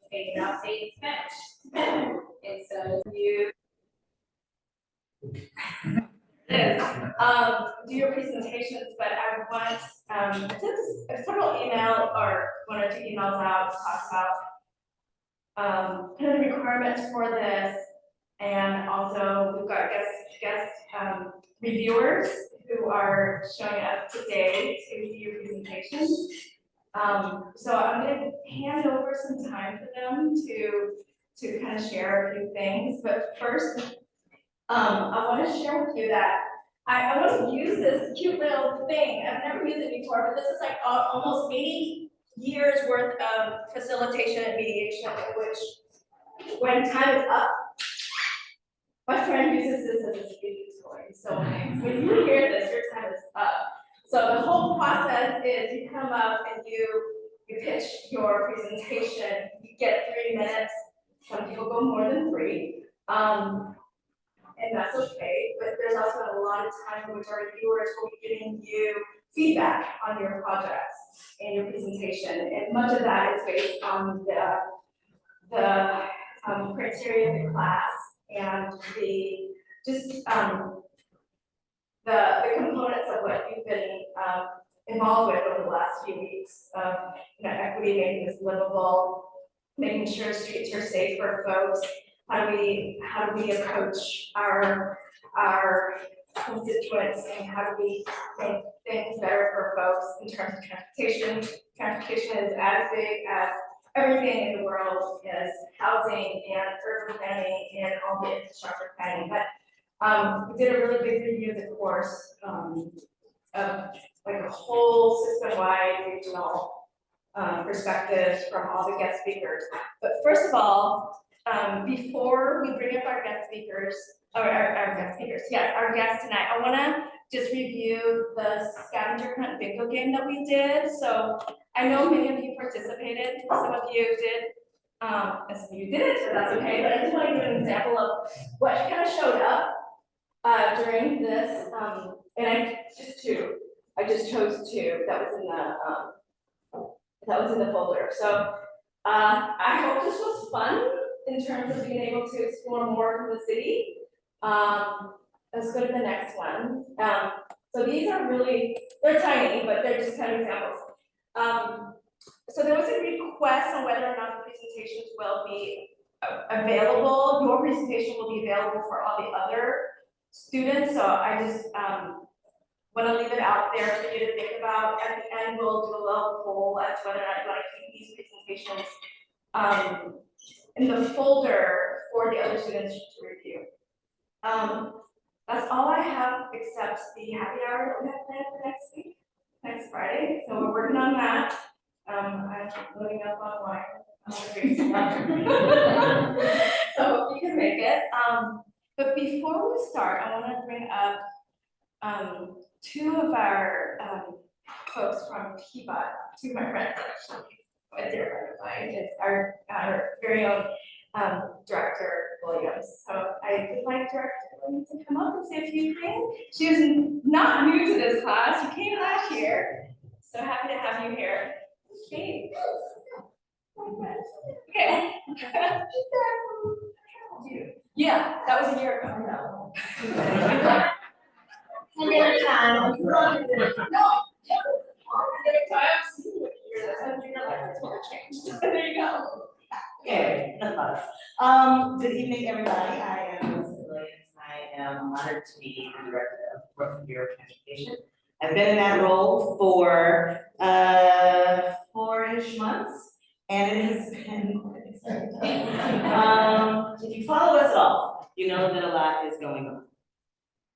Okay, now say Spanish. And so you do your presentations, but I want I sent several email or 1 or 2 emails out to talk about kind of the requirements for this, and also we've got guest reviewers who are showing up today to see your presentations. So I'm going to hand over some time for them to kind of share a few things, but first, I want to share with you that I want to use this cute little thing. I've never used it before, but this is like almost 80 years worth of facilitation and mediation, in which when time is up, my friend uses this as a speaking toy. So when you hear this, your time is up. So the whole process is you come up and you pitch your presentation. You get 3 minutes. Some people go more than 3. And that's okay, but there's also a lot of time in which our reviewers will be giving you feedback on your projects and your presentation, and much of that is based on the criteria of the class and the components of what you've been involved with over the last few weeks. Equity, making this livable, making sure streets are safe for folks. How do we approach our constituents, and how do we make things better for folks in terms of transportation? Transportation is as big as everything in the world, as housing and urban planning and all the infrastructure planning. But we did a really big review of the course of like a whole system-wide regional perspectives from all the guest speakers. But first of all, before we bring up our guest speakers, our guests tonight, I want to just review the scavenger hunt bingo game that we did. So I know many of you participated, some of you did, and some of you didn't, so that's okay. But I just want to give an example of what kind of showed up during this, and I just chose 2 that was in the folder. So I hope this was fun in terms of being able to explore more from the city. Let's go to the next one. So these are they're tiny, but they're just kind of examples. So there was a request on whether or not the presentations will be available. Your presentation will be available for all the other students. So I just want to leave it out there for you to think about. At the end, we'll do a little poll as to whether or not you want to keep these presentations in the folder for the other students to review. That's all I have, except the happy hour that we have planned for next week, next Friday. So we're working on that. I'm loading up online. So you can make it. But before we start, I want to bring up 2 of our folks from PBOT, 2 of my friends actually. A dear friend of mine. It's our very own Director Williams. So I would like Director Williams to come up and say a few things. She is not new to this class. You came last year. So happy to have you here. Okay. Okay. Yeah, that was a year ago. There you go. Okay, good evening, everybody. I am Millicent Williams. I am honored to be the Director of Bureau of Transportation. I've been in that role for 4-ish months, and it has been quite exciting. If you follow us at all, you know that a lot is going on.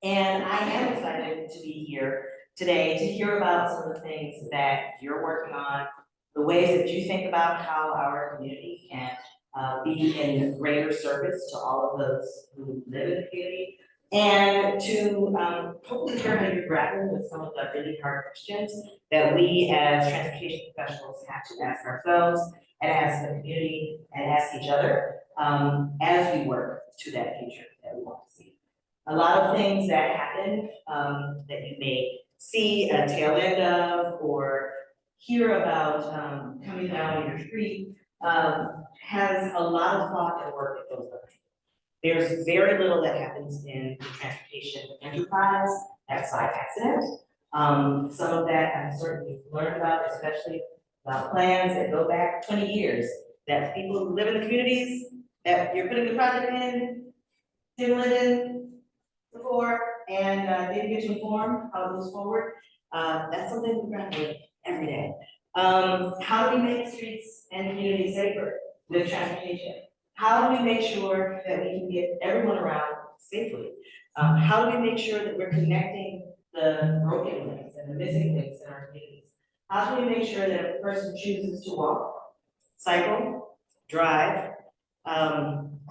And I am excited to be here today to hear about some of the things that you're working on, the ways that you think about how our community can be in greater service to all of those who live in the community, and to hopefully hear how you're grappling with some of the really hard questions that we as transportation professionals have to ask ourselves and ask the community and ask each other as we work to that future that we want to see. A lot of things that happen that you may see a tail end of or hear about coming down your street has a lot of thought and work that goes behind it. There's very little that happens in the transportation enterprise that's by accident. Some of that I've certainly learned about, especially about plans that go back 20 years, that people who live in the communities that you're putting the project in, didn't live in before, and didn't get to inform how it moves forward. That's something we grapple with every day. How do we make streets and communities safer with transportation? How do we make sure that we can get everyone around safely? How do we make sure that we're connecting the broken links and the missing links in our communities? How do we make sure that if a person chooses to walk, cycle, drive,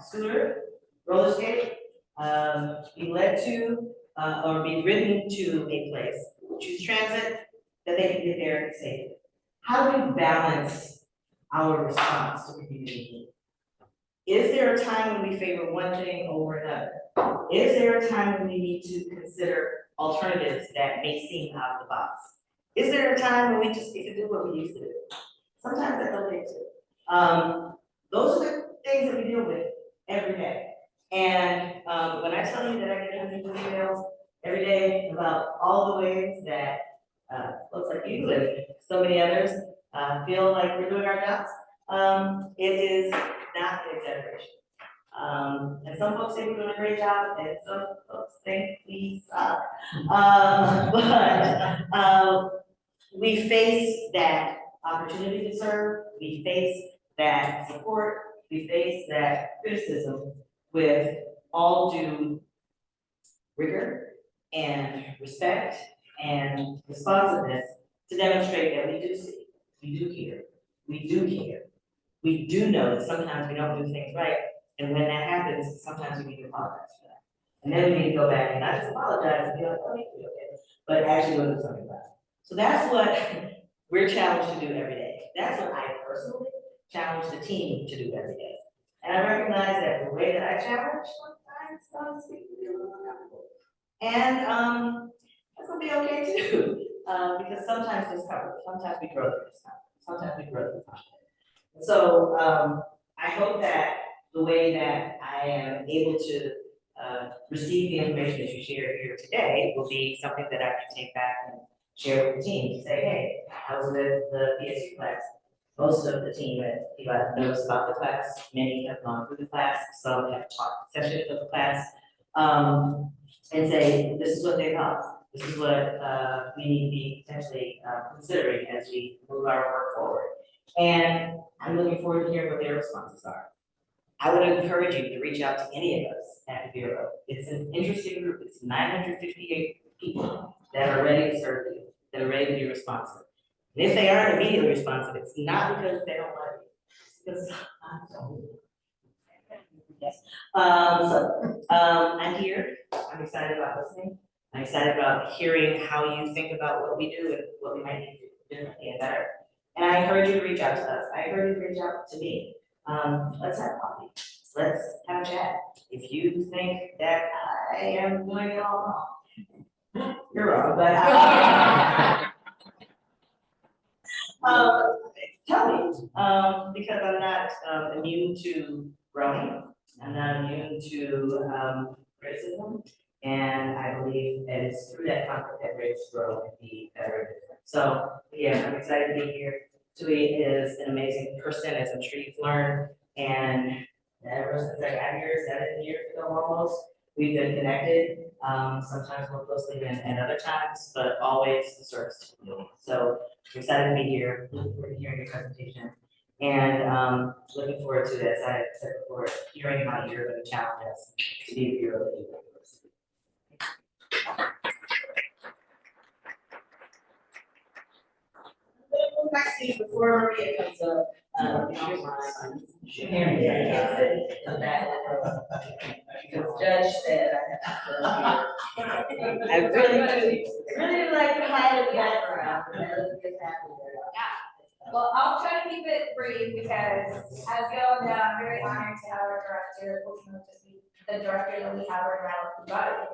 scooter, roller skate, be led to, or be ridden to a place, choose transit, that they can get there safely? How do we balance our response to community needs? Is there a time when we favor one thing over another? Is there a time when we need to consider alternatives that may seem out of the box? Is there a time when we just get to do what we used to do? Sometimes that's okay too. Those are the things that we deal with every day. And when I tell you that I get hundreds of emails every day about all the ways that folks like you and so many others feel like we're doing our jobs, it is not an exaggeration. And some folks think we're doing a great job, and some folks think we suck. But we face that opportunity to serve, we face that support, we face that criticism with all due rigor and respect and responsiveness to demonstrate that we do see, we do hear, we do care. We do know that sometimes we don't do things right, and when that happens, sometimes we need to apologize for that. And then we need to go back and not just apologize and be like, oh, you do okay, but actually go do something about it. So that's what we're challenged to do every day. That's what I personally challenge the team to do every day. And I recognize that the way that I challenge sometimes speak to be a little uncomfortable. And that's gonna be okay too, because sometimes discomfort, sometimes we grow through discomfort, sometimes we grow through confidence. So I hope that the way that I am able to receive the information that you shared here today will be something that I can take back and share with the team to say, hey, I was with the PSU class. Most of the team at PBOT knows about the class. Many have gone through the class. Some have taught sessions of the class. And say, this is what they thought. This is what we need to be potentially considering as we move our work forward. And I'm looking forward to hearing what their responses are. I would encourage you to reach out to any of us at the Bureau. It's an interesting group. It's 958 people that are ready to serve you, that are ready to be responsive. And if they aren't immediately responsive, it's not because they don't love you. It's because I'm so. Yes. I'm here. I'm excited about listening. I'm excited about hearing how you think about what we do and what we might need to do differently and better. And I encourage you to reach out to us. I encourage you to reach out to me. Let's have coffee. Let's have a chat. If you think that I am doing it all wrong, you're wrong, but tell me, because I'm not immune to growing. I'm not immune to criticism. And I believe that it's through that conflict that we're able to grow and be better and different. So yeah, I'm excited to be here. Thuy is an amazing person, as I'm sure you've learned. And ever since I got here 7 years ago almost, we've been connected, sometimes more closely than other times, but always the service to the community. So I'm excited to be here, looking forward to hearing your presentation. And looking forward to, as I said before, hearing how you're going to challenge us to be a Bureau of the University. Back to you before Maria comes up. Because Judge said I have to. I really like to hide in the background. Well, I'll try to keep it brief because, as you all know, I'm very honored to have our director, just be the director that we have around PBOT.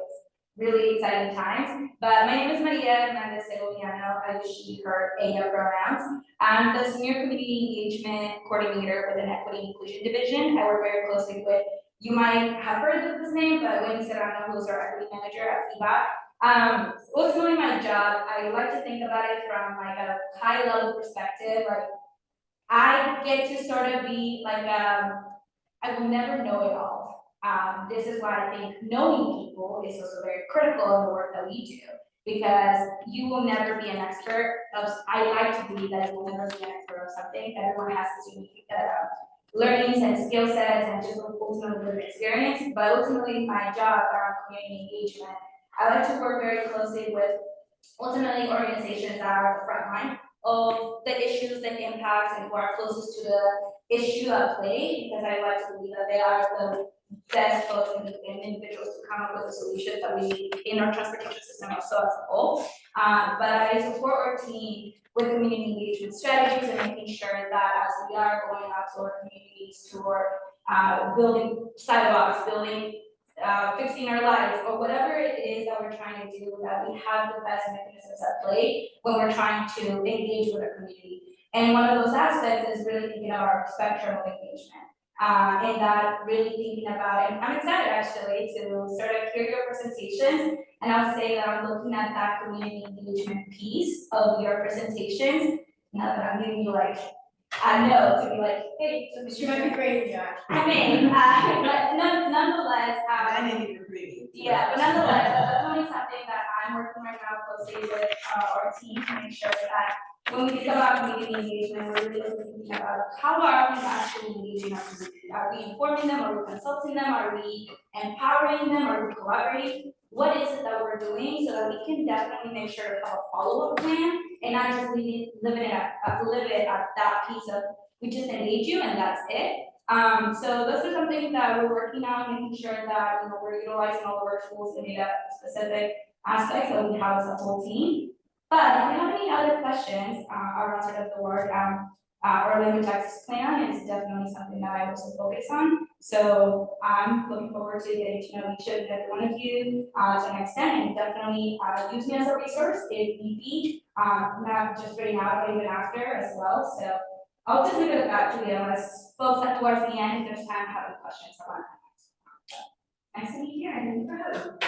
really exciting times. But my name is Maria Hernandez Segoviana. I use she, her, ella pronouns. I'm the Senior Community Engagement Coordinator with an Equity and Inclusion Division. I work very closely with, you might have heard of this name, but Wendy Serrano, who is our Equity Manager at PBOT. Ultimately my job, I like to think about it from like a high level perspective. Like I get to sort of be like, I will never know it all. This is why I think knowing people is also very critical in the work that we do, because you will never be an expert of, I like to believe that you will never be an expert of something. Everyone has this unique learnings and skill sets and just ultimately lived experience, but ultimately my job around community engagement, I like to work very closely with ultimately organizations that are at the front line of the issues, the impacts, and who are closest to the issue at play, because I like to believe that they are the best folks and individuals to come up with the solutions that we need in our transportation system also as a whole. But I support our team with community engagement strategies and making sure that as we are going out to our communities, to our building sidewalks, building fixing our lives, or whatever it is that we're trying to do, that we have the best mechanisms at play when we're trying to engage with our community. And one of those aspects is really thinking of our spectrum of engagement. And that really thinking about, and I'm excited actually to sort of hear your presentations, and I'll say that I'm looking at that community engagement piece of your presentations, now that I'm giving you like, I know to be like, hey, She might be great, Josh. I mean, but nonetheless, I think you're pretty. yeah, but nonetheless, that's definitely something that I'm working right now closely with our team to make sure that when we think about community engagement, we're really thinking about how are we actually engaging our community? Are we informing them? Are we consulting them? Are we empowering them? Are we collaborating? What is it that we're doing so that we can definitely make sure to have a follow-up plan and not just live it at that piece of we just engage you and that's it. So those are some things that we're working on, making sure that we're utilizing all of our tools to meet up specific aspects that we have as a whole team. But if you have any other questions around sort of the work our language access plan is definitely something that I also focus on. So I'm looking forward to getting to know each and every one of you to an extent, and definitely use me as a resource if need be, not just right now, but even after as well. So I'll just leave it at that, Julia, unless folks at towards the end, if there's time, have any questions about that. Nice to meet you, and thank you for having me.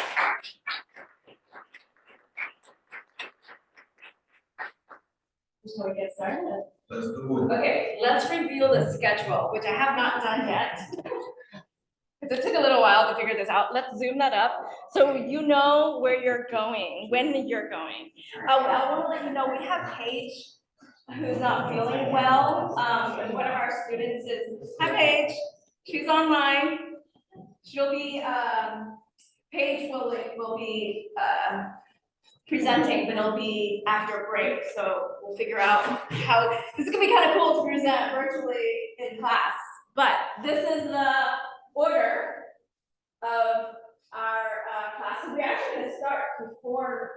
Before we get started. Let's do it. Okay, let's reveal the schedule, which I have not done yet. Because it took a little while to figure this out. Let's zoom that up so you know where you're going, when you're going. I want to let you know we have Paige, who's not feeling well. One of our students is, hi Paige, she's online. She'll be, Paige will be presenting, but it'll be after a break, so we'll figure out how, this is gonna be kind of cool to present virtually in class. But this is the order of our class, and we're actually gonna start before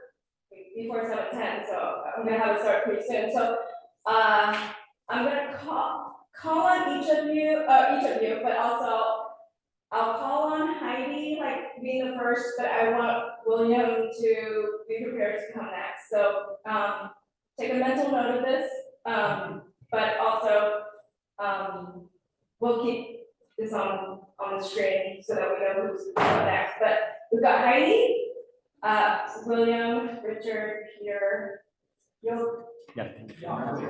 7:10, so I'm gonna have it start pretty soon. So I'm gonna call on each of you, but also I'll call on Heidi, like being the first, but I want William to be prepared to come next. So take a mental note of this, but also we'll keep this on the screen so that we know who's next. But we've got Heidi, William, Richard, Peter, I'm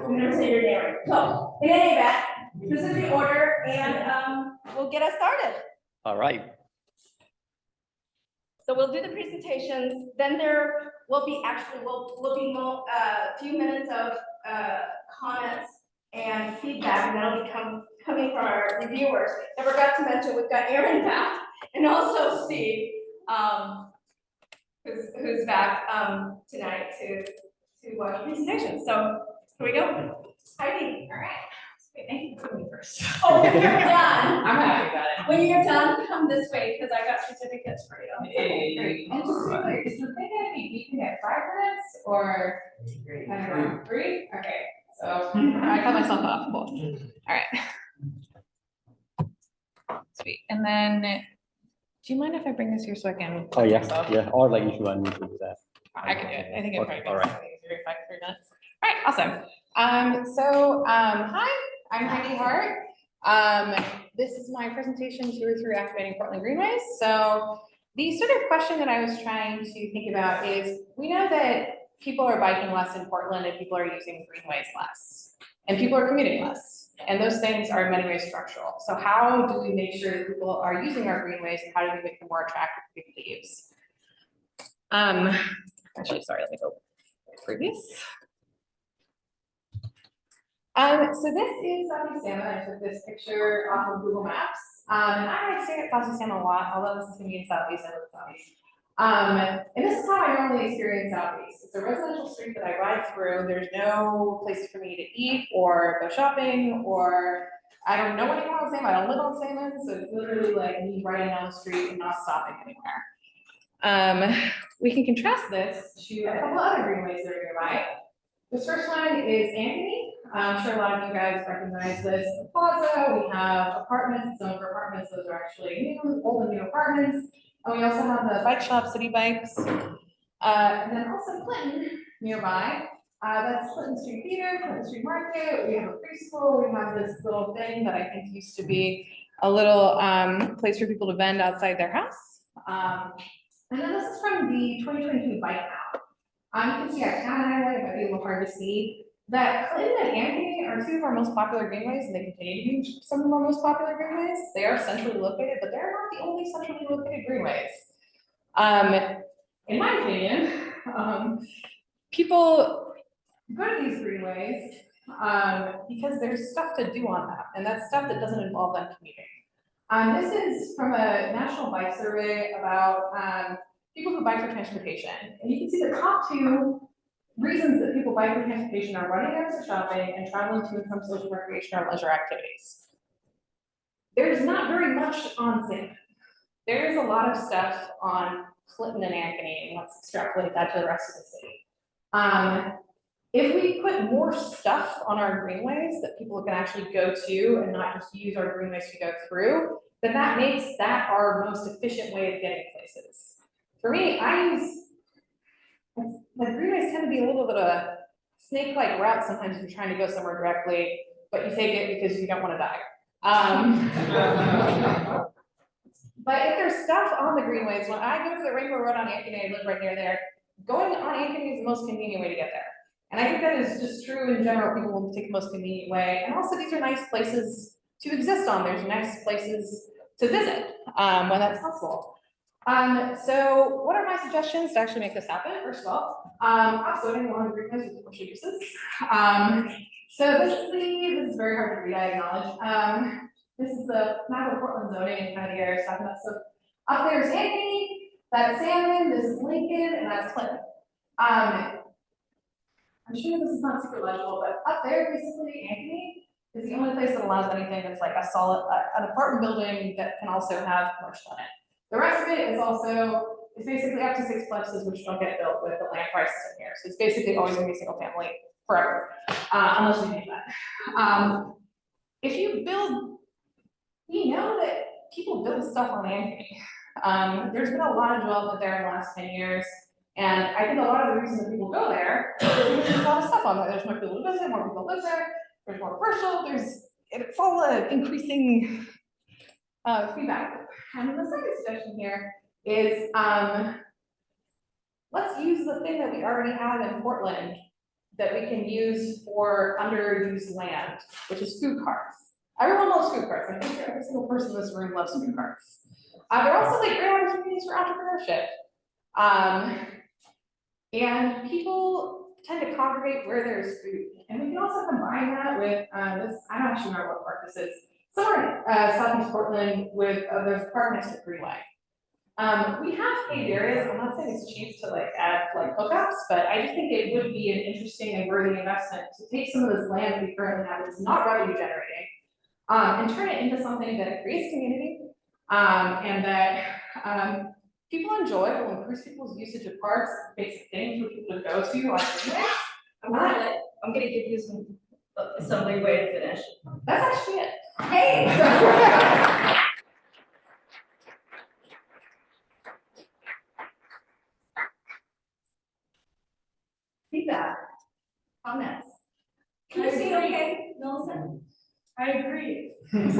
gonna say your name right. So in any event, this is the order, and we'll get us started. All right. So we'll do the presentations, then there will be a few minutes of comments and feedback, and that'll be coming from our reviewers. I forgot to mention, we've got Aaron back, and also Steve, who's back tonight to watch the presentation. So here we go. Heidi, all right. Thank you for me first. Oh, when you're done, I'm happy about it. When you're done, come this way because I got certificates for you. Hey, great. And just quickly, is the thing gonna be beeping at 5 minutes or I don't know, 3? Okay, so I cut myself off. Cool. All right. Sweet. And then Do you mind if I bring this here so I can? Oh, yeah, myself? yeah, or like if you want me to do that. I can do it. I think it Okay, probably all makes right. it easier if I can 3 minutes. All right, awesome. Hi, I'm Heidi Hart. This is my presentation through activating Portland Greenways. So the sort of question that I was trying to think about is, we know that people are biking less in Portland and people are using greenways less, and people are commuting less. And those things are in many ways structural. So how do we make sure that people are using our greenways, and how do we make them more attractive for people to use? Actually, sorry, let me go previous. So this is Southeast Salmon. I took this picture off of Google Maps. And I like staying at Southeast Salmon a lot, although this is gonna be in Southeast, I live in Southeast. And this is how I normally experience Southeast. It's a residential street that I ride through. There's no places for me to eat or go shopping, or I don't know anyone on Salmon. I don't live on Salmon, so it's literally like me riding down the street and not stopping anywhere. We can contrast this to a couple other greenways that are nearby. This first one is Anthony. I'm sure a lot of you guys recognize this plaza. We have apartments, some of our apartments, those are actually new, old and new apartments. And we also have the bike shop, City Bikes. And then also Clinton nearby. That's Clinton Street Theater, Clinton Street Market. We have a preschool. We have this little thing that I think used to be a little place for people to vend outside their house. And then this is from the 2022 bike map. You can see our town highway, it might be a little hard to see, that Clinton and Anthony are 2 of our most popular greenways, and they continue to be some of our most popular greenways. They are centrally located, but they're not the only centrally located greenways. In my opinion, people go to these greenways because there's stuff to do on them, and that's stuff that doesn't involve them commuting. This is from a national bike survey about people who bike for transportation. And you can see the top 2 reasons that people bike for transportation are running errands or shopping and traveling to and from social recreation or leisure activities. There's not very much on Salmon. There is a lot of stuff on Clinton and Ankeny, and let's extrapolate that to the rest of the city. If we put more stuff on our greenways that people can actually go to and not just use our greenways to go through, then that makes that our most efficient way of getting places. For me, like greenways tend to be a little bit of a snake-like route sometimes if you're trying to go somewhere directly, but you take it because you don't want to die. But if there's stuff on the greenways, when I go to the Rainbow Road on Ankeny, I live right near there, going on Ankeny is the most convenient way to get there. And I think that is just true in general. People will take the most convenient way. And also these are nice places to exist on. There's nice places to visit when that's possible. So what are my suggestions to actually make this happen? First of all, upzoning along the greenways with commercial uses. So this is very hard to read, I acknowledge. This is the map of Portland zoning and kind of the area stuff. So up there's Ankeny, that's Salmon, this is Lincoln, and that's Clinton. I'm sure this is not super legible, but up there, basically, Ankeny is the only place that allows anything that's like a solid, an apartment building that can also have commercial in it. The rest of it is also, it's basically up to 6 plexes, which don't get built with the land prices in here. So it's basically always gonna be single family forever, unless you pay that. If you build, you know that people build stuff on Ankeny. There's been a lot of development there in the last 10 years. And I think a lot of the reasons that people go there is because there's a lot of stuff on there. There's more people to visit, more people live there, there's more commercial, it's all an increasing feedback. And the second suggestion here is let's use the thing that we already have in Portland that we can use for underused land, which is food carts. Everyone loves food carts. I think every single person in this room loves food carts. They're also like great opportunities for entrepreneurship. And people tend to congregate where there's food. And we can also combine that with this, I don't actually remember what park this is. Somewhere in Southeast Portland with there's a park next to Freeway. We have paved areas. I'm not saying it's cheap to like add like hookups, but I just think it would be an interesting and worthy investment to take some of this land that we currently have that's not revenue generating, and turn it into something that creates community, and that people enjoy, will increase people's usage of parks, basic things for people to go to on Freeway. I'm gonna give you some leeway to finish. That's actually it. Hey! feedback, comments? Can you say okay, Millicent? I agree. I think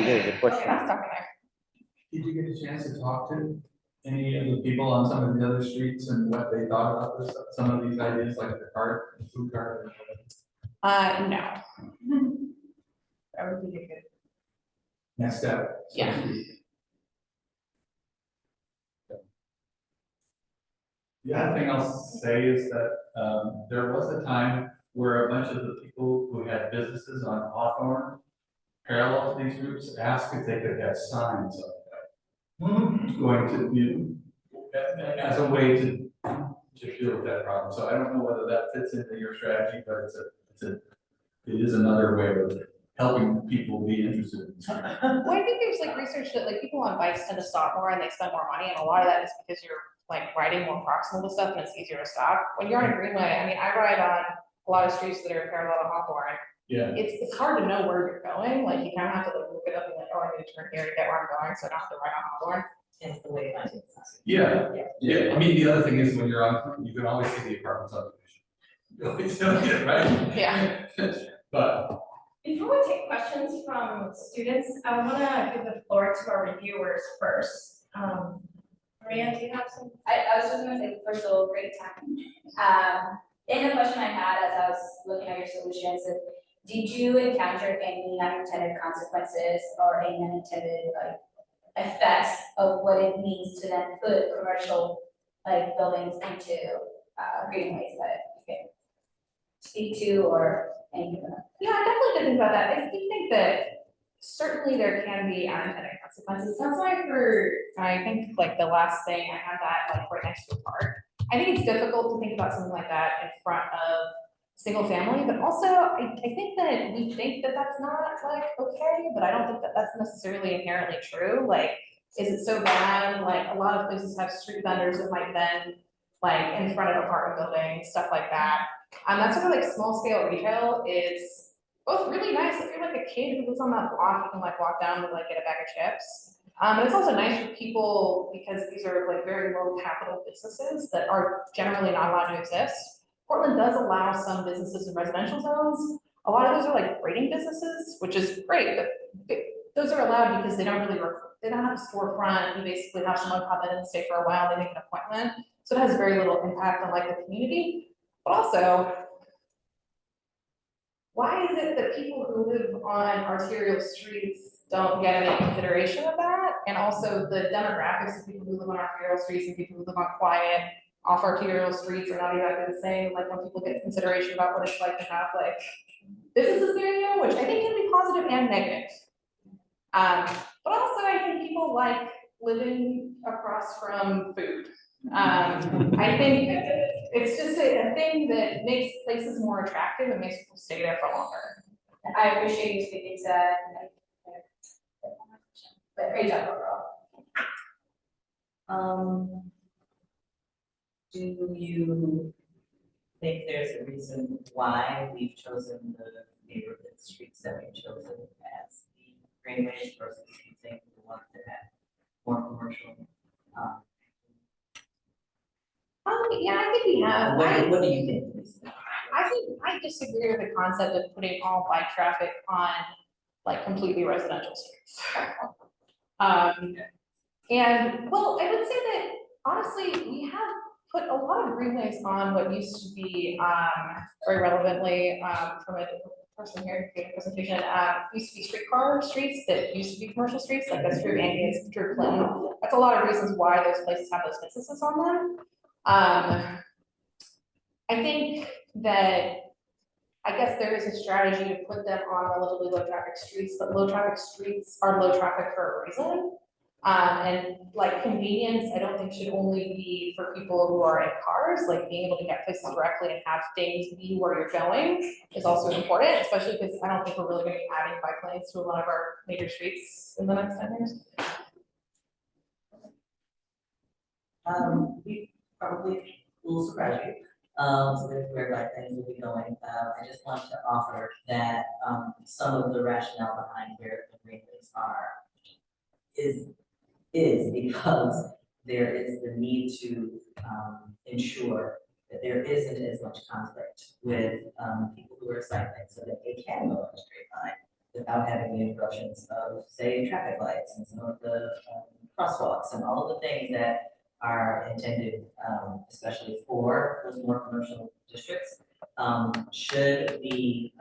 there's a Okay, question. that's talking there. Did you get a chance to talk to any of the people on some of the other streets and what they thought about this, some of these ideas, like the cart, the food cart? No. That would be a good. Next step. so to Yeah. speak. The other thing I'll say is that, there was a time where a bunch of the people who had businesses on Hawthorne, parallel to these groups, asked if they could have signs up there. Going to, you know, as a way to deal with that problem. So I don't know whether that fits into your strategy, but it is another way of helping people be interested in this. Well, I think there's like research that like people on bikes tend to stop more and they spend more money, and a lot of that is because you're like riding more proximal to stuff and it's easier to stop. When you're on a greenway, I mean, I ride on a lot of streets that are parallel to Hawthorne. Yeah, It's hard to know where you're going, like you kind of have to like look it up and like, oh, I need to turn here to get where I'm going, so I don't have to ride on Hawthorne. It's the way I do it. yeah. I mean, the other thing is when you're on, you can always see the apartment subdivision. Right? Yeah. But, Before we take questions from students, I wanna give the floor to our reviewers first. Maria, do you have some? I was just gonna say, first of all, great time. And the question I had as I was looking at your solutions, did you encounter any unintended consequences or any unintended like effects of what it means to then put commercial like buildings into greenways that you can speak to or anything like that? Yeah, I definitely did think about that. I do think that certainly there can be unintended consequences. That's why I think like the last thing, I had that like right next to a park. I think it's difficult to think about something like that in front of single family, but also I think that we think that that's not like okay, but I don't think that that's necessarily inherently true. Like, is it so bad? Like a lot of places have street vendors that might then like in front of apartment buildings, stuff like that. That's sort of like small scale retail is both really nice. If you're like a kid who lives on that block, you can like walk down and like get a bag of chips. But it's also nice for people because these are like very low capital businesses that are generally not allowed to exist. Portland does allow some businesses in residential zones. A lot of those are like grading businesses, which is great, but those are allowed because they don't really they don't have a storefront. You basically have someone come in and stay for a while, they make an appointment. So it has very little impact on like the community. But also, why is it that people who live on arterial streets don't get any consideration of that? And also the demographics of people who live on arterial streets and people who live on quiet, off arterial streets are not exactly the same. Like when people get consideration about what it's like to have like businesses near you, which I think can be positive and negative. But also I think people like living across from food. I think it's just a thing that makes places more attractive and makes people stay there for longer. I appreciate you speaking to that. But great job overall. Do you think there's a reason why we've chosen the neighborhood streets that we've chosen as the greenways versus using the ones that have more commercial? Yeah, I think we have. What do you think? Lisa? I disagree with the concept of putting all bike traffic on like completely residential streets. And well, I would say that honestly, we have put a lot of greenways on what used to be very relevantly from a person here gave a presentation, used to be streetcar streets that used to be commercial streets, like that's true of Andy, it's true of Clinton. That's a lot of reasons why those places have those businesses on them. I think that, I guess there is a strategy to put them on relatively low traffic streets, but low traffic streets are low traffic for a reason. And like convenience, I don't think should only be for people who are in cars, like being able to get places directly and have things be where you're going is also important, especially because I don't think we're really gonna be adding bike lanes to a lot of our major streets in the next 10 years. We probably will surprise you, so that's where bike lanes will be going. I just want to offer that, some of the rationale behind where the greenways are is because there is the need to ensure that there isn't as much conflict with people who are cycling, so that they can go in a straight line without having the interruptions of, say, traffic lights and some of the crosswalks and all of the things that are intended, especially for those more commercial districts, should be,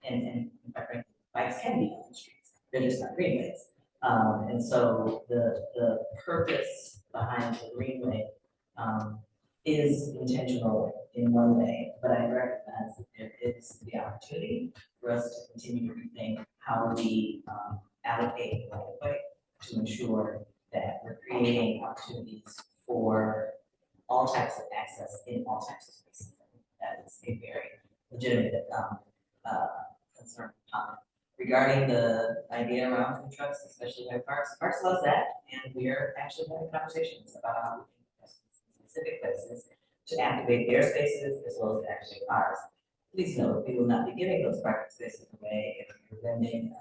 and quite frankly, bikes can be on the streets, they're just not greenways. And so the purpose behind the greenway is intentional in one way, but I recognize that there is the opportunity for us to continue to rethink how we allocate the right of way to ensure that we're creating opportunities for all types of access in all types of spaces. That is a very legitimate concern. Regarding the idea around food trucks, especially by Parks loves that, and we're actually having conversations about how we can invest in specific places to activate their spaces as well as to activate ours. Please note, we will not be giving those parking spaces away if you're vending.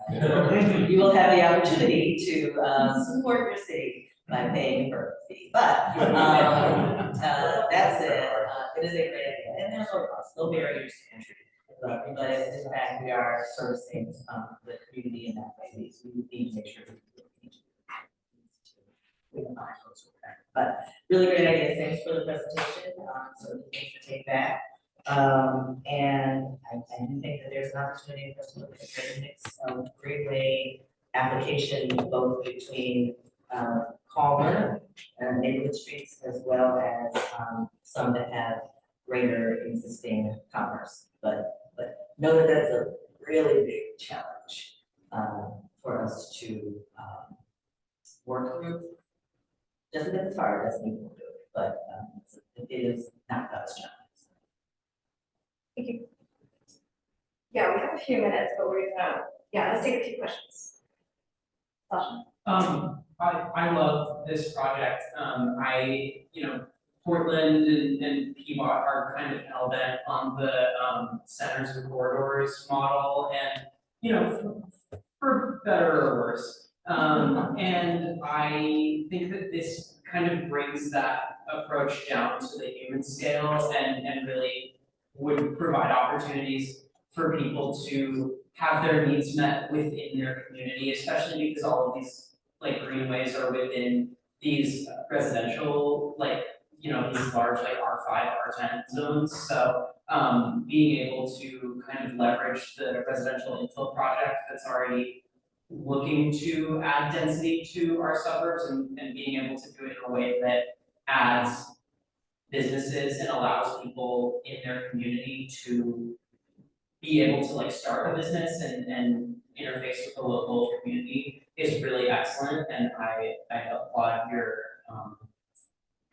You will have the opportunity to support your city by paying a fee. But that said, it is a great idea, and there's no cost, no barriers to entry. But in fact, we are servicing the community in that way. We need to make sure we don't mind those who are. But really great idea. Thanks for the presentation. So thanks for taking that. And I do think that there's an opportunity for us to look at the mix of greenway application both between calmer neighborhood streets as well as some that have greater existing commerce. But know that that's a really big challenge for us to work through. Doesn't mean it's hard, doesn't mean we'll do it, but it is not that challenge. Thank you. Yeah, we have a few minutes, but we're gonna, let's take a few questions. Sasha? I love this project. Portland and PBOT are kind of hell bent on the centers and corridors model, and for better or worse. And I think that this kind of brings that approach down to the human scale and really would provide opportunities for people to have their needs met within their community, especially because all of these greenways are within these residential these large R5, R10 zones. So being able to kind of leverage the residential infill project that's already looking to add density to our suburbs and being able to do it in a way that adds businesses and allows people in their community to be able to start a business and interface with the local community is really excellent, and I applaud your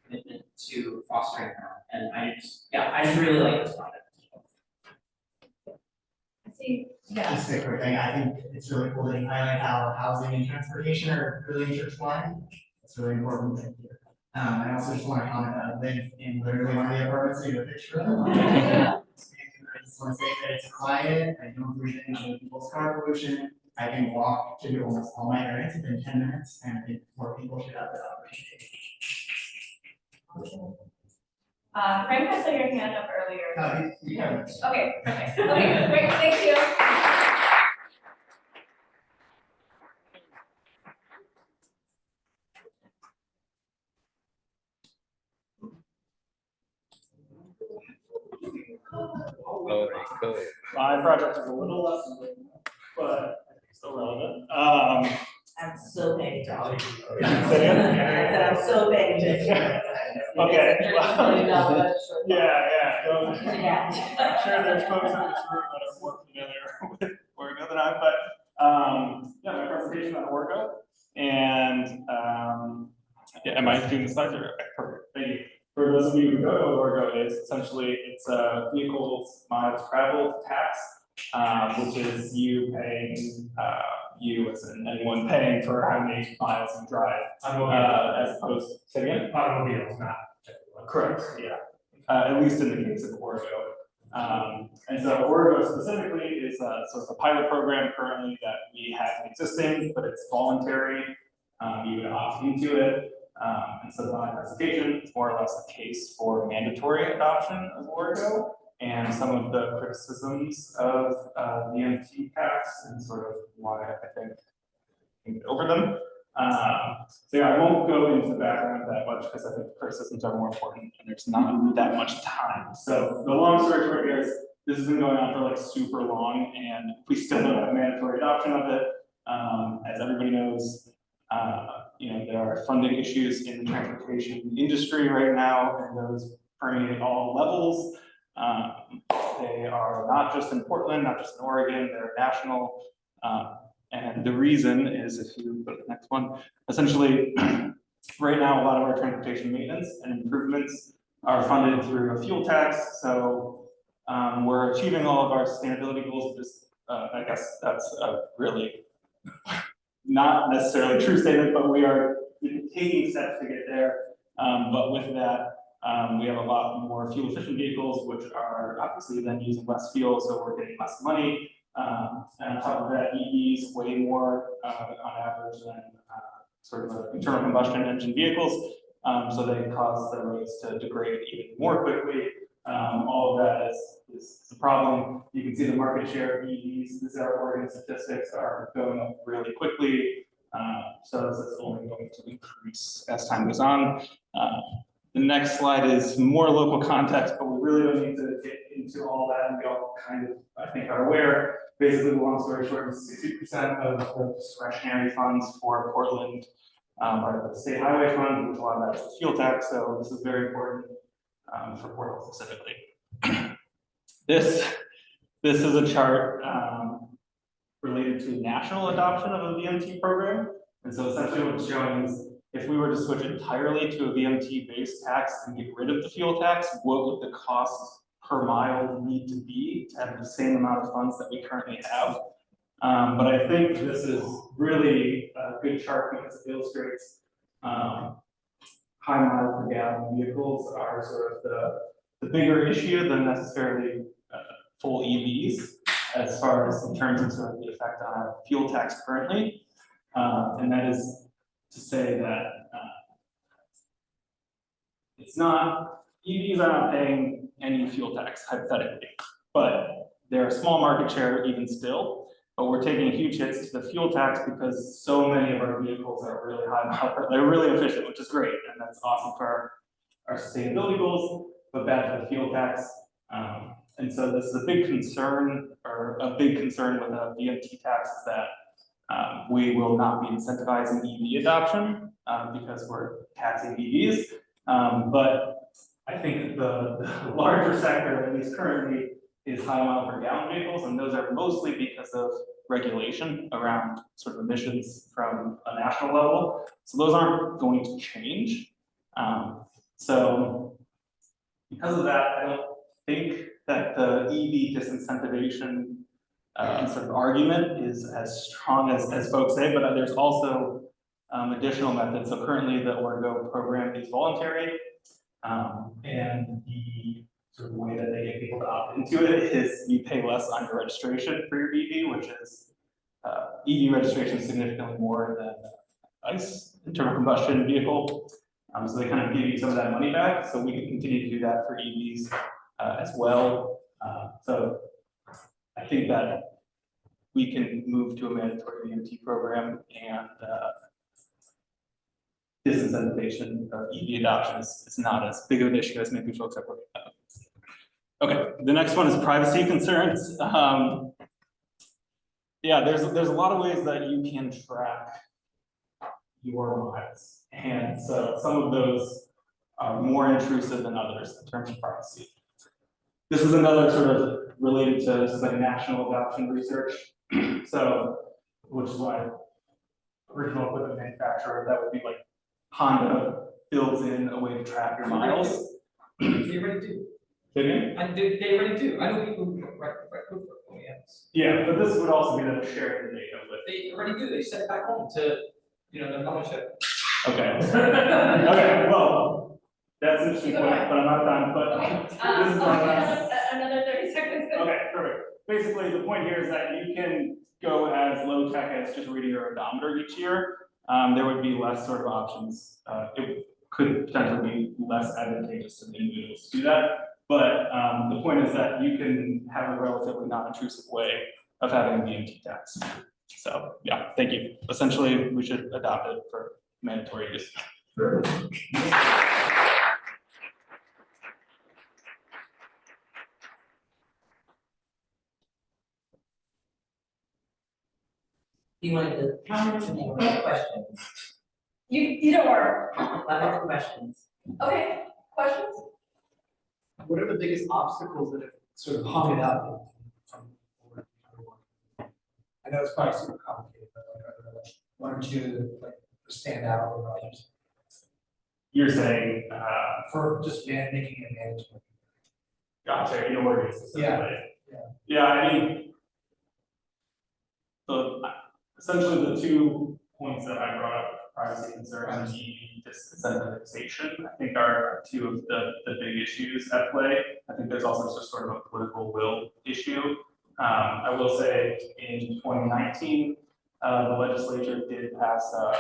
commitment to fostering that, and I just really like this project. Just a quick thing, I think it's really cool that you highlight how housing and transportation are really intertwined. It's really important. Thank you. I also just want to comment that I live in literally one of the apartments, so you have a picture of them. I just want to say that it's quiet, I don't breathe any people's car pollution. I can walk to do almost all my errands within 10 minutes, and I think more people should have that opportunity. Frank, I saw your hand up earlier. Yeah. Okay, perfect. Okay, great, thank you. My project is a little less, but still relevant. I'm so paying attention. Say it again? I said I'm so paying attention. Okay. $30 Yeah. Yeah. I'm sure there's folks in this room that are more familiar with Orgo than I, but my presentation on Orgo, and am I doing the slides? Okay, perfect. Thank you. For those of you who don't know what Orgo is, essentially it's a vehicles miles traveled tax, which is you paying you as in anyone paying for how many miles you drive, as opposed to say again? Automobiles, not. Correct, yeah. At least in the case of Orgo. And so Orgo specifically is sort of a pilot program currently that we have existing, but it's voluntary. You would opt into it. And so my presentation is more or less a case for mandatory adoption of Orgo and some of the criticisms of the MT tax and sort of why I think we can get over them. So yeah, I won't go into the background that much because I think the criticisms are more important and there's not that much time. So the long story short here is this has been going on for like super long and we still don't have mandatory adoption of it. As everybody knows, there are funding issues in the transportation industry right now, and those permeate all levels. They are not just in Portland, not just in Oregon, they're national. And the reason is, if you go to the next one, essentially, right now, a lot of our transportation maintenance and improvements are funded through a fuel tax. So we're achieving all of our sustainability goals. Just, I guess that's a really not necessarily a true statement, but we are taking steps to get there. But with that, we have a lot more fuel efficient vehicles, which are obviously then using less fuel, so we're getting less money. And on top of that, EVs way more on average than sort of internal combustion engine vehicles. So they cause the roads to degrade even more quickly. All of that is the problem. You can see the market share of EVs, these are Oregon statistics, are going up really quickly. So this is only going to increase as time goes on. The next slide is more local context, but we really don't need to get into all that, and we all kind of, I think, are aware. Basically, the long story short is 60% of the discretionary funds for Portland are the state highway fund, which a lot of that is the fuel tax, so this is very important for Portland specifically. This is a chart related to national adoption of a VMT program. And so essentially what it's showing is if we were to switch entirely to a VMT-based tax and get rid of the fuel tax, what would the cost per mile need to be to have the same amount of funds that we currently have? But I think this is really a good chart because it illustrates high mile per gallon vehicles are sort of the bigger issue than necessarily full EVs as far as in terms of sort of the effect on our fuel tax currently. And that is to say that EVs are not paying any fuel tax hypothetically, but they're a small market share even still, but we're taking huge hits to the fuel tax because so many of our vehicles are really high mile, they're really efficient, which is great, and that's awesome for our sustainability goals, but bad for the fuel tax. And so this is a big concern, or a big concern with a VMT tax is that we will not be incentivizing EV adoption because we're taxing EVs. But I think the larger sector, at least currently, is high mile per gallon vehicles, and those are mostly because of regulation around sort of emissions from a national level. So those aren't going to change. So because of that, I don't think that the EV disincentivation sort of argument is as strong as folks say, but there's also additional methods. So currently the Orgo program is voluntary, and the sort of way that they get people to opt into it is you pay less on your registration for your EV, which is EV registration is significantly more than ICE, internal combustion vehicle. So they kind of give you some of that money back. So we can continue to do that for EVs as well. So I think that we can move to a mandatory VMT program, and disincentivization of EV adoption is not as big of an issue as maybe folks are worried about. Okay, the next one is privacy concerns. Yeah, there's a lot of ways that you can track your miles, and so some of those are more intrusive than others in terms of privacy. This is another sort of related to this is like national adoption research. So, which is why original equipment manufacturer, that would be like Honda builds in a way to track your miles. They already do. And they already do. I know people who write code for OEMs. Yeah, but this would also be them sharing the data with. They already do. They send it back home to, their mothership. Okay. Okay, well, that's an interesting point, but I'm not done, but this is my last. Another 30 seconds. Okay, perfect. Basically, the point here is that you can go as low tech as just reading your odometer each year, there would be less sort of options. It could potentially be less advantageous to the individuals to do that. But the point is that you can have a relatively non-intrusive way of having a BMT tax. So yeah, thank you. Essentially, we should adopt it for mandatory use. Do you want to comment or do you want questions? You don't worry. I have questions. Okay, questions? What are the biggest obstacles that have sort of hung it up? I know it's probably super complicated, but like, are there like one or two that like stand out over others? You're saying, For just making it management. gotcha, in order specifically. Yeah. Yeah, I mean, essentially the 2 points that I brought up, privacy concerns and disincentivization, I think are 2 of the big issues at play. I think there's also just sort of a political will issue. I will say in 2019, the legislature did pass a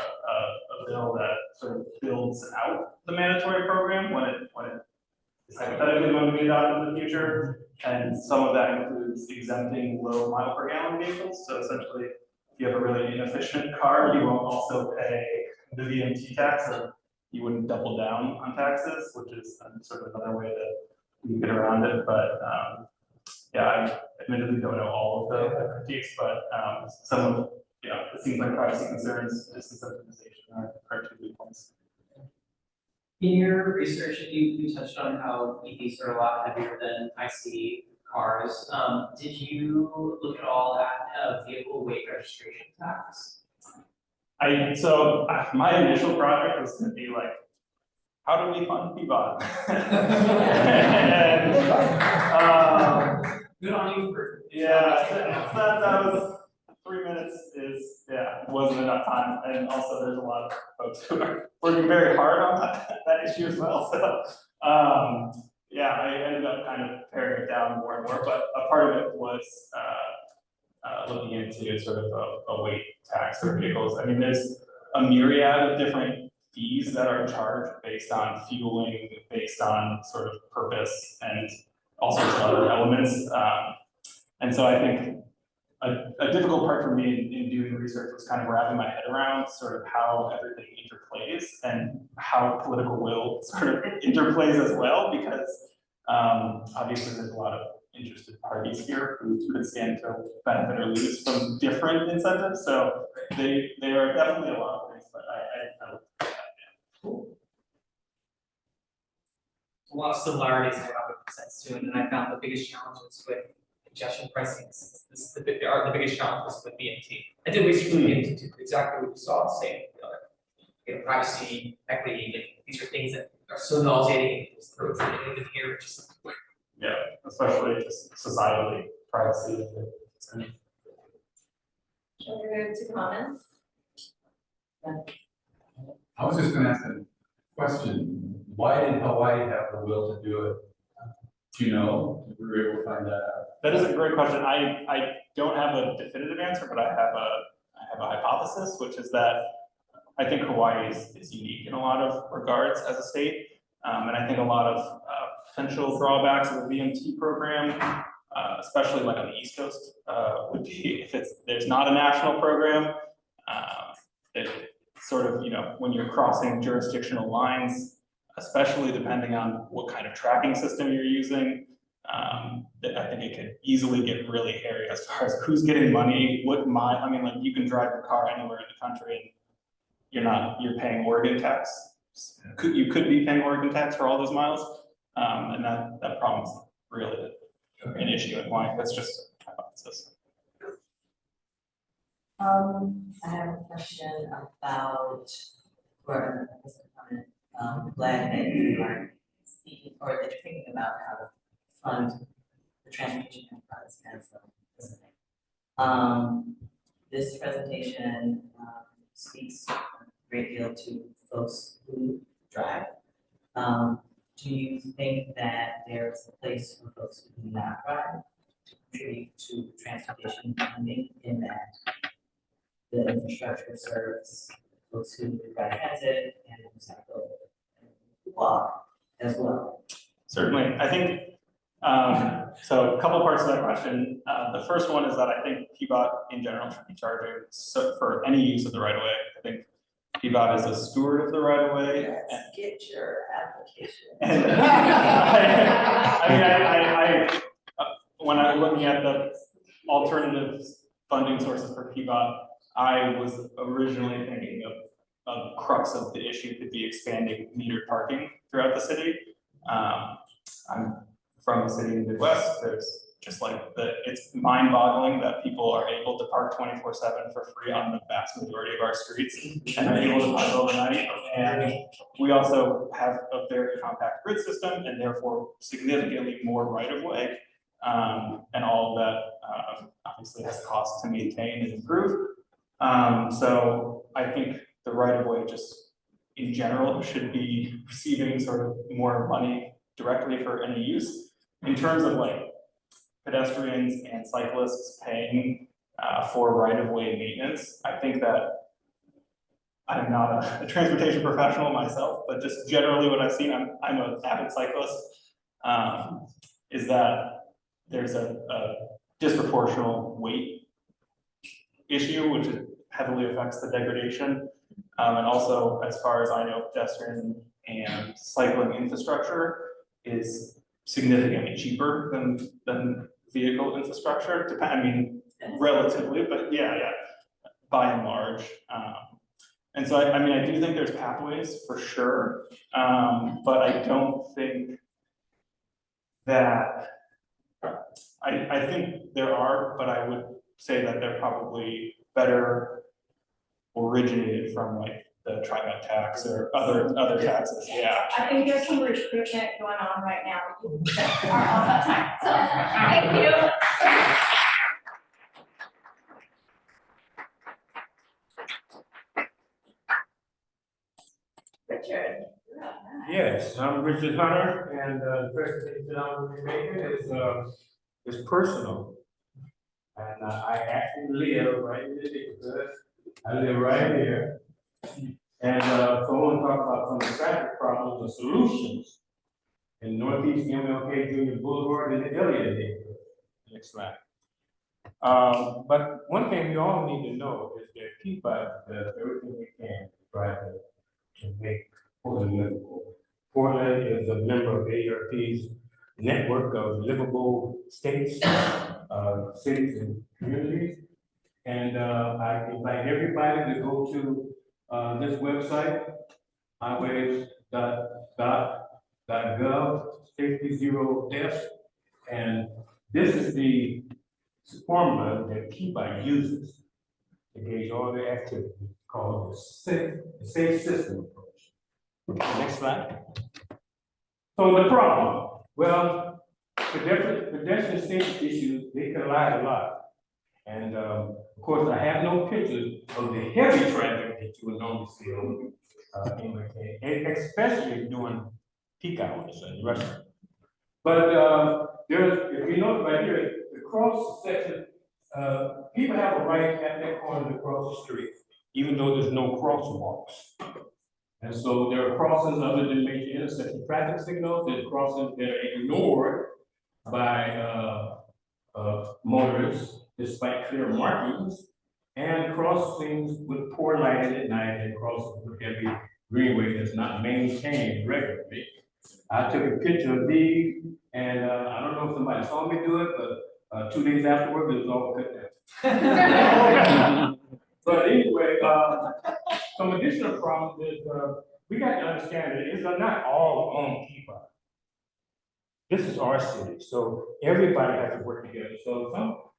bill that sort of builds out the mandatory program when it is hypothetically going to be adopted in the future. And some of that includes exempting low mile per gallon vehicles. So essentially, if you have a really inefficient car, you won't also pay the VMT tax, or you wouldn't double down on taxes, which is sort of another way to get around it. But yeah, I admittedly don't know all of the critiques, but some of, yeah, it seems like privacy concerns, disincentivization are 2 big points. In your research, you touched on how EVs are a lot heavier than IC cars. Did you look at all at vehicle weight registration tax? So my initial project was to be like, how do we fund PBOT? And, Good on you for. yeah, that was 3 minutes wasn't enough time, and also there's a lot of folks who are working very hard on that issue as well. So yeah, I ended up kind of paring it down more and more, but a part of it was looking into sort of a weight tax for vehicles. I mean, there's a myriad of different fees that are charged based on fueling, based on sort of purpose, and all sorts of other elements. And so I think a difficult part for me in doing research was kind of wrapping my head around sort of how everything interplays and how political will sort of interplays as well, because obviously there's a lot of interested parties here who could stand to benefit or lose from different incentives. So they are definitely a lot of things, but I looked at that, yeah. A lot of similarities in what I would sense to, and then I found the biggest challenges with congestion pricing. The biggest challenges with BMT. I did research with BMT too, exactly what you saw, same, privacy, equity, like, these are things that are so nauseating, just throw it in here, just. Yeah, especially just societally, privacy. Shall we move to comments? I was just gonna ask a question. Why did Hawaii have the will to do it? Do you know? If we were able to find that out. That is a great question. I don't have a definitive answer, but I have a hypothesis, which is that I think Hawaii is unique in a lot of regards as a state. And I think a lot of potential drawbacks of the VMT program, especially like on the East Coast, would be if there's not a national program, it sort of, when you're crossing jurisdictional lines, especially depending on what kind of tracking system you're using, I think it could easily get really hairy as far as who's getting money, I mean, like you can drive your car anywhere in the country and you're paying Oregon tax. You could be paying Oregon tax for all those miles. And that problem is really an issue at Hawaii. That's just a hypothesis. I have a question about, or I guess a comment, glad that you are speaking, or that you're thinking about how to fund the transportation enterprise as a this presentation speaks a great deal to folks who drive. Do you think that there's a place for folks who do not drive to contribute to transportation funding, in that the infrastructure serves those who got transit and those who have to walk as well. Certainly, I think, so a couple parts to that question. The first one is that I think PBOT in general should be charging for any use of the right of way. I think PBOT is a steward of the right of way. Let's get your application. And when I'm looking at the alternative funding sources for PBOT, I was originally thinking of a crux of the issue could be expanding metered parking throughout the city. I'm from a city in the Midwest, there's just like it's mind-boggling that people are able to park 24/7 for free on the vast majority of our streets and are able to park overnight. And we also have a very compact grid system and therefore significantly more right-of-way. And all of that obviously has costs to maintain and improve. So I think the right-of-way just in general should be receiving sort of more money directly for any use. In terms of like pedestrians and cyclists paying for right-of-way maintenance, I think that I'm not a transportation professional myself, but just generally what I've seen, I'm an avid cyclist, is that there's a disproportional weight issue, which heavily affects the degradation. And also, as far as I know, pedestrian and cycling infrastructure is significantly cheaper than vehicle infrastructure. I mean, relatively, but yeah, by and large. And so I mean, I do think there's pathways for sure, but I don't think that, I think there are, but I would say that they're probably better originated from like the TriMet tax or other taxes, yeah. I think there's some recruitment going on right now. Are all that time, so, thank you. Richard, you're up next. Yes, I'm Richard Hunter, and the presentation I'm going to be making is personal. And I actually live right in the neighborhood. I live right here. And so I want to talk about some of the traffic problems and solutions in Northeast MLK Junior Boulevard and the Elliott neighborhood. Next slide. But one thing we all need to know is that PBOT does everything we can to try to make Portland livable. Portland is a member of ARP's network of livable states, cities, and communities. And I invite everybody to go to this website, highways.gov/50F, and this is the formula that PBOT uses to gauge all their activity, called the safe system approach. Next slide. So the problem, well, pedestrian safety issues, they collide a lot. And of course, I have no pictures of the heavy traffic that you would normally see on MLK, especially during peak hours and rush hour. But if you notice right here, the cross section, people have a right at that corner to cross the street, even though there's no crosswalks. And so there are crossings other than major intersection traffic signals. There's crossings that are ignored by motorists despite clear markings, and crossings with poor lighting at night, and crossings with heavy greenway that's not maintained regularly. I took a picture of these, and I don't know if somebody saw me do it, but 2 days afterward, it was all cut down. But anyway, some additional problems is we got to understand that it's not all on PBOT. This is our city, so everybody has to work together. So some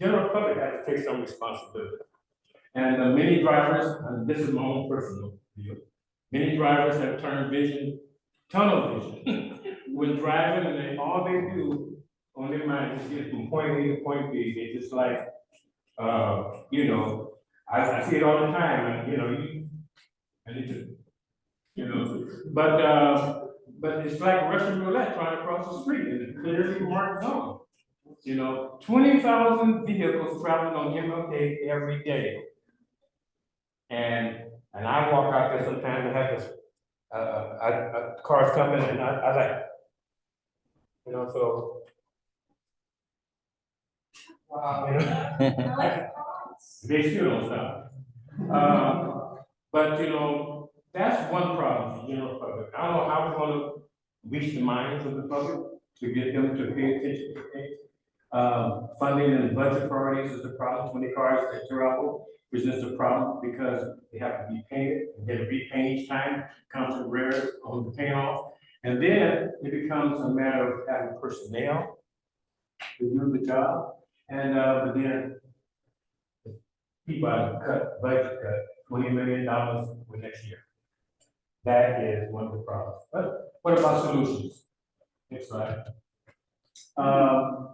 general public has to take some responsibility. And many drivers, and this is my own personal view, many drivers have tunnel vision when driving, and all they do on their mind is get from point A to point B. They just like, you know, I see it all the time, and I need to, but it's like Russian roulette trying to cross the street in a clearly marked zone. 20,000 vehicles traveling on MLK every day. And And I walk out there sometimes and have this, cars coming and I like, you know, so. Wow. You know? They still don't stop. But you know, that's one problem, you know, public. I don't know how we're gonna reach the minds of the public to get them to pay attention to things. Funding and budget priorities is a problem. 20 cars that trouble presents a problem because they have to be painted and get repaint each time, constant wear on the paint off. And then it becomes a matter of having personnel to do the job. And but then people have cut budget cut $20 million for next year. That is one of the problems. But what about solutions? Next slide.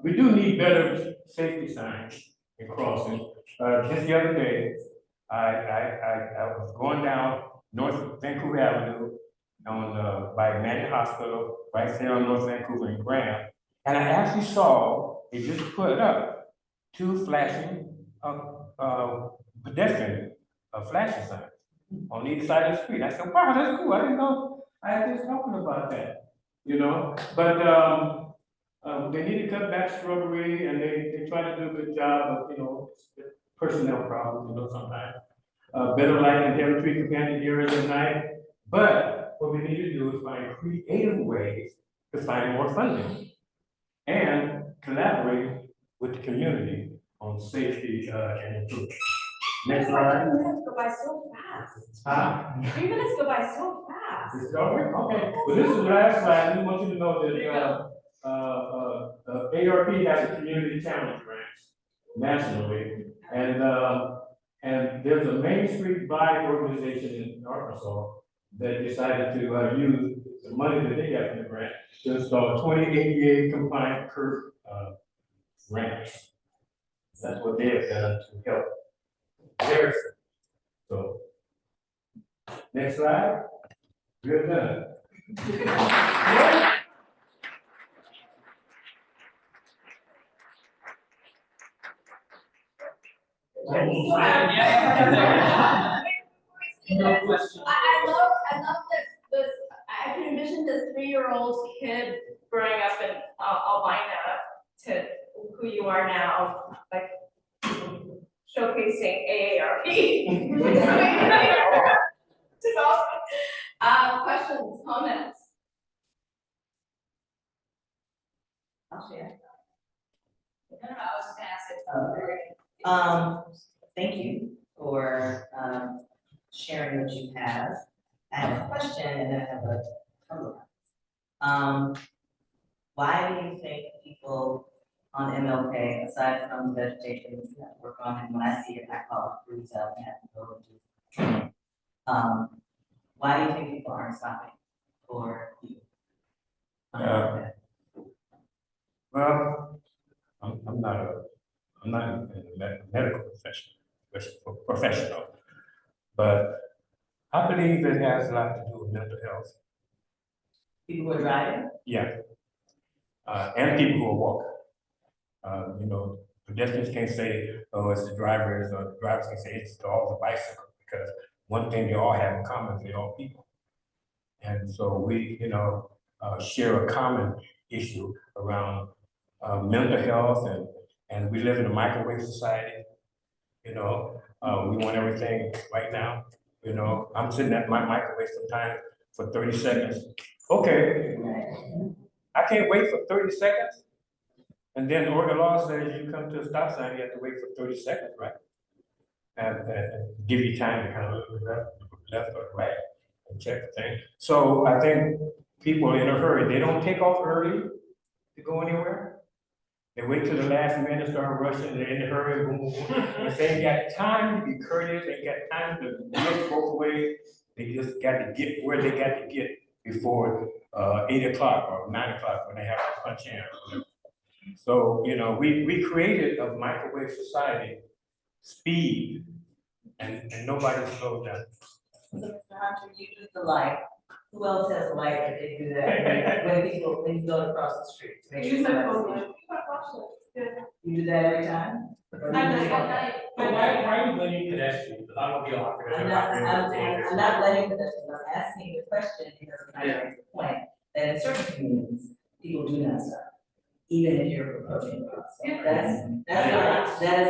We do need better safety signs in crossing. Just the other day, I was going down North Vancouver Avenue on by Manning Hospital, right there on North Vancouver and Graham, and I actually saw they just put up 2 flashing pedestrian flashing signs on each side of the street. I said, wow, that's cool. I didn't know I had just talking about that, you know. But they need to cut back shrubbery and they try to do a good job of, you know, personnel problems, you know, sometimes. Better light and heavy tree companion areas at night. But what we need to do is find creative ways to find more funding and collaborate with the community on safety and improvement. Next slide. 3 minutes go by so fast. 3 minutes go by so fast. This is over? Okay. Well, this is the last slide. I just want you to know that ARP has a community challenge grants nationally, and there's a Main Street Bike organization in Arkansas that decided to use the money that they got from the grant to install 20 ADA compliant curb ramps. That's what they have done to help. There's so. Next slide. Good done. No question. I love this, I can envision this 3-year-old kid growing up in Albina to who you are now, like showcasing AARP. Questions, comments? I'll share. No, I was just gonna ask it. Thank you for sharing what you have. I have a question and then I have a comment. Why do you think people on MLK, aside from the vegetation that work on, and when I see it, I call it cruise out and have to go and do training. Why do you think people aren't stopping for you? Well, I'm not in the medical professional, but I believe it has a lot to do with mental health. People who are driving? Yeah. And people who are walking. You know, pedestrians can't say, oh, it's the drivers, or the drivers can say it's all the bicycles, because one thing they all have in common is they're all people. And so we, you know, share a common issue around mental health, and we live in a microwave society. You know, we want everything right now. You know, I'm sitting at my microwave sometimes for 30 seconds. Okay, I can't wait for 30 seconds. And then Oregon law says you come to a stop sign, you have to wait for 30 seconds, right? And give you time to kind of look left or right and check the thing. So I think people are in a hurry. They don't take off early to go anywhere. They wait till the last minute, start rushing, they're in a hurry, boom, boom, boom. If they ain't got time to be courteous, they got time to look both ways, they just got to get where they got to get before 8 o'clock or 9 o'clock when they have to punch in. So, you know, we created a microwave society, speed, and nobody slowed down. So Mr. Hunter, you use the light Who else has a light that they do that when you go across the street? to make sure somebody's safe? You do that every time? At night. But why are you blaming pedestrians, the automobile operators? I'm not letting pedestrians, I'm asking the question because I'm trying to make the point that in certain communities, people do not stop. Even if you're approaching the crosswalk. That is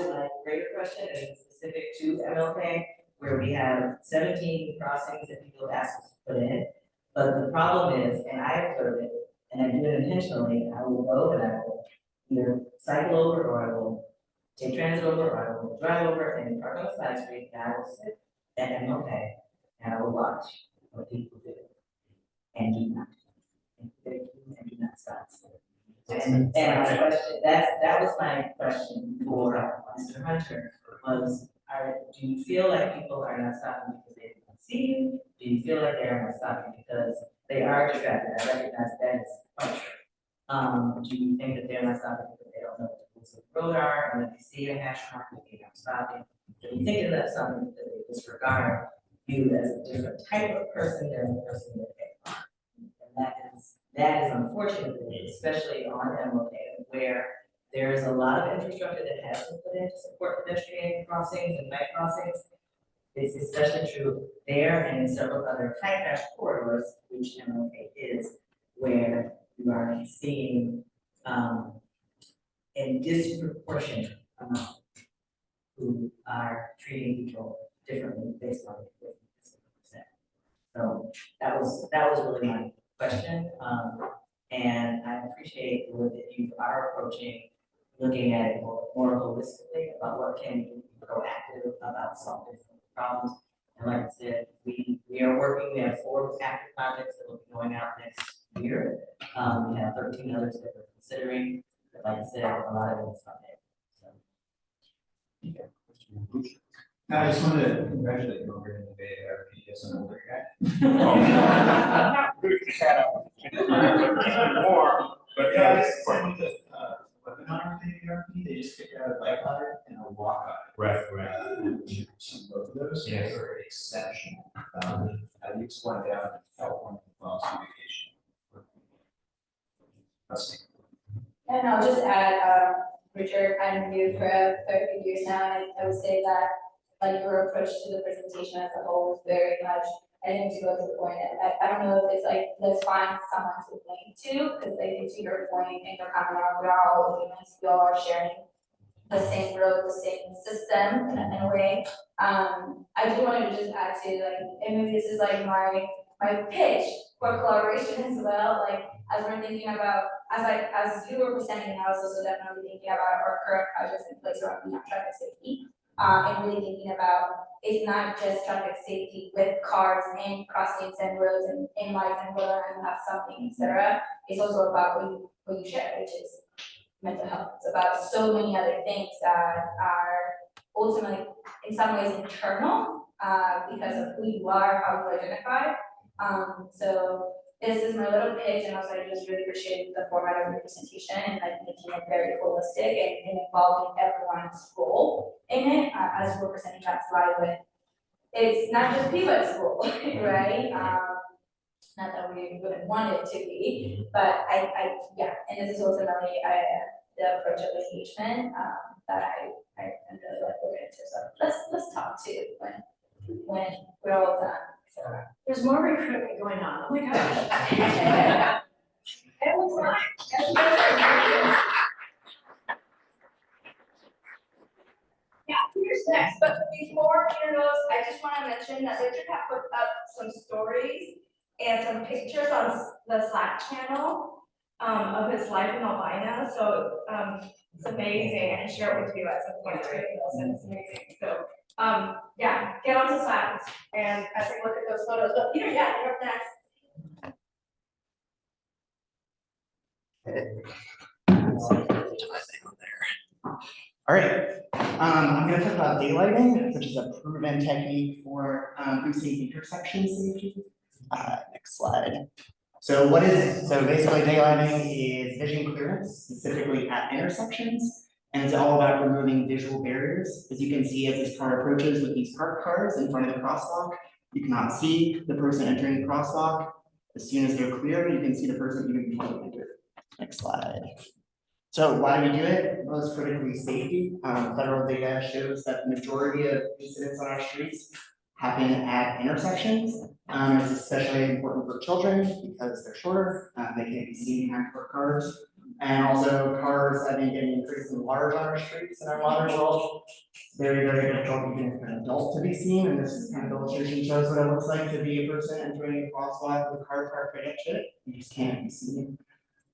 my greater question, and it's specific to MLK, where we have 17 crossings that people ask us to put in. But the problem is, and I observe it, and I do it intentionally, I will go and I will either cycle over or I will take transit over, or I will drive over and park on the side street, and I will sit at MLK, and I will watch what people do. And do not. And do not stop. And my question, that was my question for Mr. Hunter, was, do you feel like people are not stopping because they don't see you? Do you feel like they are not stopping because they are distracted? I recognize that is quite true. Do you think that they're not stopping because they don't know what the rules of the road are, and if they see a hash mark, they're not stopping? Do you think that something that they disregard you as a different type of person than the person that they are? And that is unfortunately, especially on MLK, where there is a lot of infrastructure that has been put in to support pedestrian crossings and bike crossings. It's especially true there and in several other high crash corridors, which MLK is, where you are seeing a disproportionate amount who are treating people differently based on what percent. So that was really my question, and I appreciate the way that you are approaching, looking at it more holistically about what can be proactive about solving some of the problems. And like I said, we are working, we have 4 active projects that will be going out next year. We have 13 others that we're considering, but like I said, a lot of it is funded. I just wanted to congratulate you on getting the Bay RP as an older guy. More, but Yeah, I just sent me the webinar of the RP, they just figured out a bike ladder and a walk on it. Right. Both of those, Yes. were exceptional. I used one down in California while I was on vacation. And I'll just add, Richard, I'm new for a few years now, and I would say that, like, your approach to the presentation as a whole is very much, I think, to go to the point, I don't know if it's like, let's find someone to link to, because I think to your point, and your comment on, we are all humans, we all are sharing the same road, the same system in a way. I do want to just add to, like, and maybe this is like my pitch for collaboration as well, like, as we're thinking about, as you were presenting, I was also definitely thinking about our current projects in place around traffic safety. And really thinking about, it's not just traffic safety with cars and crossings and roads and lights and whether you have something, etc. It's also about what you share, which is mental health. It's about so many other things that are ultimately in some ways internal, because of who you are, how you identify. So this is my little pitch, and also I just really appreciate the format of your presentation and like making it very holistic and involving everyone's role in it, as we're presenting that slide with. It's not just PBOT's role, right? Not that we wouldn't want it to be, but yeah, and this is ultimately the approach of engagement that I really like looking into. So let's talk to when we're all done. So. There's more recruitment going on, oh my gosh. Yeah, here's next, but before Peter goes, I just want to mention that Richard had put up some stories and some pictures on the Slack channel of his life in Albina, so it's amazing. I can share it with you at some point, right? It's amazing, so yeah, get onto Slack and I think look at those photos, but Peter, yeah, you're up next. All right, I'm going to talk about daylighting, which is a proven technique for food safety, intersection safety. Next slide. So what is it? So basically daylighting is vision clearance, specifically at intersections, and it's all about removing visual barriers. As you can see, as this car approaches with these parked cars in front of the crosswalk, You cannot see the person entering the crosswalk. As soon as they're clear, you can see the person even before they enter. Next slide. So why do we do it? Most critically, safety. Federal data shows that the majority of incidents on our streets happen at intersections. It's especially important for children because they're shorter, they can't be seen behind parked cars. And also cars have been getting increasingly large on our streets in our modern world. It's very, very difficult even for an adult to be seen, and this kind of illustration shows what it looks like to be a person entering a crosswalk with a car parked right next to it. You just can't be seen.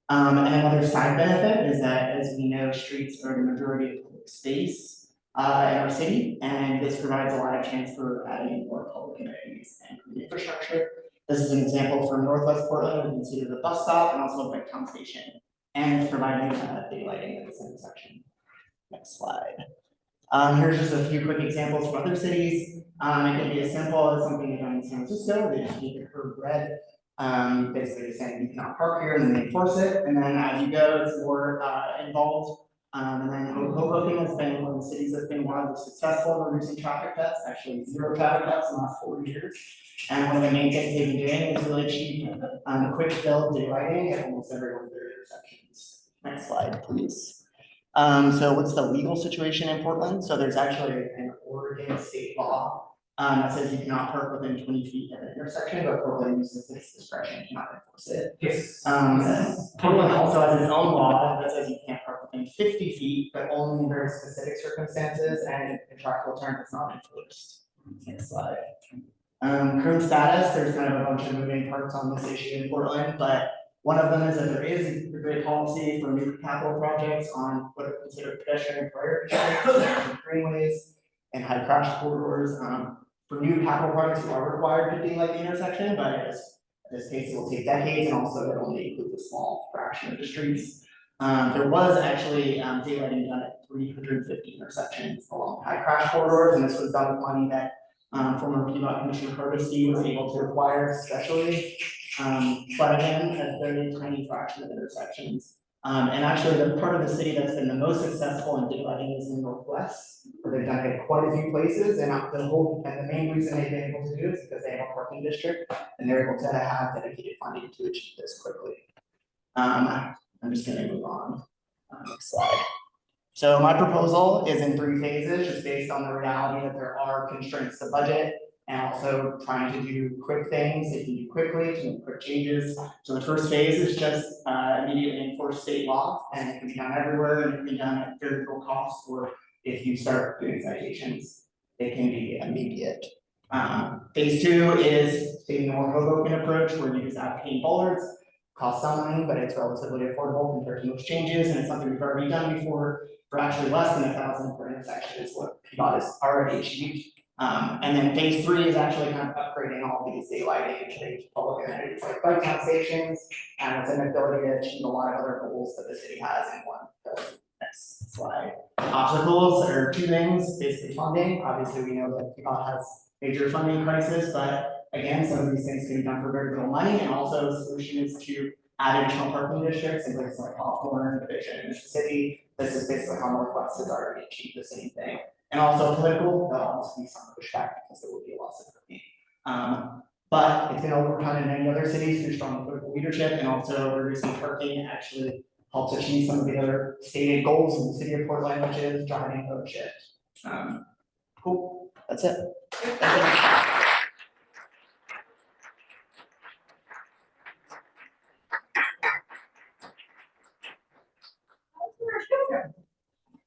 And another side benefit is that, as we know, streets are the majority of public space in our city, and this provides a lot of chance for adding more public amenities and infrastructure. This is an example from Northwest Portland. You can see the bus stop and also a town station, and it's providing daylighting at this intersection. Next slide. Here's just a few quick examples from other cities. It can be as simple as something done in San Francisco. They just make it her red. Basically saying you cannot park here, and then they enforce it. And then as you go, it's more involved. And then Hoboken has been one of the cities that's been wildly successful in reducing traffic deaths, actually 0 traffic deaths in the last 40 years. And one of the main things they've been doing is really achieve quick build daylighting at almost every one of their intersections. Next slide, please. So what's the legal situation in Portland? So there's actually an Oregon state law that says you cannot park within 20 feet of an intersection, but Portland uses its discretion to not enforce it. Yes. Portland also has its own law that says you can't park within 50 feet, but only in very specific circumstances, and in contractual terms, it's not enforced. Next slide. Current status, there's kind of a bunch of moving parts on this issue in Portland, but one of them is that there is a great policy for new capital projects on what are considered pedestrian priority districts, greenways, and high crash corridors. For new capital projects, you are required to daylight the intersection, but in this case, it will take decades, and also it only includes a small fraction of the streets. There was actually daylighting done at 350 intersections along high crash corridors, and this was done with money that former PBOT Commissioner Hernandez was able to acquire especially. But again, a very tiny fraction of intersections. And actually, the part of the city that's been the most successful in daylighting is in the Northwest, where they've done it at quite a few places. And the main reason they've been able to do it is because they have a parking district, and they're able to have dedicated funding to achieve this quickly. I'm just going to move on. Next slide. So my proposal is in 3 phases, just based on the reality that there are constraints to budget, and also trying to do quick things that you can do quickly to make quick changes. So the first phase is just immediately enforce state law, and it can be done everywhere, and it can be done at very little cost, or if you start doing citations, it can be immediate. Phase 2 is taking a more Hoboken approach, where you just have paint bollards, costs some money, but it's relatively affordable compared to most changes, and it's something we've already done before for actually less than 1,000 per intersection is what PBOT has already achieved. And then phase 3 is actually kind of upgrading all these daylighting to public amenities like bike town stations, and it's an ability to achieve a lot of other goals that the city has in one building. Next slide. Obstacles are 2 things, basically funding. Obviously, we know that PBOT has major funding crisis, but again, some of these things can be done for very little money, and also the solution is to add additional parking districts in places like Hawthorne, Division, and Mississippi. This is basically how Northwest has already achieved the same thing. And also political, there'll obviously be some pushback because there will be a loss of money. But it's been overcome in many other cities through strong political leadership, and also reducing parking actually helps achieve some of the other stated goals in the city of Portland, which is driving road shift. Cool, that's it.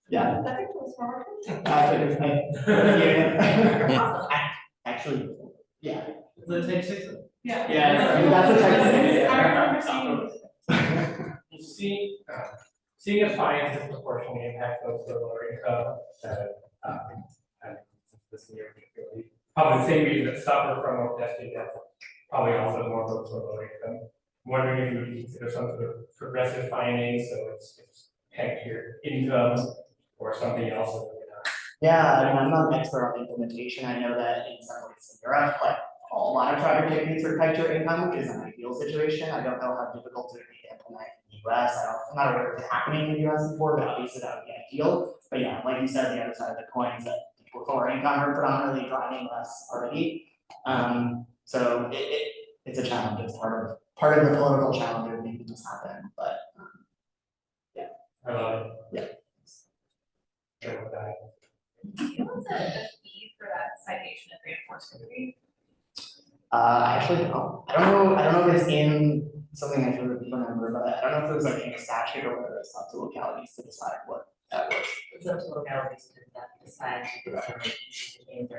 Yeah. Actually, yeah. The type 6. Yeah, that's a type 6. You see, seeing a fine disproportionately impact those with lower income that, and this year particularly, probably the same reason that suffer from more pedestrian deaths, probably also more folks with lower income. I'm wondering if you would consider some sort of progressive fining, so it's pegged to your income or something else. Yeah, I mean, I'm not an expert on implementation. I know that in some places in Europe, like a lot of traffic tickets are tied to your income, which is an ideal situation. I don't know how difficult it would be to implement in the US. I'm not aware of it happening in the US before, but obviously that would be ideal. But yeah, like you said, the other side of the coin is that people with lower income are predominantly driving less already. So it's a challenge, it's part of the political challenge of making this happen, but, I love it. Yeah. Sure with that. What's the fee for that citation and reinforcement fee? I actually don't, I don't know if it's in something I can remember, but I don't know if it was like in a statute or whether it's up to localities to decide what that was. It's up to localities to decide to between $35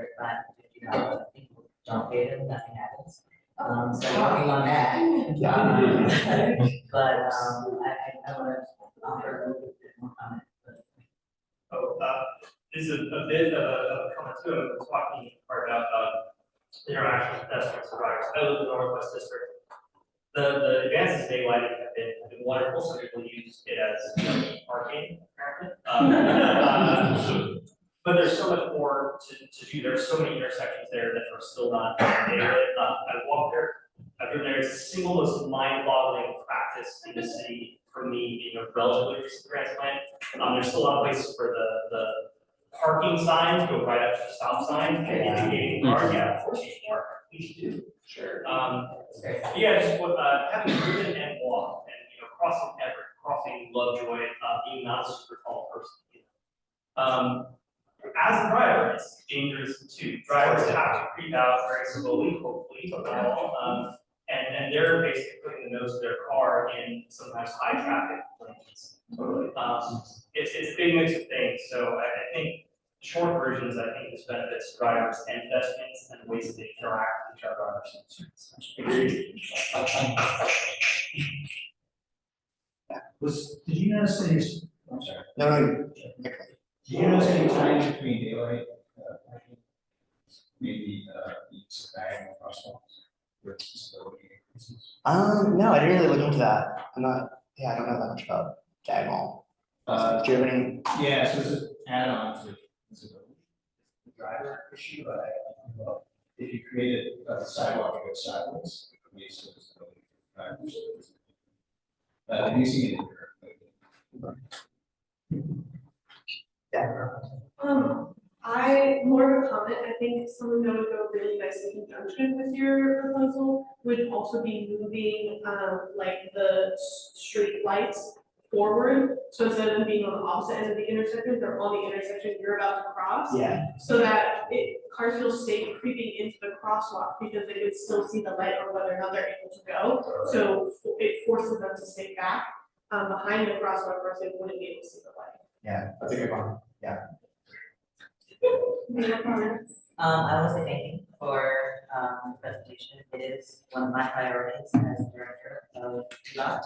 and $50, I think don't pay them, nothing happens. So working on that. But I wanna offer a little bit more comment. This is a bit of a comment too, I was talking part about interaction with pedestrians and drivers. I live in the Northwest District. The advances they lighting have been wonderful, so people use it as parking apparently. But there's so much more to do. There's so many intersections there that are still not daylit. I walk there, I've been there, it's the single most mind-boggling practice in the city for me being a relatively recent transplant. There's still a lot of places for the parking signs go right up to the stop sign and indicating cars, yeah, of course you park, please do. Sure. Yeah, just what, having driven and walked and, crossing Everett, crossing Lovejoy, being not a super tall person. As a driver, it's dangerous too. Drivers have to creep out very slowly, hopefully, but not all. And they're basically putting the nose of their car in sometimes high traffic lanes. It's a big mix of things, so I think the short version is I think this benefits drivers and pedestrians and the ways that they interact with each other on our streets. Agreed. Did you notice that I'm sorry. No, Did you notice any time between daylight, parking? Maybe, it's diagonal crosswalks with disability increases? no, I didn't really look into that. I don't know that much about diagonal. Do you have any? Yeah, so this is add-on to disability. The driver issue, but if you created a sidewalk that goes sideways, it could be some disability for drivers. Have you seen it in More of a comment, I think something that would go really nice in conjunction with your proposal would also be moving, like the street lights forward. So instead of them being on the opposite end of the intersection, they're on the intersection you're about to cross. Yeah. So that cars feel safe creeping into the crosswalk because they can still see the light or whether or not they're able to go. So it forces them to stay back, behind the crosswalk where they wouldn't be able to see the light. Yeah, that's a good one. Yeah. I was thanking for the presentation. It is one of my priorities as director of PBOT,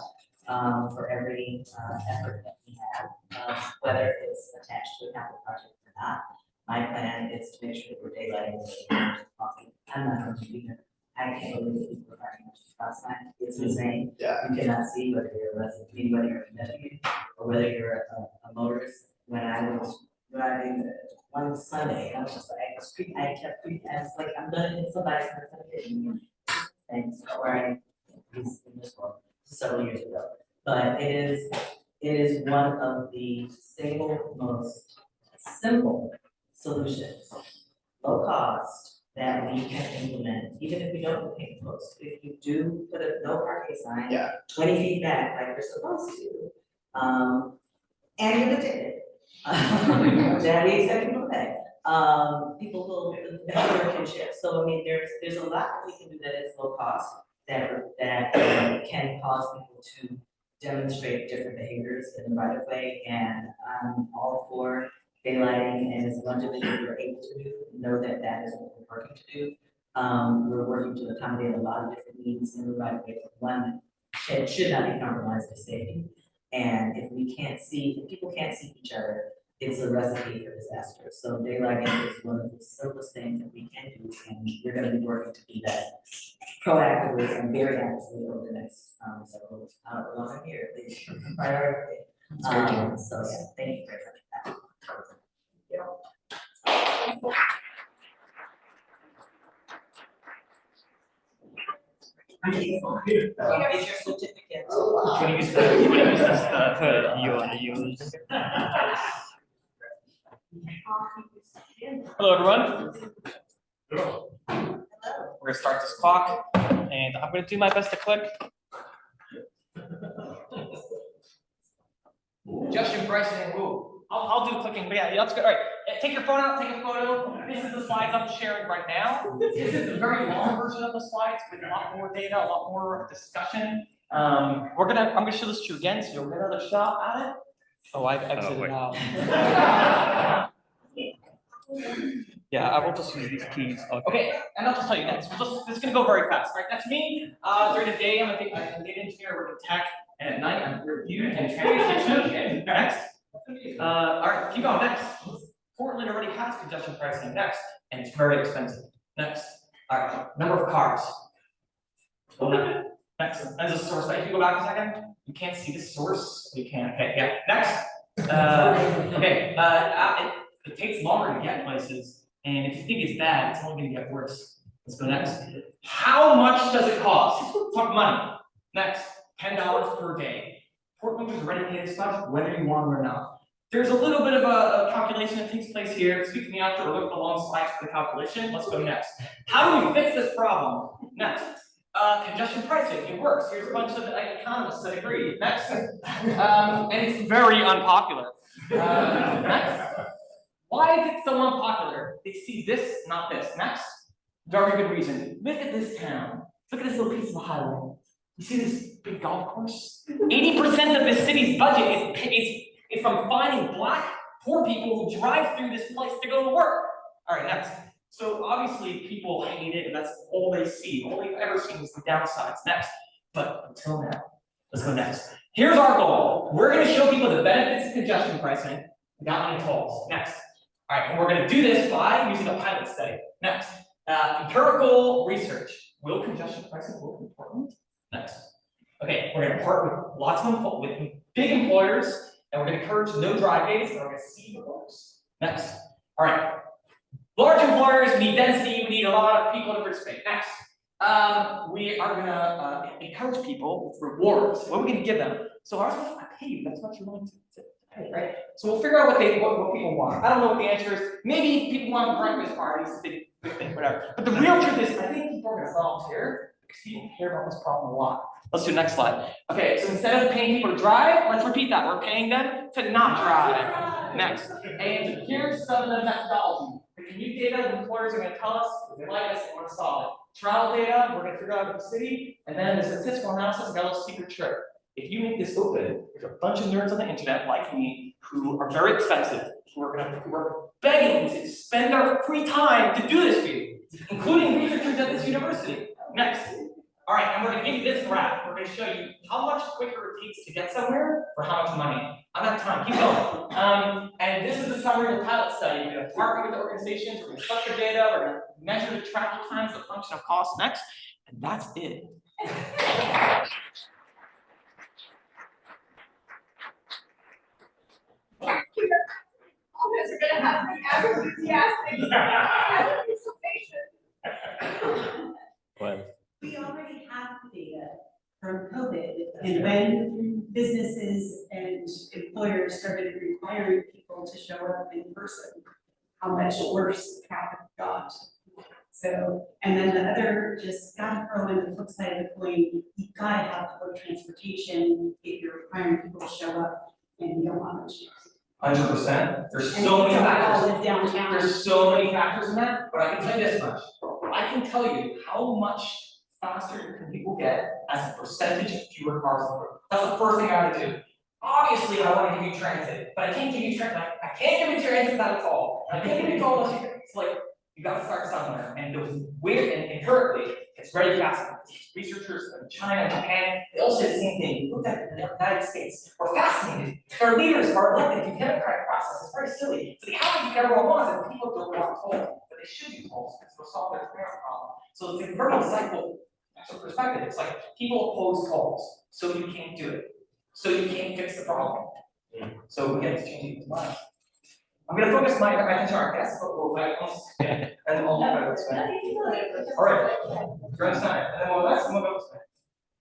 for every effort that we have, whether it's attached to a capital project or not. My plan is to make sure that we're daylighting as much as possible. I'm not going to be here. I can't believe that people are driving last night. It's insane. Yeah. You cannot see whether you're a resident, whether you're a pedestrian, or whether you're a motorist. When I was driving one Sunday, I was just like, I kept creeping, I was like, I'm gonna hit somebody, I'm gonna hit you. Thanks, where I was in this world several years ago. But it is one of the single most simple solutions, low cost, that we can implement, even if we don't pay post. If you do put a no parking sign, 20 feet back, like you're supposed to, and you get it. That we expect people to pay. People will, the behavior can shift. So I mean, there's a lot that we can do that is low cost that can cause people to demonstrate different behaviors in the right of way. And I'm all for daylighting, and as much of it as we're able to do, know that that is what we're working to do. We're working to accommodate a lot of different needs in the right of way. One, it should not be compromised to safety. And if people can't see each other, it's a recipe for disaster. So daylighting is one of the simplest things that we can do, and we're gonna be working to do that proactively and very actively over the next several months here, at least priority. So yeah, thank you very much for that. Get your certificate. Can you use this hood you want to use? Hello, everyone. We're gonna start this clock, and I'm gonna do my best to click. Congestion pricing, ooh, I'll do the clicking, but yeah, that's good, all right. Take your phone out, take a photo. This is the slides I'm sharing right now. This is a very long version of the slides with a lot more data, a lot more discussion. I'm gonna show this to you again, so you'll get another shot at it. Oh, I've exited out. Yeah, I will just use these keys. Okay, and I'll just tell you next. This is gonna go very fast. All right, that's me. During the day, I'm a data engineer, working tech, and at night, I'm review and transportation. Okay, next. All right, keep going. Next. Portland already has congestion pricing. Next, and it's very expensive. Next. All right, number of cars. Next, as a source. If you go back a second, you can't see the source. You can. Okay, yeah. Next. It takes longer to get places, and if you think it's bad, it's only going to get worse. Let's go next. How much does it cost? Talk money. Next, $10 per day. Portland is already paid as much, whether you want it or not. There's a little bit of a calculation that takes place here. Speak to me after or look at the long slides for the calculation. Let's go next. How do we fix this problem? Next. Congestion pricing, it works. Here's a bunch of economists that agree. Next. And it's very unpopular. Next. Why is it so unpopular? They see this, not this. Next. Very good reason. Look at this town. Look at this little piece of a highway. You see this big golf course? 80% of the city's budget is from finding black, poor people who drive through this place to go to work. All right, next. So obviously people hate it, and that's all they see. All they've ever seen is the downsides. Next. But until now, let's go next. Here's our goal. We're going to show people the benefits of congestion pricing without any tolls. Next. All right, and we're going to do this by using a pilot study. Next. Empirical research. Will congestion pricing work in Portland? Next. Okay, we're going to partner with lots of big employers, and we're going to encourage no drive days, and we're going to see if it works. Next. All right. Large employers, we need density, we need a lot of people to participate. Next. We are going to encourage people with rewards. What are we going to give them? So ours is I pay you, that's what you're willing to pay, right? So we'll figure out what people want. I don't know what the answer is. Maybe people want breakfast parties, big thing, whatever. But the real truth is, I think people are going to volunteer because people care about this problem a lot. Let's do the next slide. Okay, so instead of paying people to drive, let's repeat that. We're paying them to not drive. Next. And here's some of the methodology. The commute data, the employers are going to tell us if they like us, they want to solve it. Travel data, we're going to figure out the city, and then the statistical analysis, got a little secret trick. If you make this open, there's a bunch of nerds on the internet like me who are very expensive, who are begging to spend their free time to do this for you, including researchers at this university. Next. All right, and we're going to give you this graph. We're going to show you how much quicker it takes to get somewhere for how much money. I'm out of time. Keep going. And this is the summary of the pilot study. We're going to partner with the organizations. We're going to structure data. We're going to measure the travel times, the function of cost. Next, and that's it. All of us are gonna have the enthusiastic participation. Well, We already have the data from COVID, and when businesses and employers started requiring people to show up in person, how much worse the traffic got. So, and then the other, just gotta throw in the flip side of the coin, you gotta have public transportation if you're requiring people to show up and you don't want to. 100%. There's And so many don't factors. all live downtown. There's so many factors in that, but I can tell you this much. I can tell you how much faster can people get as a percentage of fewer cars on the road. That's the first thing I gotta do. Obviously, I want to give you transit, but I can't give you transit. I can't give you transit without a toll. I can't give you a toll unless it's like you gotta start somewhere. And it was weird and currently it's very fascinating. Researchers in China, Japan, they all say the same thing. Look at the United States. We're fascinated. Our leaders are elected through the democratic process. It's very silly. So they have to do what everyone wants, and people don't want tolls, but they should do tolls because they'll solve their transit problem. So it's a very insightful perspective. It's like people oppose tolls, so you can't do it. So you can't fix the problem. So we have to change people's minds. I'm going to focus my attention on our guests, but we'll and all the other way. All right, you're on center, and then we'll go this way.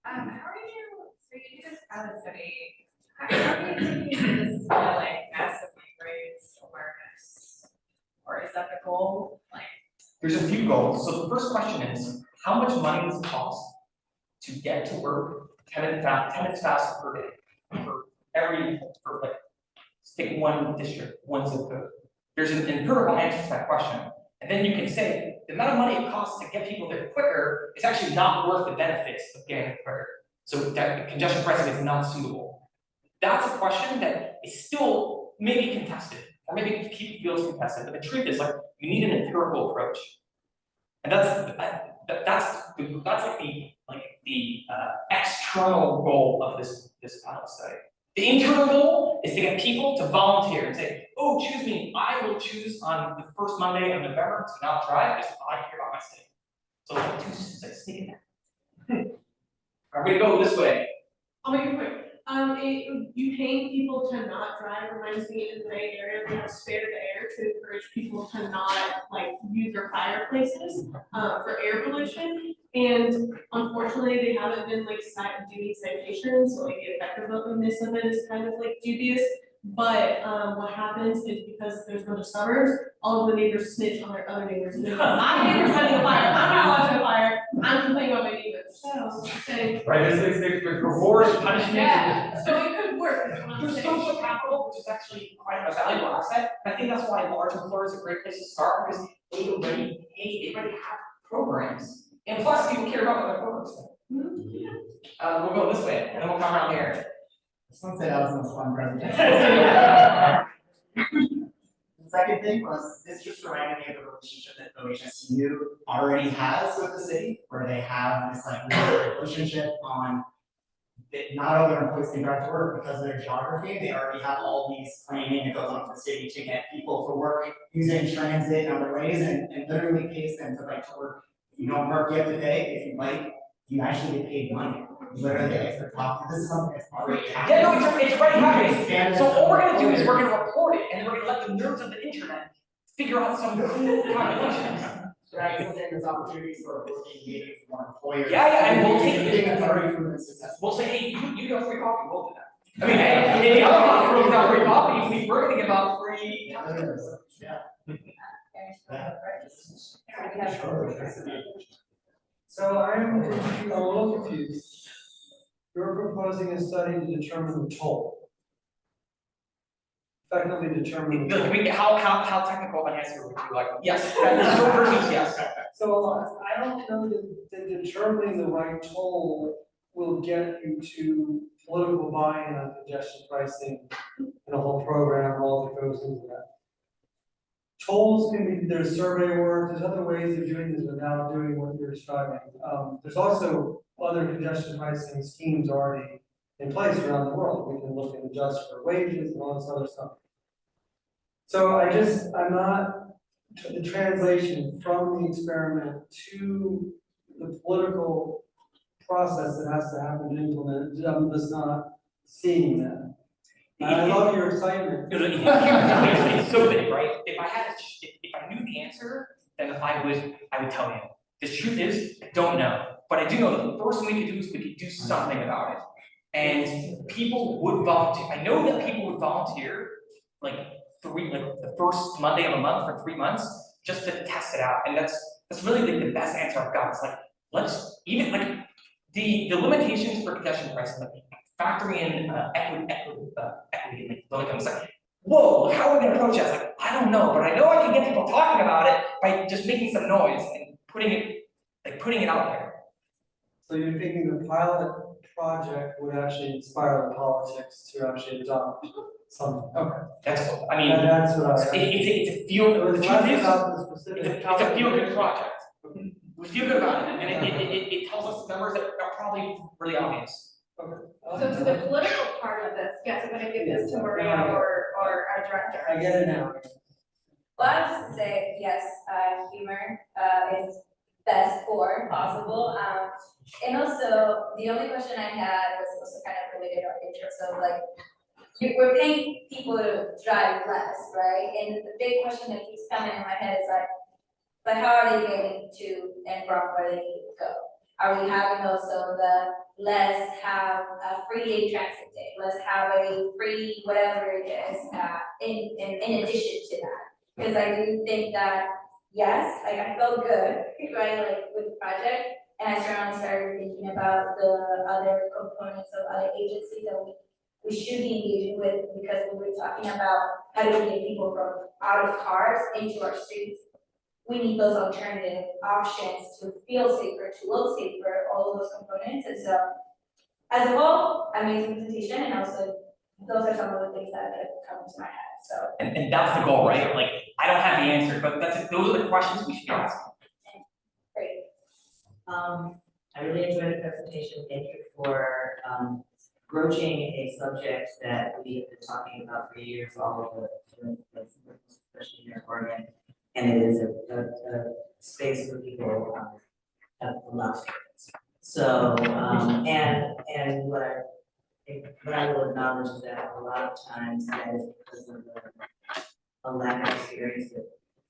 How are you, so you do this pilot study, how are you thinking this is gonna like massively raise awareness? Or is that the goal? Like, there's a few goals. So the first question is, how much money does it cost to get to work 10 minutes faster per day? For like, take one district, one zip code. There's an empirical answer to that question. And then you can say, the amount of money it costs to get people there quicker is actually not worth the benefits of getting it quicker. So that congestion pricing is not suitable. That's a question that is still maybe contested, or maybe feels contested, but the truth is, like, you need an empirical approach. And that's like the external goal of this pilot study. The internal goal is to get people to volunteer and say, oh, choose me. I will choose on the first Monday of November to not drive because I care about my state. So like two sneaking there. I'm gonna go this way. I'll make it quick. You paying people to not drive reminds me in the Bay Area, we have Spare the Air to encourage people to not like use their fireplaces for air pollution. And unfortunately, they haven't been like doing citations, so like the effectiveness of it is kind of like dubious. But what happens is because there's a bunch of suburbs, all of the neighbors snitch on their other neighbors. My neighbor's having a fire, I'm not watching a fire, I'm complaining about my neighbors. So, Right, there's reward and punishment. yeah, so it could work. There's social capital, which is actually quite a valuable asset. And I think that's why large employers are a great place to start, because they already have programs. And plus, people care about what their programs do. We'll go this way, and then we'll come around here. Someone said that was the most fun presentation. The second thing was, this just reminded me of the relationship that OHSU already has with the city, where they have this like relationship on that not all their employees can drive to work because of their geography. They already have all these planning that goes on for the city to get people to work using transit and other ways, and literally pays them to bike to work. If you don't work, you have to pay. If you bike, you actually get paid money. Literally, it's the top. This is something that's already happening. Yeah, no, it's already happening. So what we're gonna do is we're gonna report it, and then we're gonna let the nerds of the internet figure out some cool calculations. Right, so there's opportunities for working meetings with more employers. Yeah, and we'll take it. That's already proven successful. We'll say, hey, you got free coffee, we'll do that. I mean, hey, if the other hospital gives out free coffee, we're gonna give out free. Yeah. So I'm a little confused. You're proposing a study to determine the toll. Effectively determine. How technical of an answer would you like? Yes, that's your version, yes. So I don't know that determining the right toll will get you to political buy-in on congestion pricing and the whole program, all that goes into that. Tolls can be, there's survey work, there's other ways of doing this without doing what you're describing. There's also other congestion pricing schemes already in place around the world. We can look and adjust for wages and all this other stuff. So I'm not, the translation from the experiment to the political process that has to happen to implement it, I'm just not seeing that. I love your excitement. It's so big, right? If I knew the answer, then I would tell you. The truth is, I don't know. But I do know the first thing we could do is we could do something about it. And people would volunteer. I know that people would volunteer like the first Monday of a month for 3 months just to test it out. And that's really the best answer I've got. It's like, let's even like the limitations for congestion pricing, like factoring in equity, like low income. It's like, whoa, how are we gonna approach that? It's like, I don't know, but I know I can get people talking about it by just making some noise and putting it out there. So you're thinking the pilot project would actually inspire the politics to actually adopt something? Okay. That's what, I mean, that's what it's a feel, the truth is, it's a feel-good project. We feel good about it, and it tells us numbers that are probably really obvious. Okay. So to the political part of this, yes, I'm gonna give this to Maria or our director. I get it now. Well, I was just to say, yes, humor is best for possible. And also, the only question I had was also kind of related in terms of like, we're paying people to drive less, right? And the big question that keeps coming in my head is like, but how are they getting to and from where they need to go? Are we having also the let's have a free transit day, let's have a free whatever it is in addition to that? Because I do think that yes, like I felt good, right, like with the project. And I started thinking about the other components of other agencies that we should be engaging with, because we were talking about how do we get people from out of cars into our streets. We need those alternative options to feel safer, to look safer, all of those components. And so as a whole, I made some presentation, and also those are some of the things that have come to my head, so. And that's the goal, right? Like, I don't have the answer, but those are the questions we should be asking. Great. I really enjoyed the presentation. Thank you for broaching a subject that we have been talking about for years, all over the place, especially here in Oregon. And it is a space where people have a lot of students. So, and what I will acknowledge is that a lot of times that is because of a lack of experience with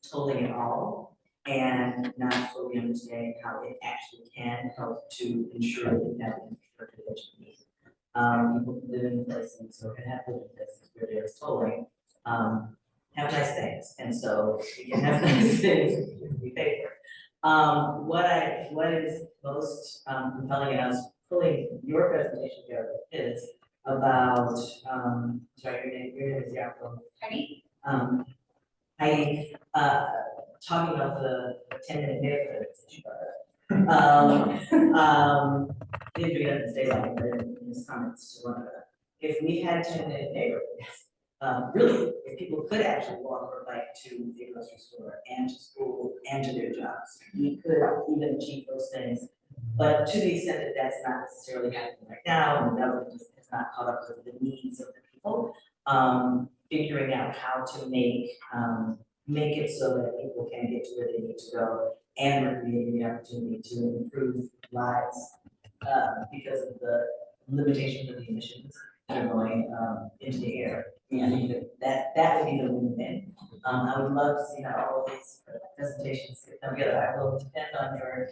tolling at all, and not fully understanding how it actually can help to ensure that we have infrastructure that you need. People who live in places or can have lived in places where there's tolling, have nice things, and so we can have nice things we pay for. What is most compelling, and I was pulling your presentation together, is about sorry, your name is Jacob. Heidi, talking about the 10-minute neighborhoods that you brought up. Didn't bring it up in state level, but in his comments to one of them. If we had 10-minute neighborhoods, really, if people could actually walk or bike to the grocery store and to school and to their jobs, we could even achieve those things. But to the extent that that's not necessarily happening right now, and the government just has not caught up with the needs of the people, figuring out how to make it so that people can get to where they need to go, and we're creating the opportunity to improve lives because of the limitations of the emissions that are going into the air. I think that would be the win-win. I would love to see how all of these presentations come together. I will depend on your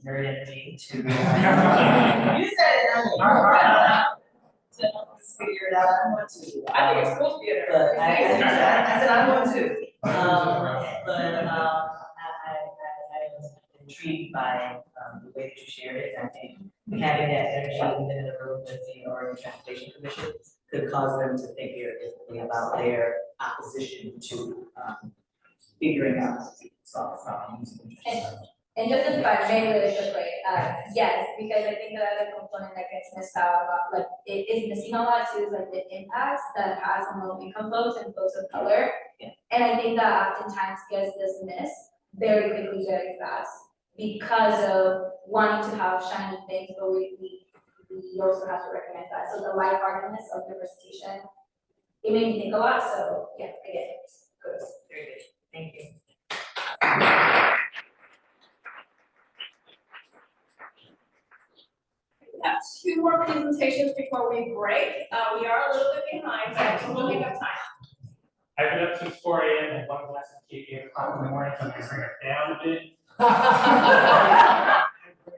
nerd energy to. You said it earlier. To help us figure it out. I want to. I think it's supposed to be a nerd. But I said I want to. But I was intrigued by the way that you shared it. And I think having that energy even in a room with the Oregon Transportation Commission could cause them to think very differently about their opposition to figuring out how to solve problems. And just to clarify really quickly, yes, because I think the other component that gets missed out about, like, it is missing a lot too, is like the impacts that it has on low income folks and folks of color. Yeah. And I think that oftentimes gets dismissed very quickly, very fast, because of wanting to have shiny things, but we also have to recognize that. So the lightheartedness of the presentation, it made me think a lot, so yeah, I get it. Good. Very good. Thank you. We have 2 more presentations before we break. We are a little bit behind, but we'll make up time. I've been up since 4 a.m. and one glass of tea at 8 o'clock in the morning, so I'm gonna bring it down a bit.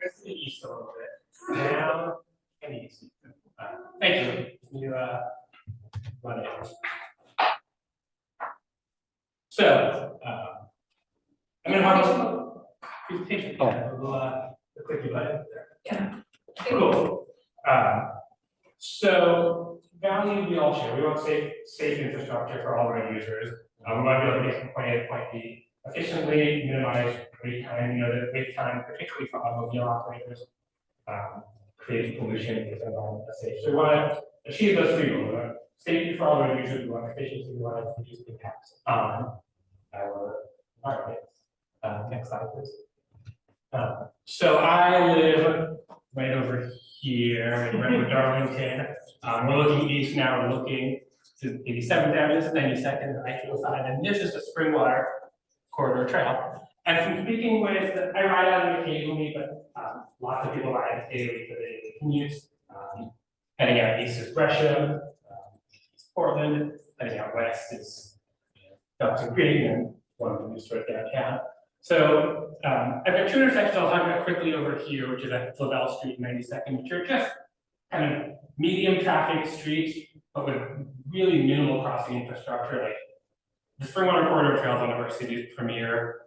To the east a little bit, down and east. Thank you. You run it. So, I'm gonna have a presentation. The clicky button there. Yeah. Cool. So value we all share. We want safe infrastructure for all of our users. We want to be able to get from point A to point B efficiently, minimize wait time. You know, the wait time, particularly for automobile operators, creates pollution and makes environment unsafe. So we want to achieve those 3 goals. We want safety for all of our users. We want efficiency. We want to reduce the impact on our environment. Next slide, please. So I live right over here in Redwood, Darlington. We're looking east now. We're looking to 87th Avenue, 92nd, and I-205, and this is the Springwater Corridor Trail. And from speaking with, I ride on it occasionally, but lots of people ride daily for the commutes. Heading out east is Gresham, Portland. Heading out west is Dr. Green, and one of them is right downtown. So I've got 2 intersections I'll talk about quickly over here, which is at Flavelle Street and 92nd, which are just kind of medium traffic streets, but with really minimal crossing infrastructure. Like The Springwater Corridor Trail is one of our city's premier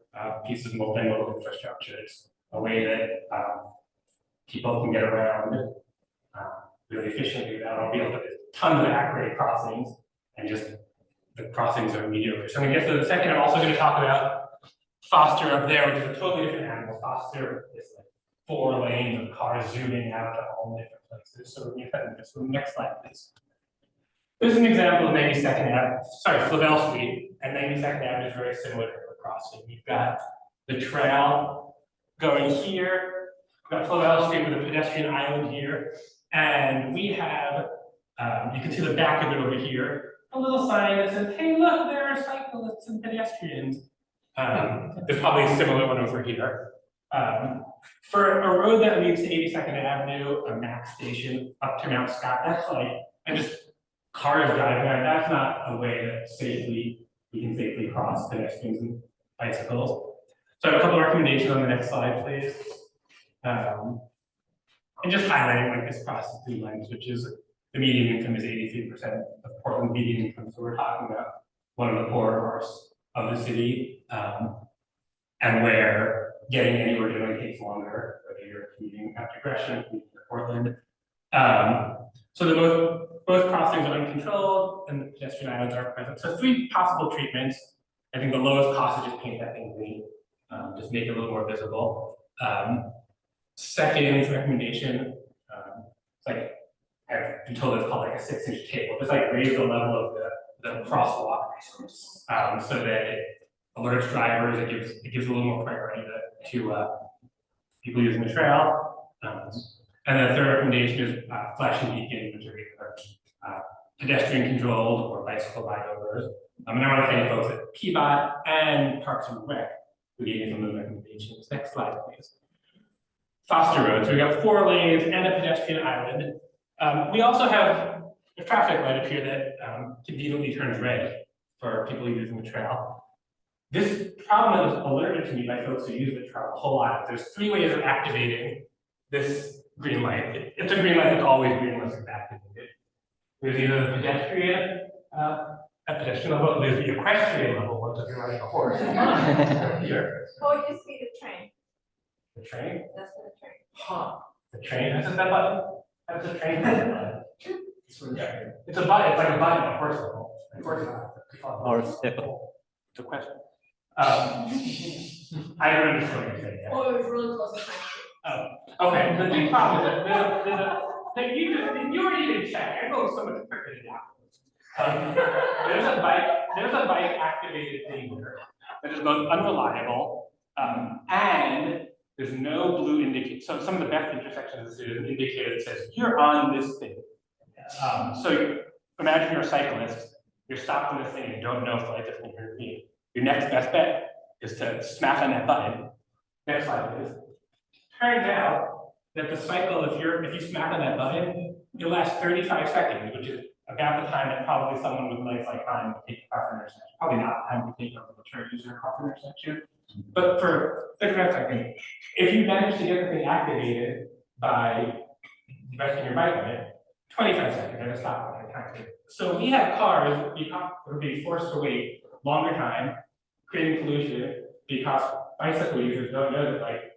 pieces of multimodal infrastructure. It's a way that people can get around really efficiently without automobile, but there's tons of at-grade crossings, and just the crossings are mediocre. So I'm gonna get to the second. I'm also gonna talk about Foster up there, which is a totally different animal. Foster is like 4 lanes of cars zooming out to all different places. So we're gonna this. So next slide, please. This is an example of 92nd Avenue, sorry, Flavelle Street, and 92nd Avenue is very similar to the crossing. You've got the trail going here, we've got Flavelle Street with a pedestrian island here, and we have, you can see the back of it over here, a little sign that says, hey, look, there are cyclists and pedestrians. There's probably a similar one over here. For a road that leads to 82nd Avenue, a MAX station up to Mount Scott, that's like, and just cars driving there, that's not a way that we can safely cross pedestrians and bicycles. So I have a couple of recommendations on the next slide, please. And just highlighting like this crosses 3 lanes, which is the median income is 83% of Portland median income. So we're talking about one of the corridors of the city, and where getting anywhere generally takes longer, whether you're commuting after Gresham, commuting to Portland. So the both crossings are uncontrolled and the pedestrian islands are present. So 3 possible treatments. I think the lowest cost is just paint that thing green, just make it a little more visible. Second recommendation, it's like I've been told it's called like a 6-inch table. Just like raise the level of the crosswalk, so that it alerts drivers. It gives a little more priority to people using the trail. And the third recommendation is flashing beacons, which are either pedestrian controlled or bicycle flyovers. And I want to thank folks at PBOT and Parks and Rec who gave me some of those recommendations. Next slide, please. Foster Road. So we got 4 lanes and a pedestrian island. We also have a traffic light up here that conveniently turns red for people using the trail. This problem is alerted to me by folks who use the trail a whole lot. There's 3 ways of activating this green light. It's a green light that's always green unless it's activated. There's either the pedestrian, level, there's the equestrian level, once if you're riding a horse. Here. Oh, it used to be the train. The train? That's for the train. Huh. The train, that's a button. That's a train button. It's a button, it's like a button, of course. Of course not. Or a stipple. It's a question. I don't understand what you're saying. Oh, it was really close to time. Oh, okay. The big problem is that you already did check. I know so much quicker than that. There's a bike activated thing here that is both unreliable and there's no blue indicator. So some of the best intersections there's an indicator that says you're on this thing. So imagine you're a cyclist, you're stopped on this thing and you don't know if the light doesn't intervene. Your next best bet is to smack on that button. Next slide, please. Turns out that the cycle, if you smack on that button, it lasts 35 seconds, which is about the time that probably someone with lights like mine would take a car intersection. Probably not the time to take a mature user car intersection. But for 35 seconds, if you manage to get the thing activated by resting your bike on it, 25 seconds at a stop on it. So we have cars are being forced to wait longer time, creating pollution because bicycle users don't know that like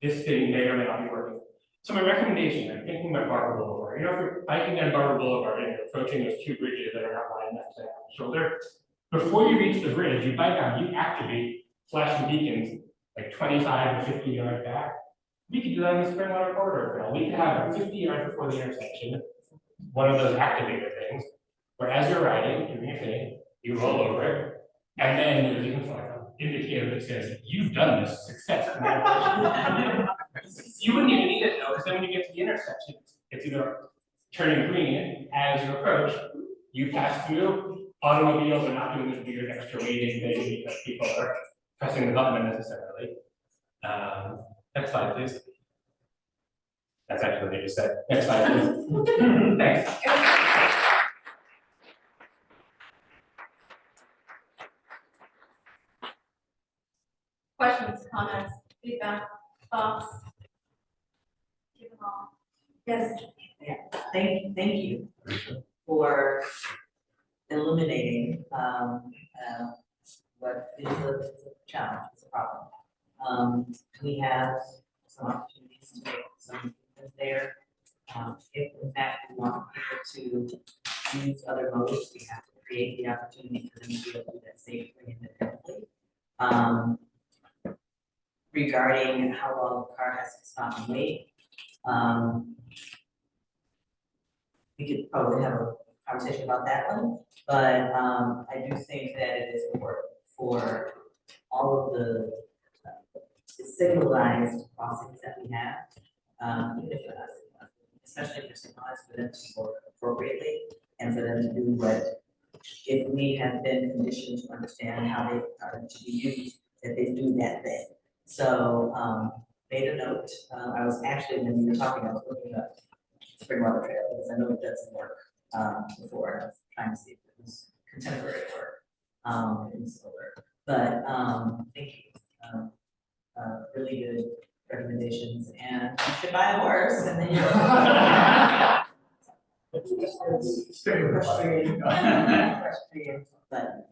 this thing may or may not be working. So my recommendation, I'm thinking about Barber Boulevard. You know, if you're biking down Barber Boulevard and you're approaching those 2 bridges that are not wide enough to have a shoulder, before you reach the bridge, you bike on, you activate flashing beacons like 25 to 50 yards back. We could do that in the Springwater Corridor Trail. We could have them 50 yards before the intersection, one of those activator things, where as you're riding, doing your thing, you roll over it, and then there's even like an indicator that says, you've done this, success. You wouldn't even need it though, because then when you get to the intersection, it's either turning green as you approach, you pass through, automobiles are not doing this weird extra waiting thing because people are pressing the button unnecessarily. Next slide, please. That's actually what they just said. Next slide, please. Thanks. Questions, comments, feedback, thoughts? Give them all. Yes. Yeah, thank you for illuminating have some opportunities to make some improvements there. If in fact we want people to use other modes, we have to create the opportunity for them to be able to do that safely and independently. Regarding how long the car has to stop and wait, we could probably have a conversation about that one, but I do think that it is important for all of the signalized crossings that we have, even if they're not signalized, especially if they're signalized, for them to work appropriately and for them to do what, if we have been conditioned to understand how they are to be used, that they do that thing. So, made a note, I was actually, when you were talking, I was looking up Springwater Trail, because I know we've done some work, before, I was trying to see if it was contemporary work, in solar. But, thank you, really good recommendations, and you should buy a horse, and then you. But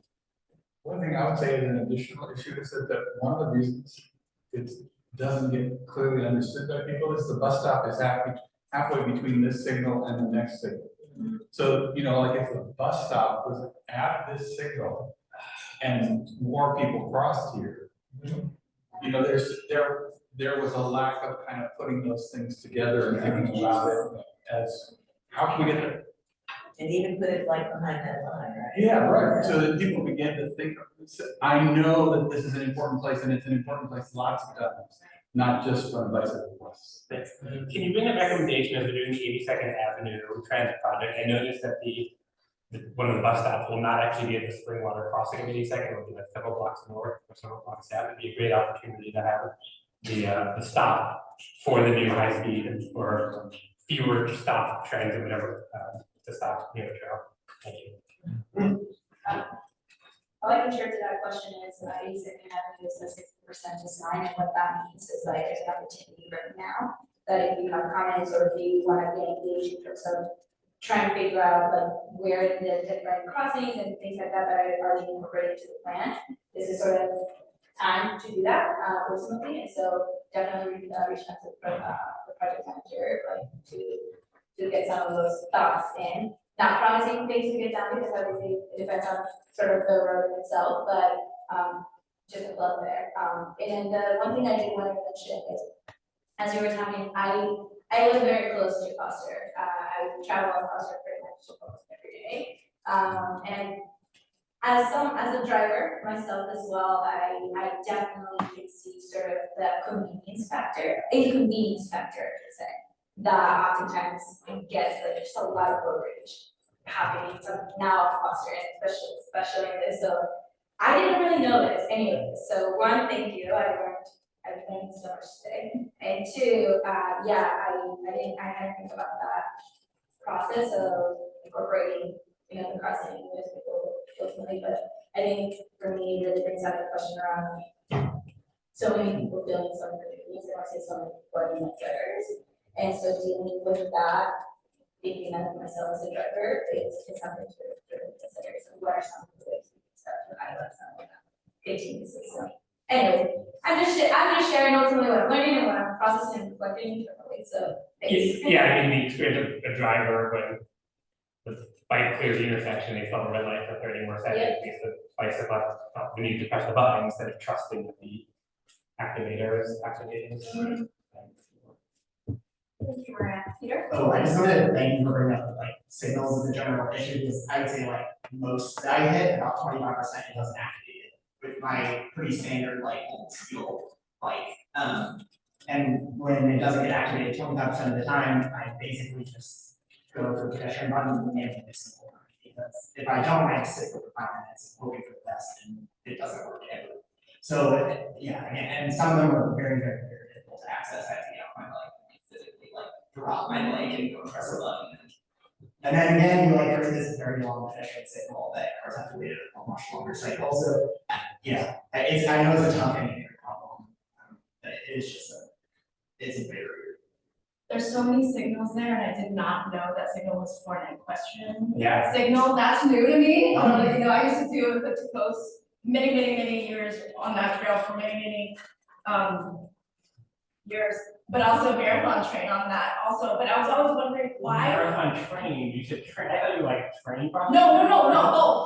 one thing I would say is an additional issue is that one of the reasons it doesn't get clearly understood by people is the bus stop is halfway between this signal and the next signal. So, you know, like if the bus stop was at this signal and more people crossed here, you know, there was a lack of kind of putting those things together and thinking about it as, how can we get there? and even put it like behind that line, right? Yeah, right, so that people begin to think, I know that this is an important place and it's an important place lots of times, not just from bicycle plus. Can you bring a recommendation as we're doing the 82nd Avenue Transit Project? I noticed that one of the bus stops will not actually be at the Springwater crossing of 82nd, it will be like several blocks north or several blocks south. It'd be a great opportunity to have the stop for the new high speed or fewer stop trains or whatever, to stop near the trail. Thank you. All I can share to that question is, 82nd Avenue is a 60% design, and what that means is like there's an opportunity right now that if you have comments or if you want to get engaged in terms of trying to figure out like where the different crossings and things like that that are already incorporated into the plan, this is sort of time to do that ultimately, and so definitely reach out to the project manager like to get some of those thoughts in. Not promising things to get done because obviously it depends on sort of the road itself, but just a plug there. And the one thing I did want to mention is, as you were talking, I live very close to Foster. I travel on Foster pretty much almost every day. And as a driver myself as well, I definitely can see sort of the inconvenience factor, I should say, that oftentimes gets like just a lot of road rage happening now at Foster, and especially in this. So I didn't really know this any of this. So one, thank you. I've learned so much today. And two, I hadn't think about that process of incorporating, the crossing with people ultimately. But I think for me, it really brings out the question around so many people feeling so many things, and I say so many important drivers. And so dealing with that, thinking of myself as a driver, it's something to really consider. So what are some of the ways we can start to highlight some of that? So anyways, I'm just sharing ultimately what I'm learning and what I'm processing and reflecting differently. So thanks. Yeah, I mean, the experience of a driver when the bike clears the intersection, they stop the red light for 30 more seconds, because the bicycle, we need to press the button instead of trusting that the activator is activating. Thank you, Maria. Peter? Oh, I just wanted to thank you for bringing up like signals as a general issue, because I would say like most that I hit, about 25% it doesn't activate it with my pretty standard like old school bike. And when it doesn't get activated 25% of the time, I basically just go for the pedestrian button and make it simple. Because if I don't, I sit for 5 minutes hoping for the best, and it doesn't work ever. So yeah, and some of them are very, very, very difficult to access. I have to get off my bike and physically like drop my leg and go press a button. And then again, there is this very long pedestrian signal that cars have to wait a much longer cycle. So yeah, I know it's a tough engineering problem, but it is just it's a barrier. There's so many signals there, and I did not know that signal was for an question. Yeah. Signal, that's new to me. I used to do the post many years on that trail for many years, but also marathon train on that also, but I was always wondering why. Marathon train, you said train, I thought you like train process? No,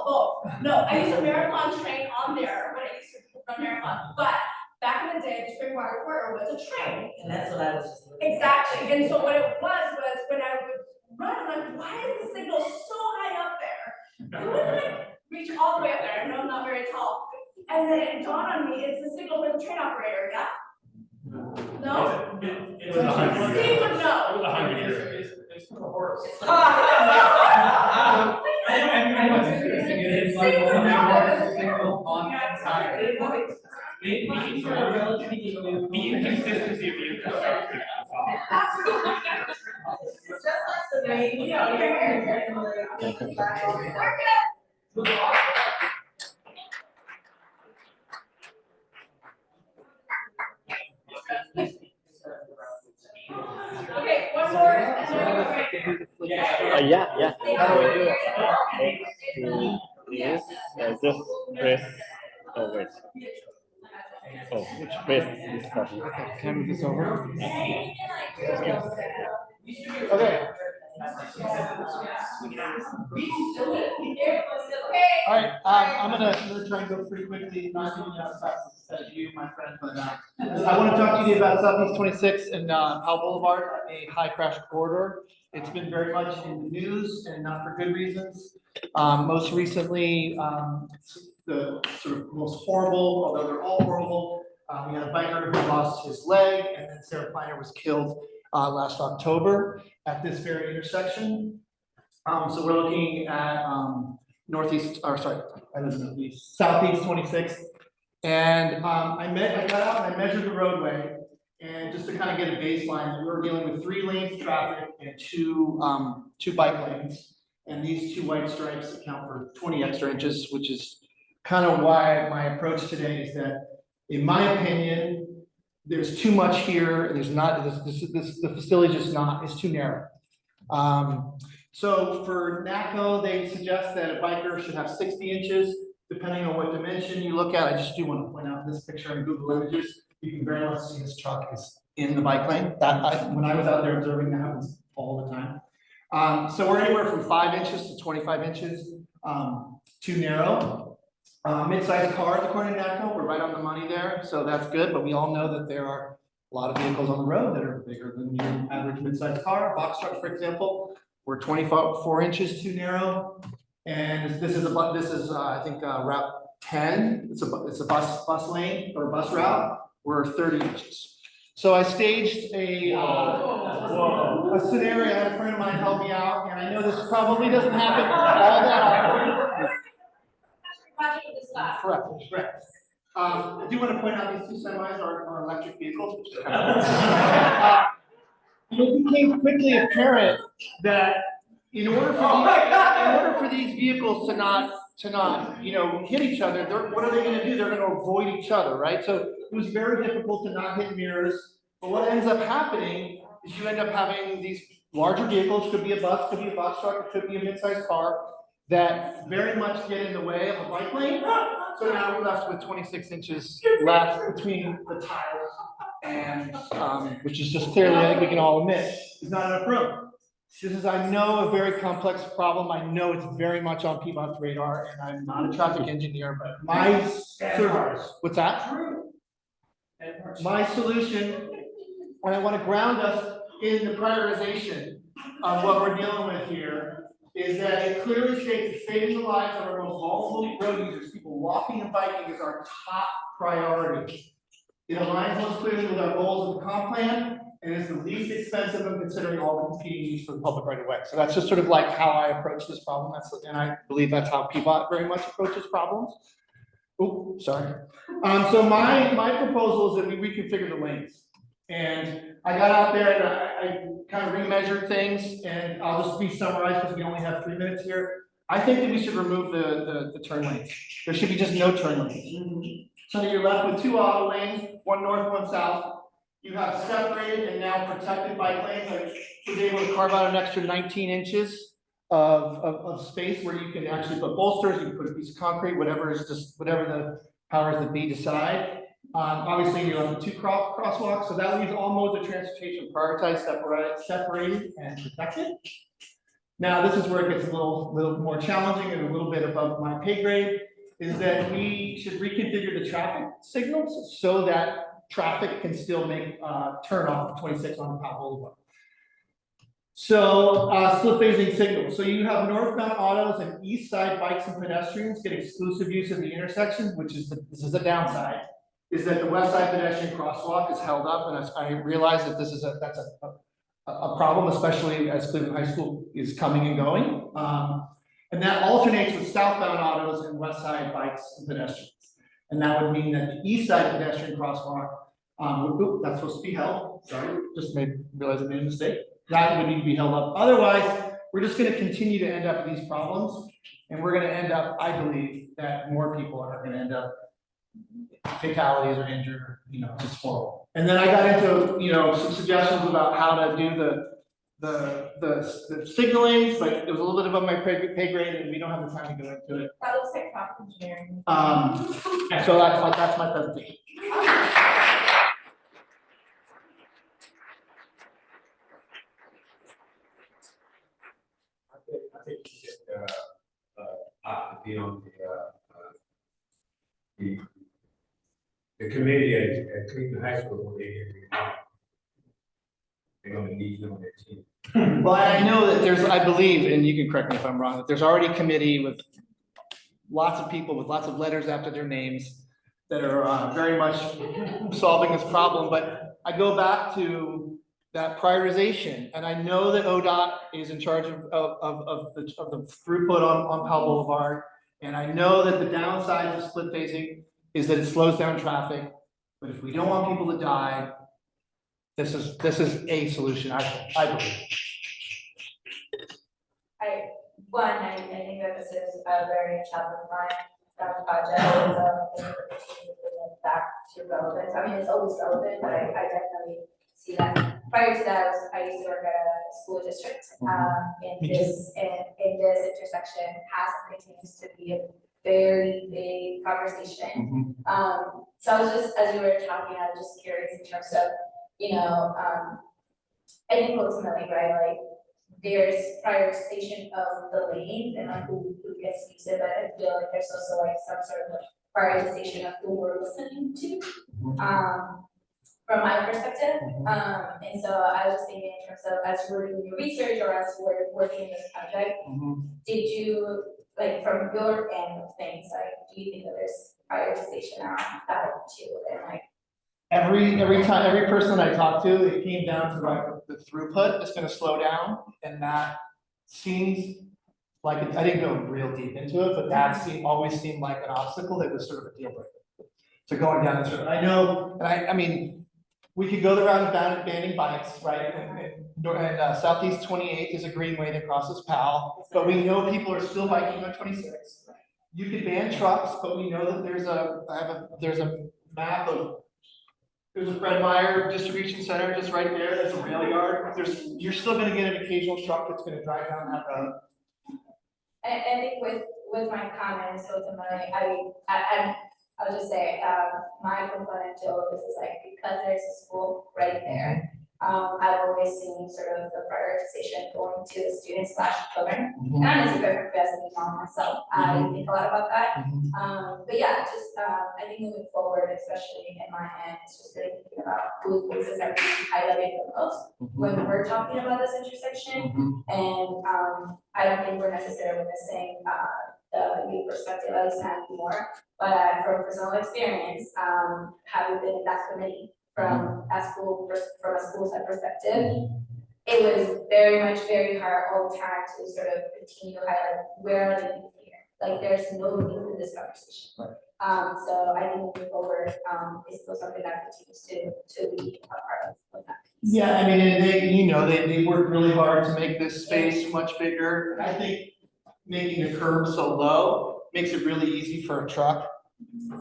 both. No, I used a marathon train on there when I used to run marathon, but back in the day, the spring water corridor was a train. And that's what I was just looking at. Exactly, and so what it was when I would run, I'm like, why is the signal so high up there? It wouldn't like reach all the way up there, I know I'm not very tall. And then it dawned on me, it's the signal for the train operator, yeah? No? It was 100 Steve years. would know. It was 100 years. It's for the horse. What's interesting is it's like when there was a signal on that side. The inconsistency of the infrastructure. Just like the rain, you know, Okay, one more, and then we'll break. Yeah. How do we do it? Yes, just press. Oh wait. Oh, press this button. Can I move this over? Okay. All right, I'm gonna try and go pretty quickly, not doing as fast as you, my friend, but I want to talk to you about Southeast 26 and Powell Boulevard, a high crash corridor. It's been very much in the news and not for good reasons. Most recently, the sort of most horrible, although they're all horrible, we had a biker who lost his leg, and then Sarah Kleiner was killed last October at this very intersection. So we're looking at Southeast 26. And I got out and I measured the roadway, and just to kind of get a baseline, we were dealing with 3 lanes of traffic and two bike lanes. And these 2 white stripes account for 20 extra inches, which is kind of why my approach today is that, in my opinion, there's too much here. There's not, the facility just is too narrow. So for NACO, they suggest that a biker should have 60 inches, depending on what dimension you look at. I just do want to point out this picture in Google Images. You can very much see this truck is in the bike lane. When I was out there observing, that happens all the time. So we're anywhere from 5 inches to 25 inches too narrow. Mid-sized cars, according to NACO, we're right on the money there, so that's good. But we all know that there are a lot of vehicles on the road that are bigger than your average mid-sized car. Box trucks, for example, we're 24 inches too narrow. And this is I think Route 10. It's a bus lane or bus route. We're 30 inches. So I staged a scenario. I had a friend of mine help me out, and I know this probably doesn't happen all that often. Correct. I do want to point out these 2 semis are electric vehicles. It became quickly apparent that in order for these vehicles to not hit each other, what are they going to do? They're going to avoid each other, right? So it was very difficult to not hit mirrors. But what ends up happening is you end up having these larger vehicles, could be a bus, could be a box truck, it could be a mid-sized car, that very much get in the way of a bike lane. So now we're left with 26 inches left between the tires, and which is just clearly, I think we can all admit, is not enough room. This is, I know, a very complex problem. I know it's very much on PBOT's radar, and I'm not a traffic engineer, but my what's that? My solution, and I want to ground us in the prioritization of what we're dealing with here, is that it clearly states that saving the lives of our most vulnerable road users, people walking and biking, is our top priority. It aligns most clearly with our goals of the comp plan, and is the least expensive of considering all the competing needs for the public right of way. So that's just sort of like how I approach this problem. And I believe that's how PBOT very much approaches problems. Oh, sorry. So my proposal is that we reconfigure the lanes. And I got out there and I kind of remeasured things, and I'll just be summarized because we only have 3 minutes here. I think that we should remove the turn lanes. There should be just no turn lanes. So that you're left with 2 auto lanes, 1 north, 1 south. You have separated and now protected bike lanes. I was able to carve out an extra 19 inches of space where you can actually put bolsters, you can put a piece of concrete, whatever the powers that be decide. Obviously, you have the 2 crosswalks, so that leaves all modes of transportation prioritized, separated, and protected. Now, this is where it gets a little more challenging and a little bit above my pay grade, is that we should reconfigure the traffic signals so that traffic can still make turn off 26 on Powell Boulevard. So, split phasing signals. So you have northbound autos and east side bikes and pedestrians get exclusive use of the intersection, which is this is the downside, is that the west side pedestrian crosswalk is held up, and I realize that that's a problem, especially as Cleveland High School is coming and going. And that alternates with southbound autos and west side bikes and pedestrians. And that would mean that the east side pedestrian crosswalk, that's supposed to be held, sorry, just realized I made a mistake. That would need to be held up. Otherwise, we're just gonna continue to end up with these problems. And we're gonna end up, I believe, that more people are gonna end up fatalities or injured, just horrible. And then I got into, some suggestions about how to do the signaling, but it was a little bit above my pay grade, and we don't have the time to go into it. That looks like traffic engineering. So that's my presentation. I think you should, opt to be on the committee at Cleveland High School when they get required. They're gonna need you on their team. Well, I know that I believe, and you can correct me if I'm wrong, that there's already a committee with lots of people with lots of letters after their names that are very much solving this problem, but I go back to that prioritization, and I know that ODOT is in charge of the throughput on Powell Boulevard, and I know that the downside of split phasing is that it slows down traffic, but if we don't want people to die, this is a solution, I believe. I think that this is a very top of mind project, so back to relevance. I mean, it's always relevant, but I definitely see that. Prior to that, I used to work at a school district, in this intersection has and continues to be a very big conversation. So I was just, as you were talking, I was just curious in terms of, I think ultimately, right, like, there's prioritization of the lanes and like who gets to use it, but I feel like there's also like some sort of like prioritization of who we're listening to, from my perspective. And so I was just thinking in terms of as you were doing your research or as you were working in this project, did you, like, from your end of things, like, do you think that there's prioritization around that too, and like? Every person I talked to, it came down to like the throughput is going to slow down, and that seems like I didn't go real deep into it, but that always seemed like an obstacle that was sort of a deal breaker. So going down this road, I know, and I mean, we could go the route of banning bikes, right? And Southeast 28th is a greenway that crosses Powell, but we know people are still biking on 26. You could ban trucks, but we know that there's a map of. There's a Fred Meyer distribution center just right there. There's a rail yard. You're still going to get an occasional truck that's going to drive down that road. I think with my comments, ultimately, I'll just say, my component to all of this is like, because there's a school right there, I've always seen sort of the prioritization going to the students / children. And I'm a super fascinating mom myself. I think a lot about that. But yeah, just I think moving forward, especially in my end, it's just really thinking about whose voices are being highlighted the most when we're talking about this intersection. And I don't think we're necessarily missing the youth perspective, at least not anymore. But from personal experience, having been in that committee from a school side perspective, it was very hard all the time to sort of continue to highlight where are the youth here. Like, there's no youth in this conversation. So I think moving forward, is still something that continues to be a part of that. Yeah, I mean, they worked really hard to make this space much bigger. I think making the curb so low makes it really easy for a truck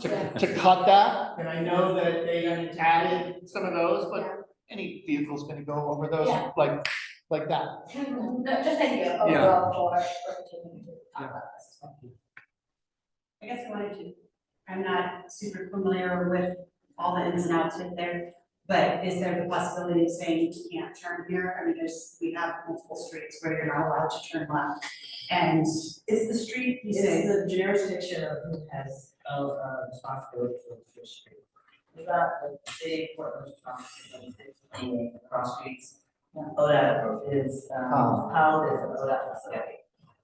to cut that, and I know that they added some of those, but any vehicle's gonna go over those like that. No, just thank you overall for continuing to talk about this. I guess I'm not super familiar with all the ins and outs in there. But is there the possibility of saying you can't turn here? I mean, we have multiple streets where you're not allowed to turn left. And is the street, you say? It's the jurisdiction of who has, responsibility for the street. We got the city, Portland, responsibility across streets. ODOT is, how is the ODOT facility?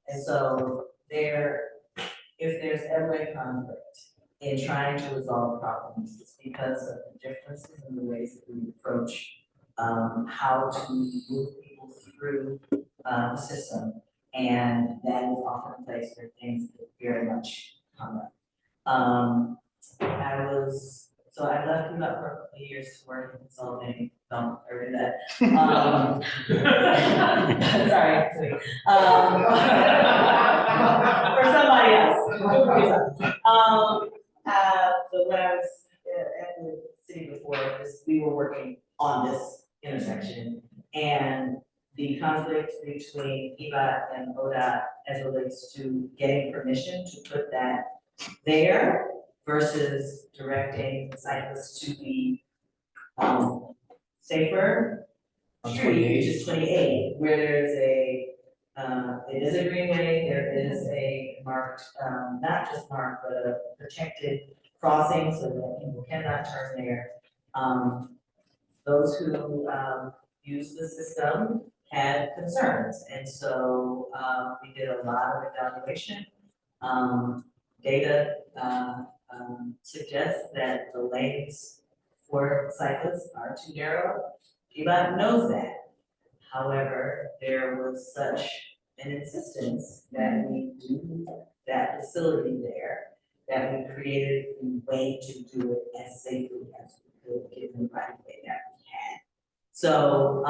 And so if there's ever a conflict in trying to resolve problems, it's because of the differences in the ways that we approach, how to move people through, the system. And that is often a place where things that very much come up. I left him up for a couple of years to work in consulting, don't ever do that. Sorry, Thuy. For somebody else. But when I was at the city before, we were working on this intersection, and the conflict between PBOT and ODOT as relates to getting permission to put that there versus directing cyclists to be safer street, which is 28, where there's it is a greenway, there is a marked, not just marked, but a protected crossing so that people cannot turn there. Those who use the system had concerns, and so we did a lot of evaluation. Data suggests that the lanes for cyclists are too narrow. PBOT knows that. However, there was such an insistence that we do that facility there, that we created a way to do it as safely as we could, given the right way that we had. So,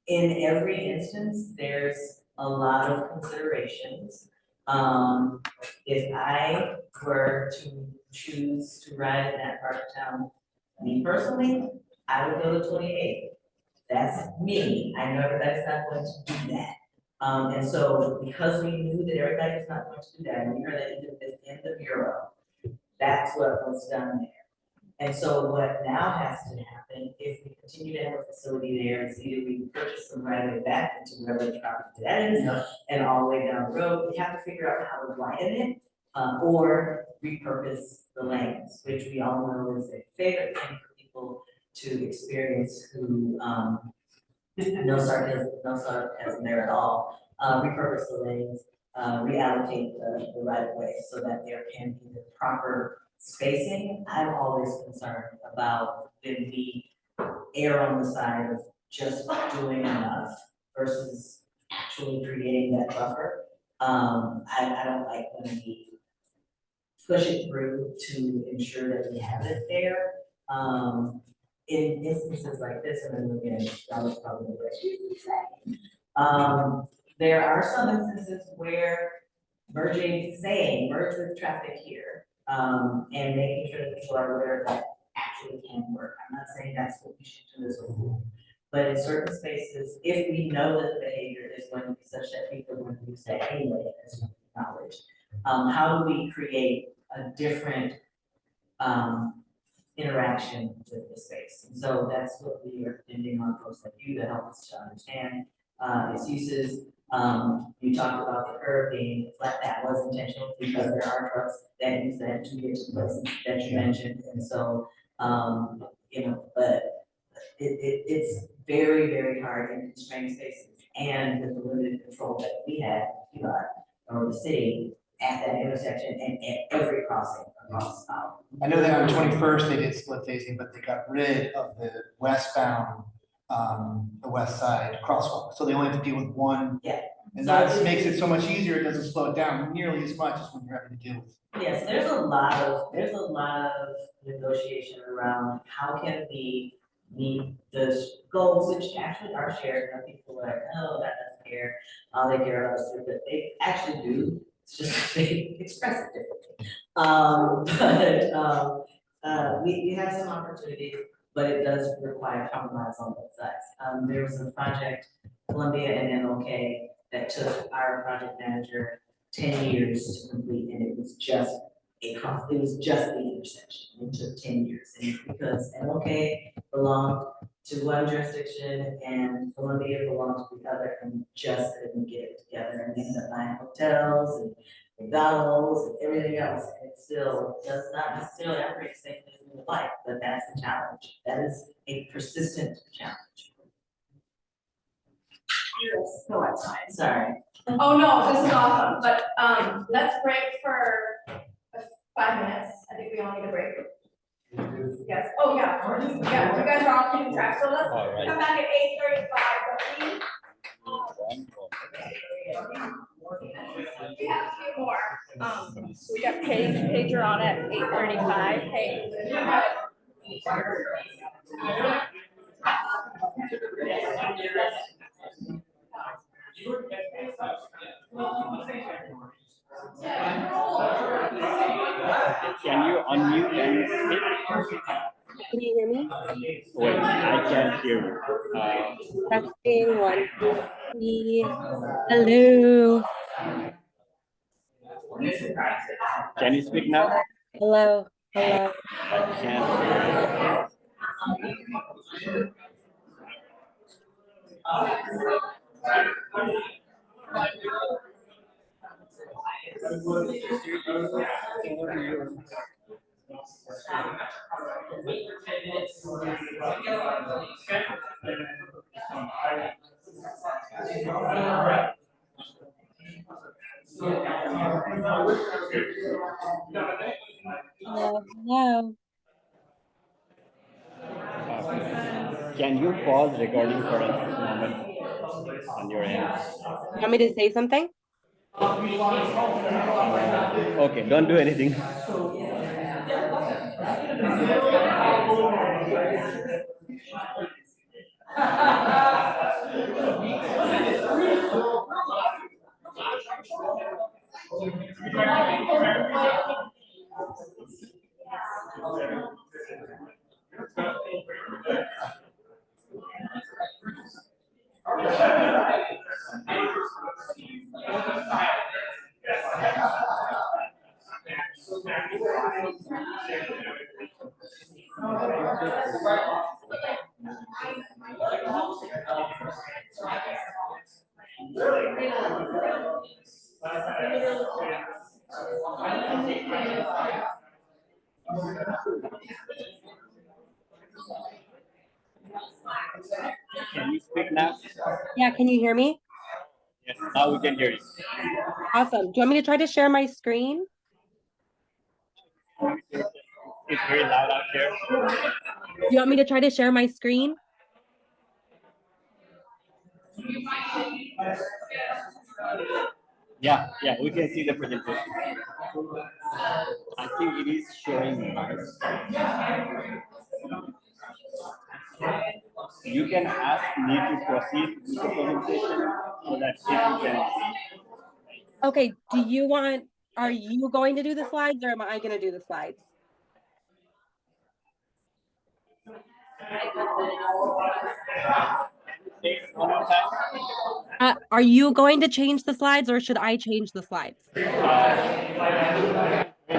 in every instance, there's a lot of considerations. If I were to choose to ride in that part of town, me personally, I would go to 28. That's me. I know everybody's not going to do that. And so because we knew that everybody's not going to do that, and we heard that even in the bureau, that's what was done there. And so what now has to happen, if we continue to have a facility there, is either we purchase them right away back into wherever the property that is, and all the way down the road, we have to figure out how to widen it, or repurpose the lanes, which we all know is a favorite thing for people to experience who, no sarcasm there at all, repurpose the lanes, reallocate the right of way so that there can be the proper spacing. I'm always concerned about when we err on the side of just doing enough versus actually creating that buffer. I don't like when we push it through to ensure that we have it there. In instances like this, and then again, that was probably what you say. There are some instances where merge with traffic here, and making sure that people are aware that actually can work. I'm not saying that's what we should do as a rule, but in certain spaces, if we know that the behavior is going to be such that people are going to use that anyway, as knowledge, how do we create a different interaction with the space? And so that's what we are depending on folks like you to help us to understand its uses. You talked about the curb being flat, that was intentional because there are trucks that use that to get to places that you mentioned. And so, but it's very, very hard in constrained spaces and with the limited control that we have, or the city at that intersection and at every crossing across. I know that on 21st, they did split phasing, but they got rid of the westbound, the west side crosswalk. So they only have to deal with one. Yeah. And so that makes it so much easier. It doesn't slow it down nearly as much as when you're having to deal with. Yes, there's a lot of negotiation around how can we meet the goals, which actually are shared. People are like, oh, that doesn't care. All they care about is, but they actually do. It's just they express it differently. We have some opportunities, but it does require compromise on both sides. There was a project, Columbia and MLK, that took our project manager 10 years to complete, and it was just it was just the intersection, it took 10 years, and it's because MLK belonged to one jurisdiction and Columbia belonged to the other, and we just couldn't get it together, and we ended up buying hotels and McDonald's and everything else, and it still does not necessarily operate the same as we would like, but that's the challenge, that is a persistent challenge. Go outside. Sorry. Oh, no, this is awesome, but, let's break for 5 minutes. I think we all need a break. Yes, oh, yeah, of course. Yeah, you guys are all keeping track, so let's All right. come back at 8:35, we have a few more. So we got Pager on at 8:35. Hey. Can you unmute and speak? Can you hear me? Wait, I can't hear you. Testing 1, 2, 3. Hello. Can you speak now? Hello. Hello. I can't hear you. Hello. Can you pause recording for a moment on your end? You want me to say something? Okay, don't do anything. Can you speak now? Yeah, can you hear me? Yes, now we can hear you. Awesome. Do you want me to try to share my screen? It's very loud out here. Do you want me to try to share my screen? Yeah, we can see the presentation. I think it is showing nice. You can ask me to proceed with the presentation so that people can see. Okay, are you going to do the slides or am I going to do the slides? Are you going to change the slides or should I change the slides? Very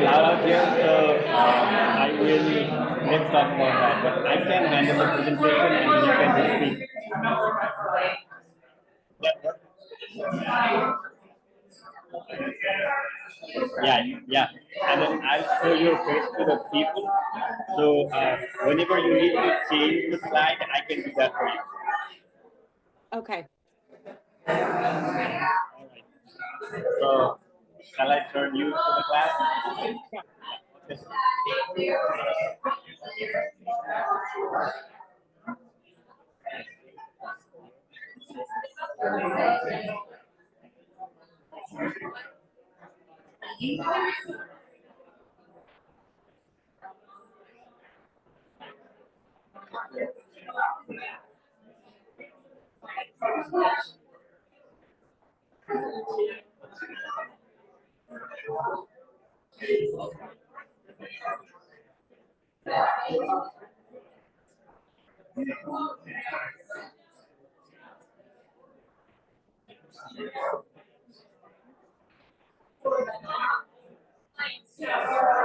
loud out here, so I will, let's talk about that. But I can handle the presentation and you can just speak. Yeah. And then I'll show your face to the people. So whenever you need to change the slide, I can do that for you. Okay. Alright. So shall I turn you to the class? Yeah.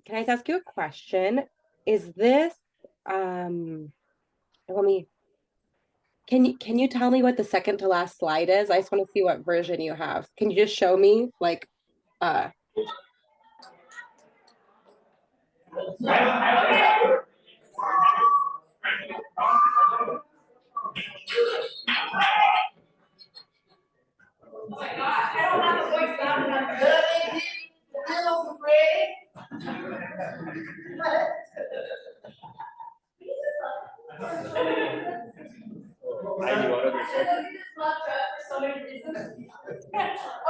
Can I just ask you a question? Is this, can you tell me what the second to last slide is? I just want to see what version you have. Can you just show me like, Oh my God, I don't have a voice loud enough.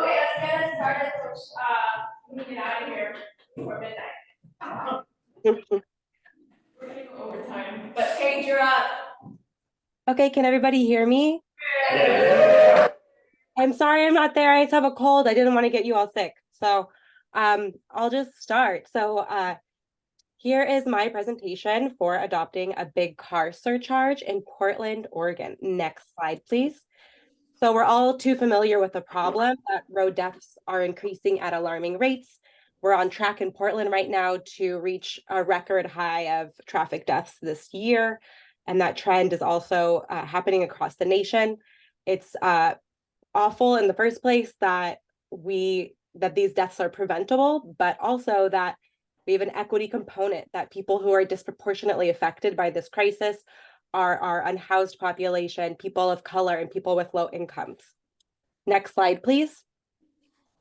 Okay, let's get it started, we need to get out of here before midnight. We're gonna go overtime, but Paige, you're up. okay, can everybody hear me? I'm sorry I'm not there. I just have a cold. I didn't want to get you all sick. So I'll just start. So here is my presentation for adopting a big car surcharge in Portland, Oregon. Next slide, please. So we're all too familiar with the problem that road deaths are increasing at alarming rates. We're on track in Portland right now to reach a record high of traffic deaths this year. And that trend is also happening across the nation. It's awful in the first place that these deaths are preventable, but also that we have an equity component, that people who are disproportionately affected by this crisis are our unhoused population, people of color, and people with low incomes. Next slide, please.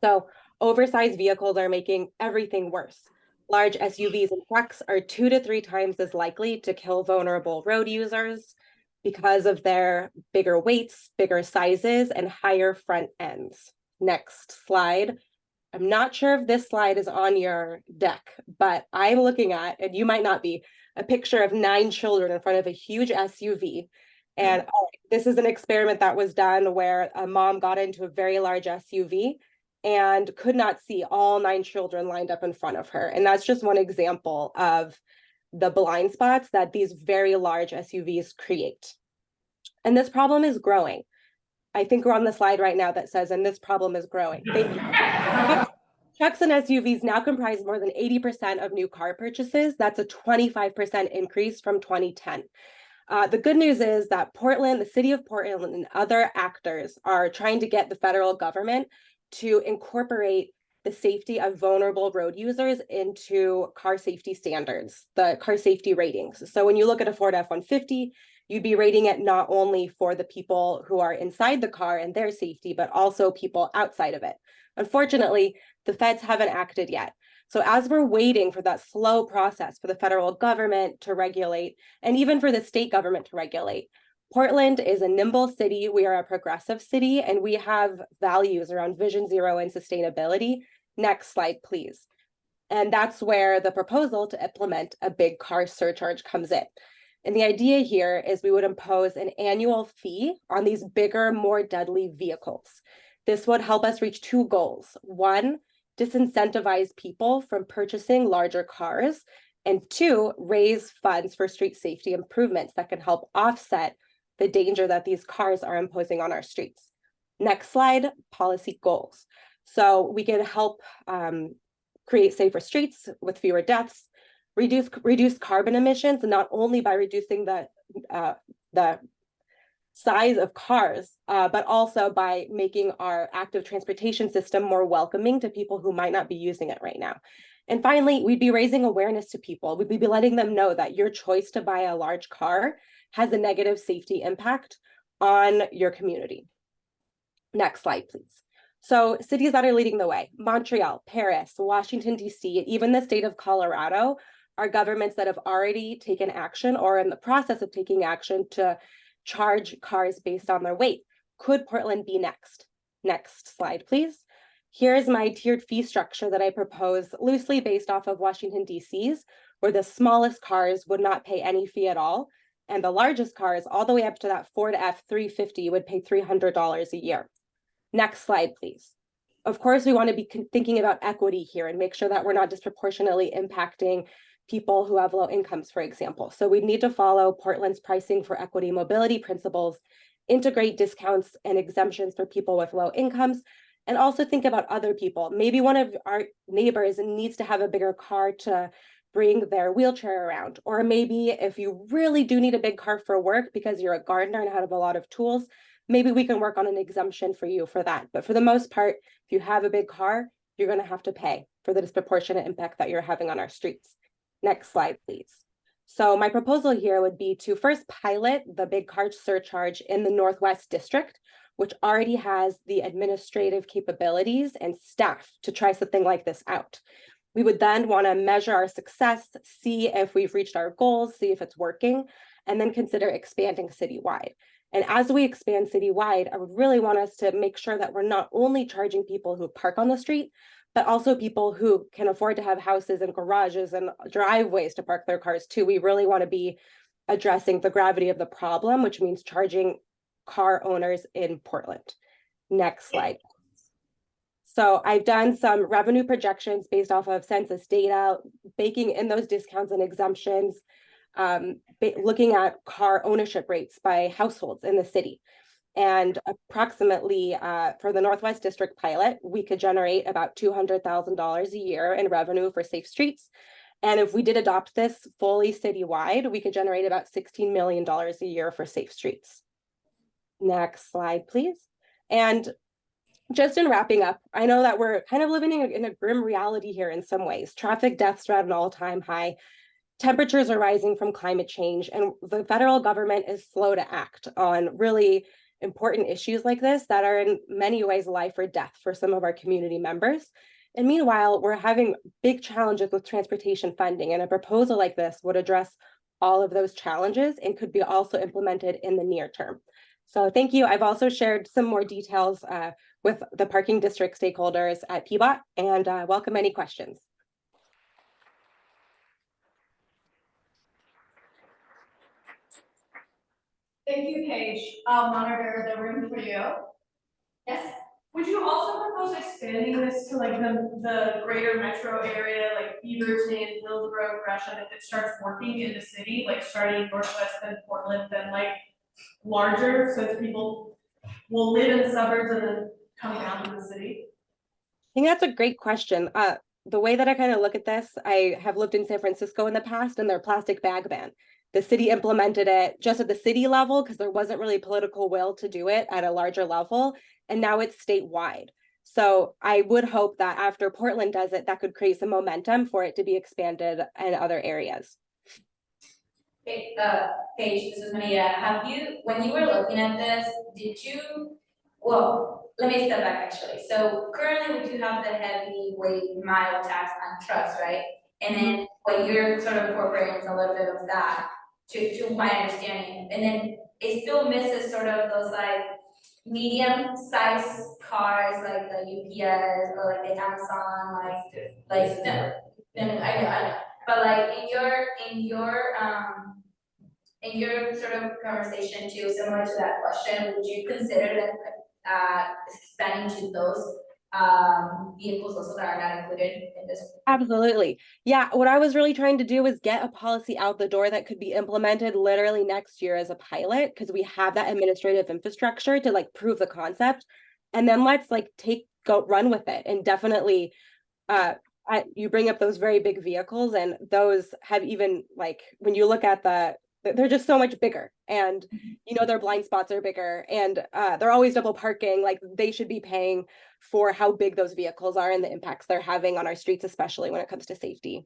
So oversized vehicles are making everything worse. Large SUVs and trucks are 2 to 3 times as likely to kill vulnerable road users because of their bigger weights, bigger sizes, and higher front ends. Next slide. I'm not sure if this slide is on your deck, but I'm looking at, and you might not be, a picture of 9 children in front of a huge SUV. And this is an experiment that was done where a mom got into a very large SUV and could not see all 9 children lined up in front of her. And that's just one example of the blind spots that these very large SUVs create. And this problem is growing. I think we're on the slide right now that says, and this problem is growing. Thank you. Trucks and SUVs now comprise more than 80% of new car purchases. That's a 25% increase from 2010. The good news is that Portland, the city of Portland, and other actors are trying to get the federal government to incorporate the safety of vulnerable road users into car safety standards, the car safety ratings. So when you look at a Ford F-150, you'd be rating it not only for the people who are inside the car and their safety, but also people outside of it. Unfortunately, the feds haven't acted yet. So as we're waiting for that slow process for the federal government to regulate, and even for the state government to regulate, Portland is a nimble city. We are a progressive city, and we have values around Vision Zero and sustainability. Next slide, please. And that's where the proposal to implement a big car surcharge comes in. And the idea here is we would impose an annual fee on these bigger, more deadly vehicles. This would help us reach two goals. One, disincentivize people from purchasing larger cars, and two, raise funds for street safety improvements that can help offset the danger that these cars are imposing on our streets. Next slide, policy goals. So we can help create safer streets with fewer deaths, reduce carbon emissions, not only by reducing the size of cars, but also by making our active transportation system more welcoming to people who might not be using it right now. And finally, we'd be raising awareness to people. We'd be letting them know that your choice to buy a large car has a negative safety impact on your community. Next slide, please. So cities that are leading the way: Montreal, Paris, Washington, D.C., even the state of Colorado are governments that have already taken action or are in the process of taking action to charge cars based on their weight. Could Portland be next? Next slide, please. Here's my tiered fee structure that I propose, loosely based off of Washington, D.C.'s, where the smallest cars would not pay any fee at all, and the largest cars, all the way up to that Ford F-350, would pay $300 a year. Next slide, please. Of course, we want to be thinking about equity here and make sure that we're not disproportionately impacting people who have low incomes, for example. So we need to follow Portland's pricing for equity mobility principles, integrate discounts and exemptions for people with low incomes, and also think about other people. Maybe one of our neighbors needs to have a bigger car to bring their wheelchair around. Or maybe if you really do need a big car for work because you're a gardener and have a lot of tools, maybe we can work on an exemption for you for that. But for the most part, if you have a big car, you're going to have to pay for the disproportionate impact that you're having on our streets. Next slide, please. So my proposal here would be to first pilot the big car surcharge in the Northwest District, which already has the administrative capabilities and staff to try something like this out. We would then want to measure our success, see if we've reached our goals, see if it's working, and then consider expanding citywide. And as we expand citywide, I would really want us to make sure that we're not only charging people who park on the street, but also people who can afford to have houses and garages and driveways to park their cars too. We really want to be addressing the gravity of the problem, which means charging car owners in Portland. Next slide. So I've done some revenue projections based off of census data, baking in those discounts and exemptions, looking at car ownership rates by households in the city. And approximately for the Northwest District pilot, we could generate about $200,000 a year in revenue for safe streets. And if we did adopt this fully citywide, we could generate about $16 million a year for safe streets. Next slide, please. And just in wrapping up, I know that we're kind of living in a grim reality here in some ways. Traffic deaths are at an all-time high. Temperatures are rising from climate change, and the federal government is slow to act on really important issues like this that are in many ways life or death for some of our community members. And meanwhile, we're having big challenges with transportation funding, and a proposal like this would address all of those challenges and could be also implemented in the near term. So thank you. I've also shared some more details with the parking district stakeholders at PBOT, and welcome any questions. Thank you, Paige. I'll monitor the room for you. Yes? Would you also propose expanding this to like the greater metro area, like Beaverton, Hillsborough, Gresham, if it starts working in the city, like starting Northwest, then Portland, then like larger, so that people will live in the suburbs and then come down to the city? I think that's a great question. The way that I kind of look at this, I have lived in San Francisco in the past, and their plastic bag ban. The city implemented it just at the city level because there wasn't really political will to do it at a larger level, and now it's statewide. So I would hope that after Portland does it, that could create some momentum for it to be expanded in other areas. Paige, this is Maria. Have you, when you were looking at this, did you, well, let me step back actually. So currently we do have the heavyweight mile tax on trucks, right? And then what you're sort of incorporating is a little bit of that, to my understanding. And then it still misses sort of those like medium-sized cars, like the UPS or like the Amazon, I know. But like in your in your sort of conversation too, similar to that question, would you consider them, expanding to those, vehicles also that are not included in this? Absolutely. Yeah, what I was really trying to do is get a policy out the door that could be implemented literally next year as a pilot, because we have that administrative infrastructure to like prove the concept. And then let's like go run with it. And definitely, you bring up those very big vehicles, and those have even like, when you look at they're just so much bigger, and you know, their blind spots are bigger, and they're always double parking. Like, they should be paying for how big those vehicles are and the impacts they're having on our streets, especially when it comes to safety.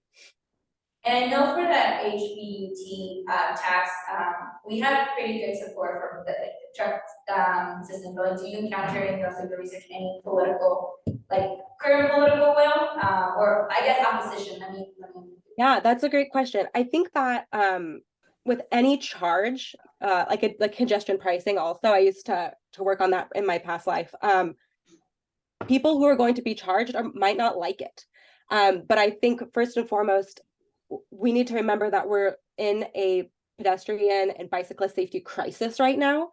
And I know for that HBUT tax, we have pretty good support from the truck system, but do you encounter in the rest of the research any political, like current political will, or I guess opposition? Yeah, that's a great question. I think that with any charge, like congestion pricing also, I used to work on that in my past life. People who are going to be charged might not like it. But I think first and foremost, we need to remember that we're in a pedestrian and bicyclist safety crisis right now,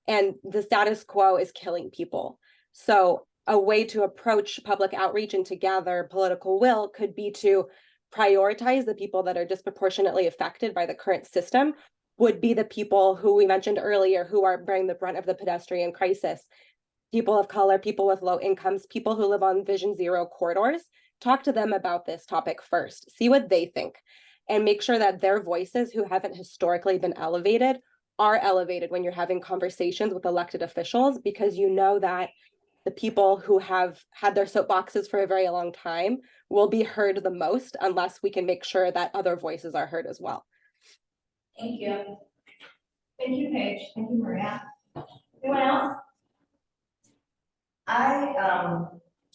and the status quo is killing people. So a way to approach public outreach and to gather political will could be to prioritize the people that are disproportionately affected by the current system, would be the people who we mentioned earlier, who are bearing the brunt of the pedestrian crisis. People of color, people with low incomes, people who live on Vision Zero corridors. Talk to them about this topic first, see what they think, and make sure that their voices, who haven't historically been elevated, are elevated when you're having conversations with elected officials, because you know that the people who have had their soapboxes for a very long time will be heard the most, unless we can make sure that other voices are heard as well. Thank you. Thank you, Paige. Thank you, Maria. Anyone else? I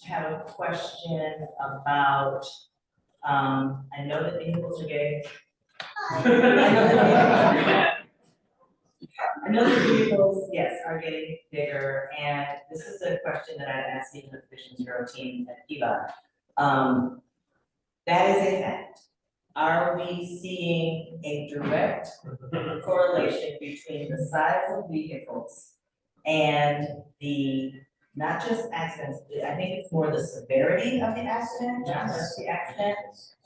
have a question about, I know that vehicles are getting. I know the vehicles, yes, are getting bigger, and this is a question that I've asked even the Vision Zero team at PBOT. That is a fact. Are we seeing a direct correlation between the size of vehicles and the, not just accidents, I think it's more the severity of the accident, not just the accident.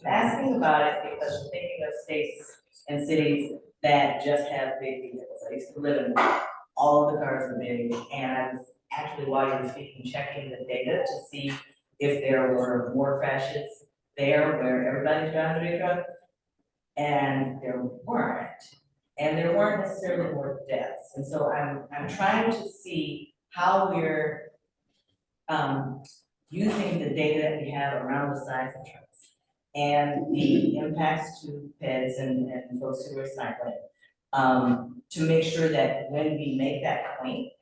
I'm asking about it because I'm thinking of states and cities that just have big vehicles. I used to live in all of the cars were big, and I was actually, while you were speaking, checking the data to see if there were more crashes there where everybody's driving a big truck, and there weren't. And there weren't necessarily more deaths. And so I'm trying to see how we're using the data that we have around the size of trucks and the impacts to pets and folks who are cycling, to make sure that when we make that point,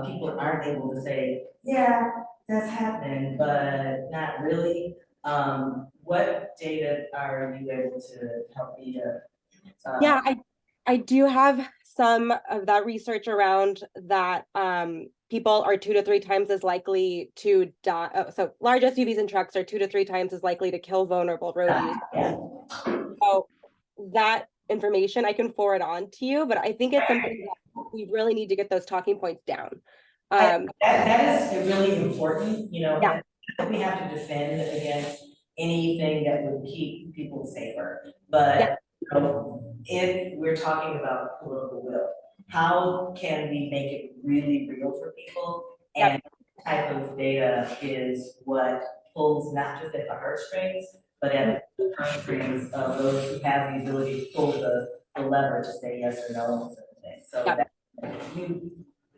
people aren't able to say, yeah, that's happening, but not really. What data are you able to help me to? Yeah, I do have some of that research around that. People are 2 to 3 times as likely to die. So large SUVs and trucks are 2 to 3 times as likely to kill vulnerable road users. So that information I can forward on to you, but I think it's something that we really need to get those talking points down. That is really important, you know, yeah. We have to defend against anything that would keep people safer. But you know, if we're talking about political will, how can we make it really real for people? And that type of data is what pulls not just at the heartstrings, but at the heartstrings of those who have the ability to pull the lever to say yes or no on certain things. So that, you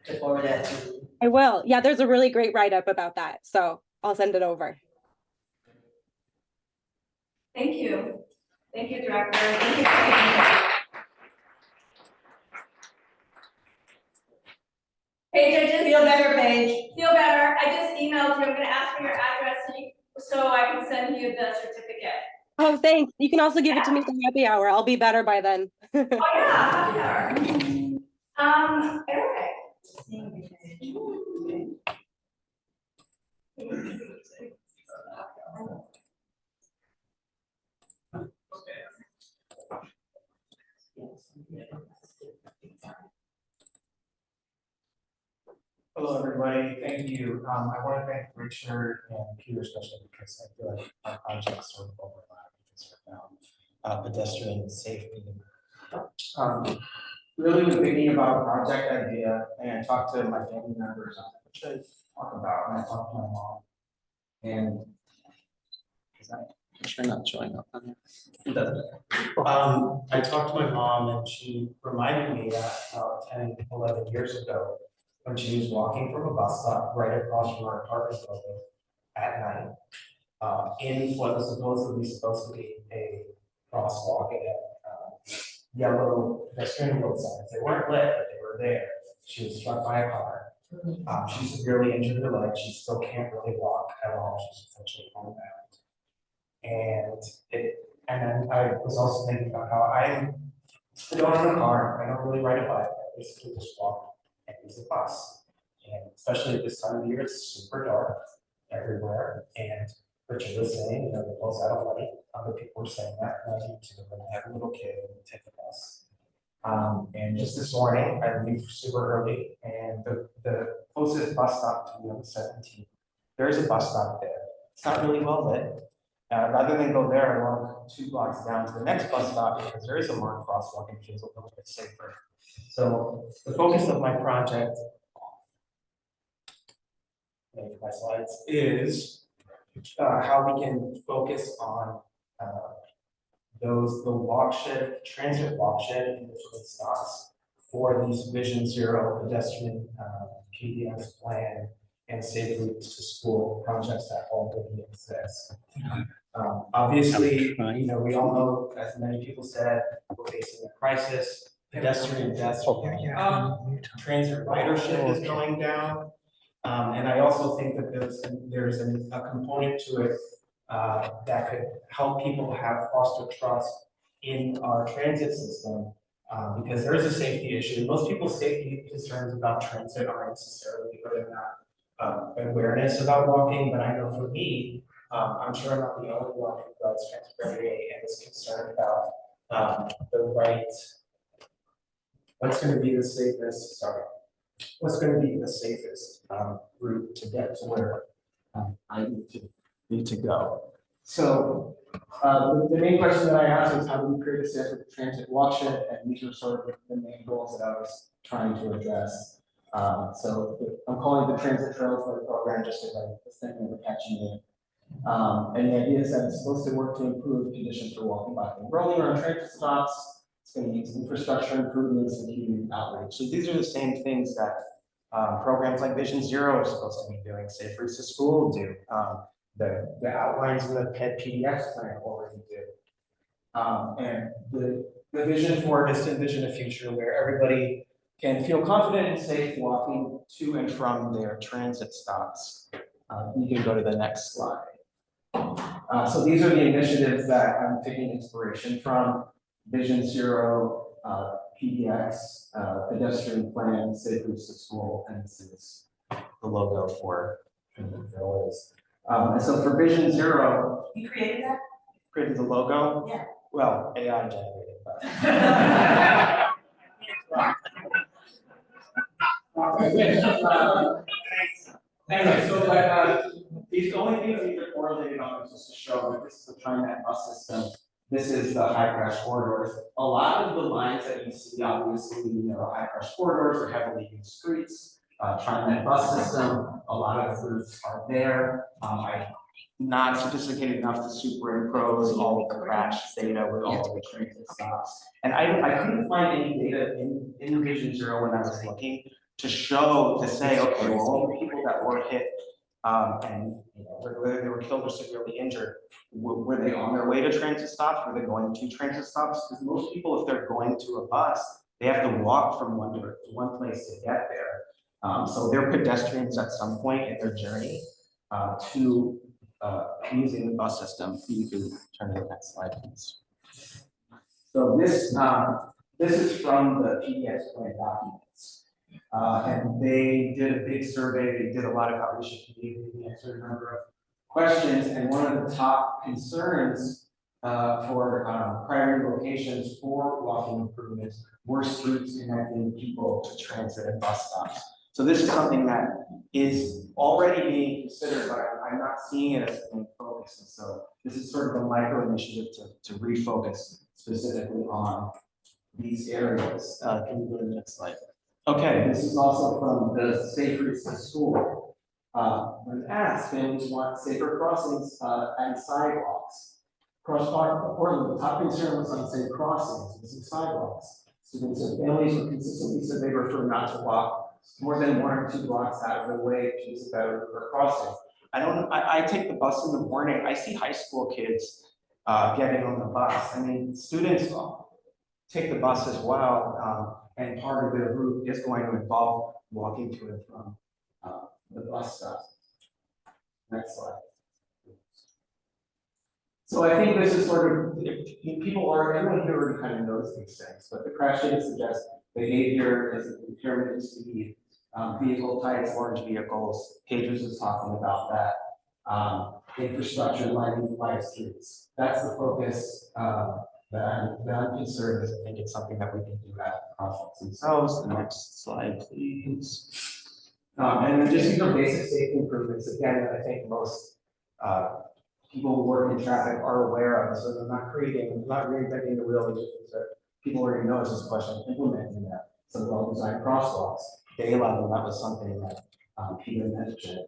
to forward that to. I will. Yeah, there's a really great write-up about that. So I'll send it over. Thank you. Thank you, Director. Thank you. Paige, I just feel better, Paige. Feel better. I just emailed you. I'm going to ask for your address so I can send you the certificate. Oh, thanks. You can also give it to me for happy hour. I'll be better by then. Oh yeah, happy hour. Eric. Hello, everybody. Thank you. I want to thank Richard and Peter especially because I feel like our projects sort of overlap because we're now pedestrian safety. Really was thinking about a project idea and I talked to my family members on what should I talk about, and I talked to my mom. And is that sure not showing up on here? It doesn't. I talked to my mom and she reminded me that about 10, 11 years ago, when she was walking from a bus stop right across from our apartment building at night, in what was supposed to be a crosswalk. It had yellow pedestrian road signs. They weren't lit, but they were there. She was struck by a car. She severely injured her leg. She still can't really walk at all. She's essentially homebound. And then I was also thinking about how I don't own a car. I don't really ride a bike. I basically just walk and use the bus. And especially at this time of year, it's super dark everywhere. And Richard was saying, you know, the bill's out of light. Other people were saying that, and I do too. When I have a little kid and take the bus. And just this morning, I leave super early, and the closest bus stop to me on the 17th, there is a bus stop there. It's not really well lit. Rather than go there, I walk 2 blocks down to the next bus stop because there is a marked crosswalk and feels a little bit safer. So the focus of my project, my slides, is how we can focus on the watershed, transit watershed in between stops for these Vision Zero pedestrian PBS plan and safe routes to school projects that already exist. Obviously, you know, we all know, as many people said, we're facing a crisis. Pedestrian deaths are going up, transit ridership is going down. And I also think that there's a component to it that could help people have foster trust in our transit system, because there is a safety issue. Most people's safety concerns about transit aren't necessarily whether or not awareness about walking, but I know for me, I'm sure I'm not the only one who rides transit every day and is concerned about the right, what's going to be the safest, what's going to be the safest route to get to where I need to go. So the main question that I asked was how do we create a safe transit watershed, and these are sort of the main goals that I was trying to address. So I'm calling it the Transit Trails for the program just because I was thinking of catching it. And the idea is that it's supposed to work to improve conditions for walking, biking, and rolling around transit stops. It's going to use infrastructure improvements and community outreach. So these are the same things that programs like Vision Zero are supposed to be doing. Safe Routes to School do. The outlines in the PDX plan already do. And the vision for us to envision a future where everybody can feel confident and safe walking to and from their transit stops. You can go to the next slide. So these are the initiatives that I'm taking inspiration from: Vision Zero, PDX, pedestrian plan, Safe Routes to School, and this is the logo for Railways. And so for Vision Zero, You created that? created the logo. Yeah. Well, AI generated, but. Anyway, so these only things these are correlated on is just to show that this is the TriMet bus system. This is the high crash corridors. A lot of the lines that you see, obviously, you know, high crash corridors are heavily used streets. TriMet bus system, a lot of the routes are there. I'm not sophisticated enough to superimpose all of the crash data with all of the transit stops. And I couldn't find any data in Vision Zero when I was looking to say, okay, well, all the people that were hit and you know, whether they were killed or severely injured, were they on their way to transit stops? Were they going to transit stops? Because most people, if they're going to a bus, they have to walk from one place to get there. So they're pedestrians at some point in their journey to using the bus system. You can turn to the next slide, please. So this is from the PDX plan documents. And they did a big survey, they did a lot of outreach to the community, answered a number of questions, and one of the top concerns for primary locations for walking improvements, more streets connecting people to transit and bus stops. So this is something that is already being considered, but I'm not seeing it as a main focus. And so this is sort of a micro initiative to refocus specifically on these areas. Can you go to the next slide? Okay, this is also from the Safe Routes to School. When asked, families want safer crossings and sidewalks. Across Portland, the top concern was unsafe crossings and sidewalks. Students and families were consistently said they prefer not to walk more than 1 or 2 blocks out of their way to use a better crossing. I take the bus in the morning. I see high school kids getting on the bus. I mean, students take the bus as well, and part of their route is going to involve walking to and from the bus stop. Next slide. So I think this is sort of, everyone here already kind of knows these things, but the crash data suggests behavior is impairment in speed, vehicle types, large vehicles. Pages is talking about that. Infrastructure, lighting, quiet streets. That's the focus that I'm concerned with. I think it's something that we can do at crosswalks themselves. The next slide, please. And then just basic safety improvements, again, that I think most people who work in traffic are aware of. So they're not reinventing the wheel, that people already know. It's just a question of implementing that. Some well-designed crosswalks. Day level, that was something that Peter mentioned.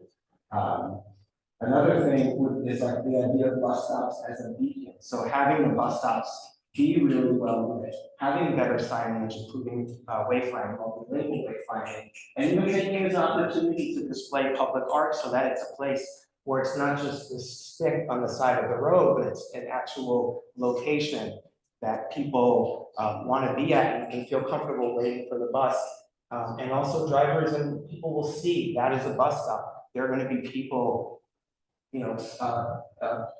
Another thing is like the idea of bus stops as a beacon. So having the bus stops be really well lit, having better signage, including wayfinding, multilingual wayfinding, and even taking it as an opportunity to display public art so that it's a place where it's not just this stick on the side of the road, but it's an actual location that people want to be at and feel comfortable waiting for the bus. And also drivers and people will see that is a bus stop. There are going to be people,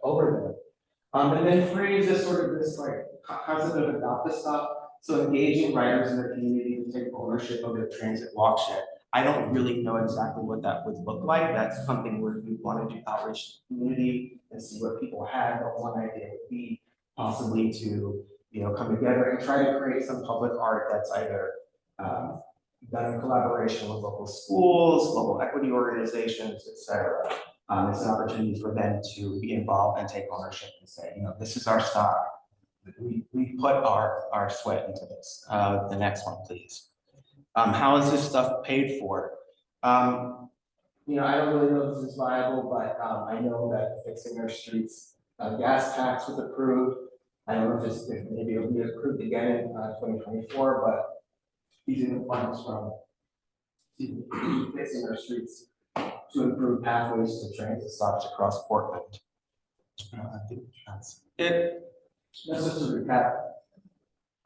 over there. And then 3 is just sort of this like concept of adopt a stop. So engaging riders in the community to take ownership of their transit walk share. I don't really know exactly what that would look like. That's something where we want to do outreach to the community and see what people have. But one idea would be possibly to, come together and try to create some public art that's either done in collaboration with local schools, local equity organizations, etc. It's an opportunity for them to be involved and take ownership and say, this is our stop. We put our sweat into this. The next one, please. How is this stuff paid for? I don't really know if this is viable, but I know that fixing our streets, gas tax was approved. I don't know if maybe it'll be approved again in 2024, but using the funds from fixing our streets to improve pathways to transit stops across Portland. I think that's it. That's just a recap.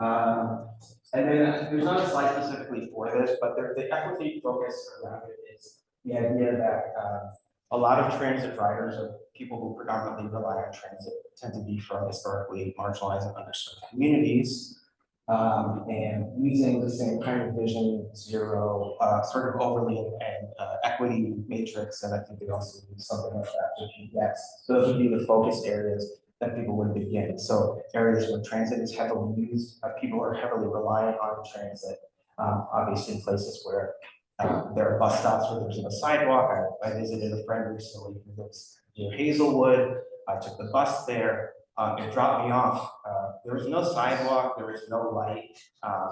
And then there's not a slide specifically for this, but the equity focus around it is the idea that a lot of transit riders are people who predominantly rely on transit, tend to be from historically marginalized and underserved communities. And using the same kind of vision, zero, sort of overlay and equity matrix, and I think they also use something like that for GDX. Those would be the focus areas that people would begin. So areas where transit is heavily used, people are heavily reliant on transit. Obviously places where there are bus stops where there's no sidewalk. I visited a friend recently who lives near Hazelwood. I took the bus there. It dropped me off. There was no sidewalk, there was no light,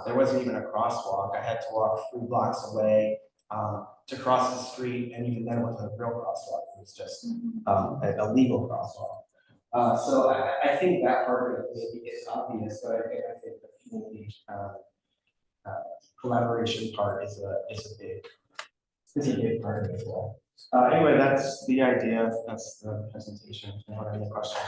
there wasn't even a crosswalk. I had to walk 3 blocks away to cross the street, and even then it wasn't a real crosswalk, it was just a legal crosswalk. So I think that part of it is obvious, but I think the community collaboration part is a big part of it as well. Anyway, that's the idea, that's the presentation. If you have any questions.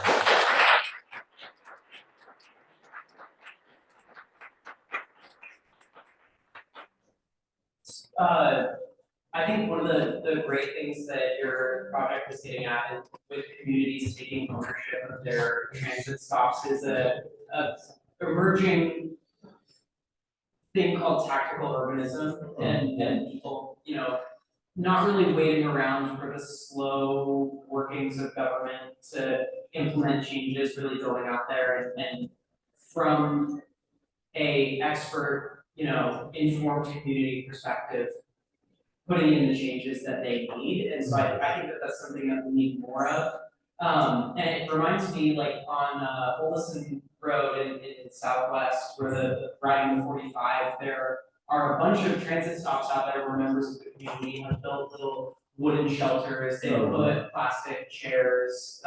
I think one of the great things that your project is getting at is with communities taking ownership of their transit stops is a emerging thing called tactical urbanism, and people, not really waiting around for the slow workings of government to implement changes, really going out there and from a expert, informed community perspective, putting in the changes that they need, and so I think that that's something that we need more of. And it reminds me, like, on, Olison Road in Southwest, where the riding the 45, there are a bunch of transit stops out there where members of the community have built little wooden shelters, they put plastic chairs,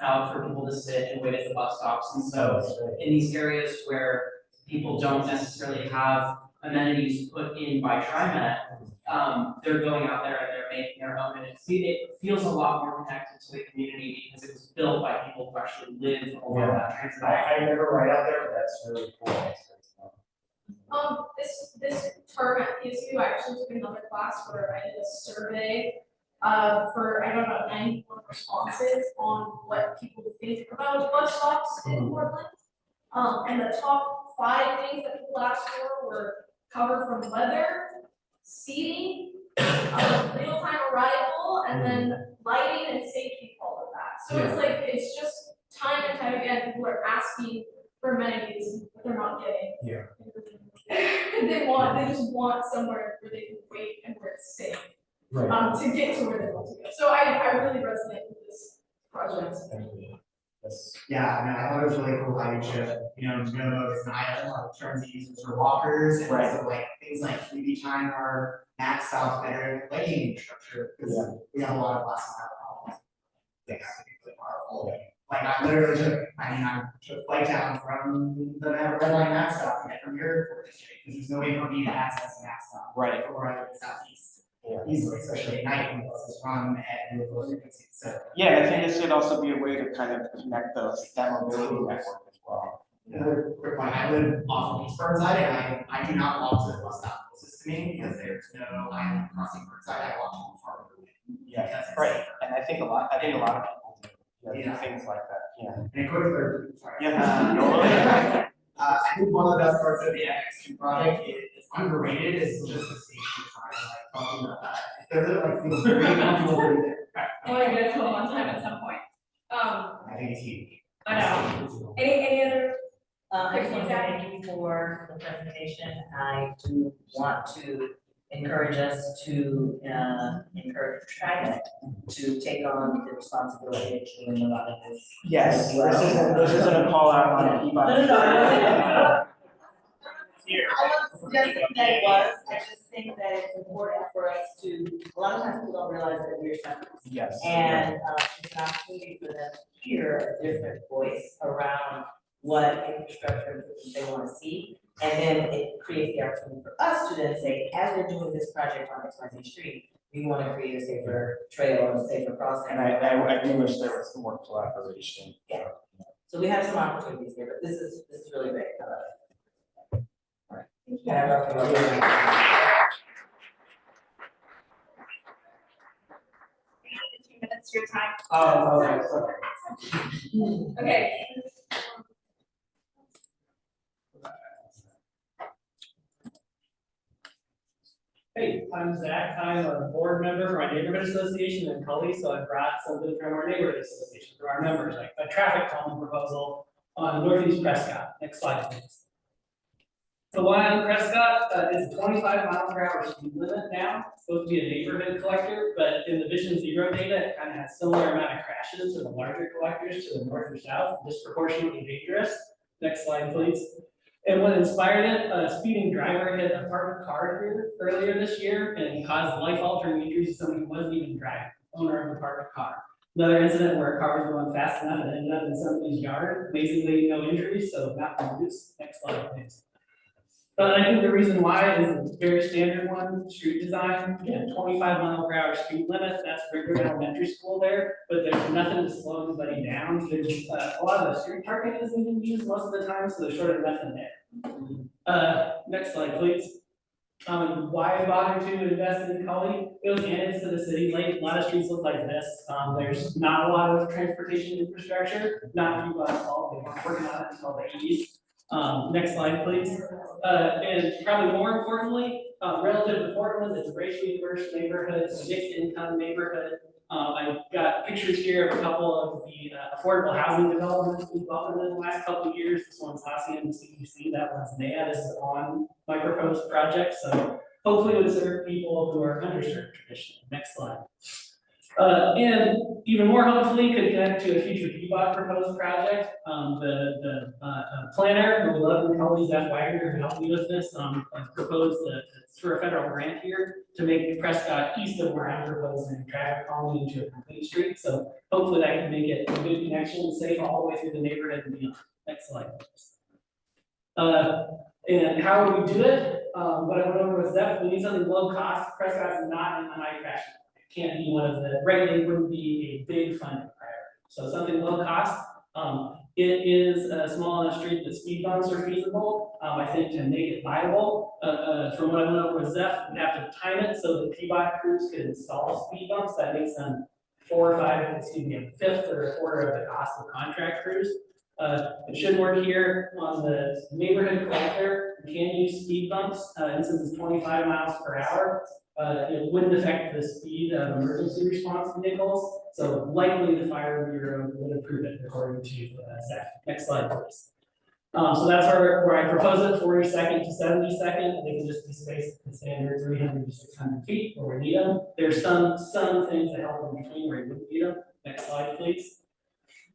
out for people to sit and wait at the bus stops, and so in these areas where people don't necessarily have amenities put in by TriMet, they're going out there and they're making their own, and it feels a lot more connected to the community because it was built by people who actually live along that transit. I never ride out there, but that's really cool. This term at PSU, I actually took another class where I did a survey for, I don't know, 91 responses on what people think about bus stops in Portland. And the top 5 things that people asked for were cover from weather, seating, real-time arrival, and then lighting and safety, all of that. So it's like, it's just time and time again, people are asking for amenities that they're not getting. Yeah. They just want somewhere where they can wait and where it's safe. To get to where they want to go. So I really resonate with this project. Yeah, I mean, I thought it was really cool how you showed, Novo is an island, like turns users for walkers, and also like things like QB time are maxed out better, like infrastructure, because we have a lot of last mile problems. They have to be really powerful. Like I literally took a flight down from the red line max stop to get from your airport district, because there's no way for me to access max stop. Right. Or I live in southeast. Easily, especially at night when buses run at low frequencies, so. Yeah, I think this should also be a way to kind of connect that mobility network as well. Another quick one, I live off of East Burnside, and I do not walk to the bus stop closest to me, because there's no island crossing Burnside, I walk too far away. Yeah, right, and I think a lot of people do, do things like that, And a quick third, sorry. Yeah. I think one of the best parts of the X2 project is underrated, is just the safety time, like talking about that. It like feels very comfortable to be there. I want to get to a one time at some point. I think it's huge. I know. Any other? I just want to thank you for the presentation. I do want to encourage us to encourage TriMet to take on the responsibility of doing a lot of this. Yes, as well. this isn't a call out on PBOT. No. I wasn't suggesting that it was, I just think that it's important for us to, a lot of times people don't realize that we're separate. Yes. And it's an opportunity for them to hear a different voice around what infrastructure they want to see. And then it creates the opportunity for us to then say, as we're doing this project on XYZ Street, we want to create a safer trail and a safer crossing. And I do wish there was more collaboration. Yeah. So we have some opportunities here, but this is really great. I love it. And I love you. Minutes your time. Oh, okay. Okay. Hey, I'm Zach. I'm a board member for my neighborhood association in Cully, so I brought something from our neighborhood association for our members, like a traffic calming proposal on Northeast Prescott. Next slide, please. So why on Prescott is 25-mile-per-hour speed limit now. It's supposed to be a neighborhood collector, but in the Vision Zero data, it kind of has similar amount of crashes to the larger collectors to the north or south, disproportionately dangerous. Next slide, please. And what inspired it, a speeding driver hit a parked car here earlier this year and caused life-altering injuries to someone who wasn't even driving, owner of the parked car. Another incident where a car was going fast enough and ended up in somebody's yard. Amazingly, no injuries, so not news. Next slide, please. But I think the reason why is a very standard one, street design, again, 25-mile-per-hour speed limit, that's River Elementary School there, but there's nothing to slow anybody down. There's a lot of the street parking isn't being used most of the time, so there's sort of nothing there. Next slide, please. Why bother to invest in Cully? It was added to the city late. A lot of streets look like this. There's not a lot of transportation infrastructure, not PBOT fault. They weren't working on it until the 80s. Next slide, please. And probably more importantly, relative to Portland, it's a racially diverse neighborhood, it's a mixed income neighborhood. I've got pictures here of a couple of the affordable housing developments we've bought in the last couple of years. This one's Hacienda CDC, that one's NEA, this is on my proposed project, so hopefully it would serve people who are underserved traditionally. Next slide. And even more hopefully could connect to a future PBOT proposed project. The planner, who love and call Zach Wagner, who helped me with this, proposed for a federal grant here to make Prescott east of where I'm proposing traffic calming into a complete street. So hopefully that can make it a good connection, safe all the way through the neighborhood and beyond. Next slide, please. And how would we do it? What I went over was that we need something low cost. Prescott's not in the high crash. It can't be one of the, regularly wouldn't be a big funding priority. So something low cost. It is a small enough street that speed bumps are feasible, I think, to make it viable. From what I went over with Zeph, we have to time it so that PBOT crews could install speed bumps. That makes them a fifth or a quarter of the cost of contract crews. It should work here on the neighborhood collector. We can use speed bumps, instance is 25 miles per hour. It wouldn't affect the speed of emergency response vehicles, so likely the fire bureau would approve it according to Zach. Next slide, please. So that's where I propose it, 42nd to 72nd, and they can just be spaced at the standard 300 to 600 feet where we need them. There's some things that help in between where you wouldn't need them. Next slide, please.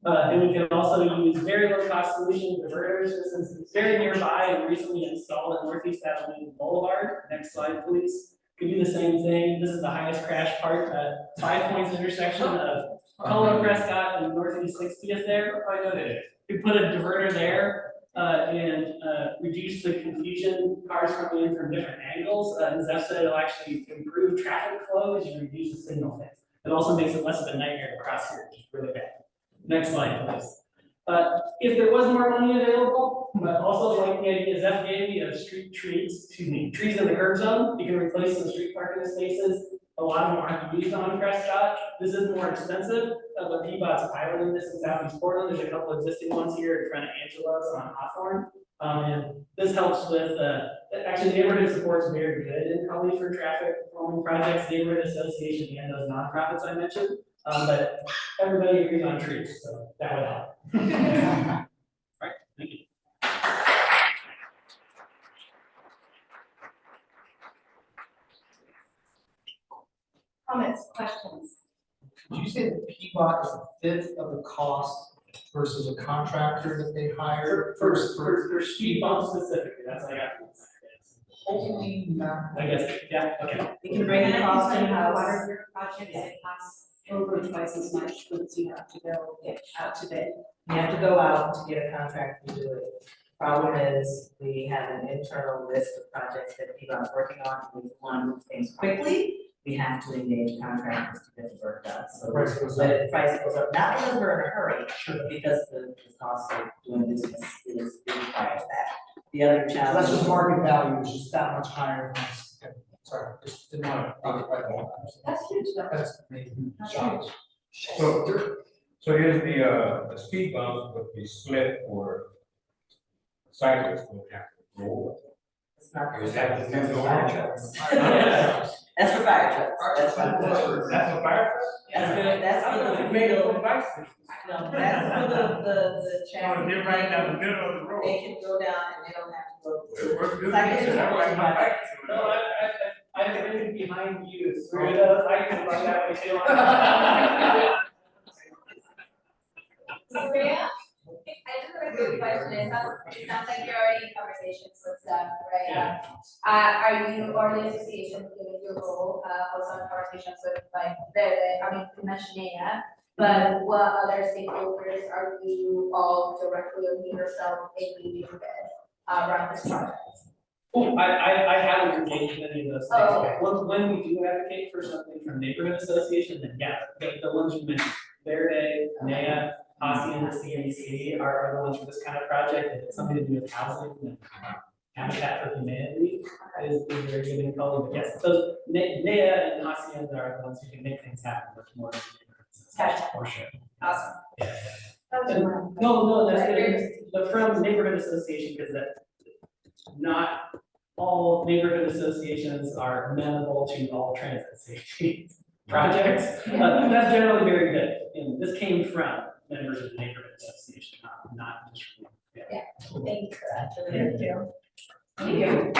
And we can also use very low cost solution diverters. This is very nearby and recently installed at Northeast Avenue Boulevard. Next slide, please. Can do the same thing. This is the highest crash part at 5 Points intersection of Golub, Prescott, and Northeast 60th there. I know that. We put a diverter there and reduce the confusion, cars coming in from different angles. And Zeph said it'll actually improve traffic flow as you reduce the signal phase. It also makes it less of a nightmare to cross here, which is really bad. Next slide, please. If there was more money available, but also like the idea Zeph gave me of trees in the curb zone, you can replace some street parking spaces. A lot of them aren't used on Prescott. This is more expensive, but PBOT's piloting this in Southeast Portland. There's a couple existing ones here in front of Angelo's on Hawthorne. And this helps with, actually neighborhood support is very good in Cully for traffic calming projects, neighborhood association, and those nonprofits I mentioned. But everybody agrees on trees, so that would help. Right, thank you. Comments, questions? Did you say that PBOT is a fifth of the cost versus a contractor that they hire? For speed bumps specifically, that's like. Holy mackerel. I guess, yeah, okay. You can bring the cost in house. Water projects, it costs over twice as much, once you have to go get out to bid. You have to go out to get a contract to do it. Problem is, we have an internal list of projects that PBOT is working on. We want to move things quickly. We have to engage contractors to get the work done. So Price goes when up. the price goes up, not because we're in a hurry, but because the cost of doing business is requires that. The other So challenge. that's just market value, is just that much higher than this. Sorry, just didn't want to. That's huge though. That's amazing. That's Shock. So here's the speed bumps would be split for cyclists will have to roll. It's not for Is that fire the trucks, that's for fire trucks. That's for fire trucks. That's a fire. That's for the middle. No, that's for the chassis. They're right down the middle of the road. They can go down and they don't have to go. It works good. Cyclists That's why are- my bike. No, I think behind you, screw it up, I can run that way too. Maria, I just have a quick question, it sounds like you're already in conversations with them, right? Are the association giving you a role, also in conversations with like, you mentioned NEA, but what other stakeholders are you all directly or yourself engaging with, around this project? Oh, I haven't engaged in any of those things. Oh, okay. When we do advocate for something from neighborhood association, then yeah, the ones you mentioned, Verde, NEA, Hacienda, CNC are the ones for this kind of project. If it's something to do with housing and Habitat for Humanity is very good in Cully. But yes, those NEA and Hacienda are the ones who can make things happen much more. For sure. Awesome. Yeah. Okay. No, that's good. But from neighborhood association, because that not all neighborhood associations are amenable to all transit safety. projects. That's generally very good, and this came from members of the neighborhood association, not just from. Yeah, thank you for that. Thank you. Thank you.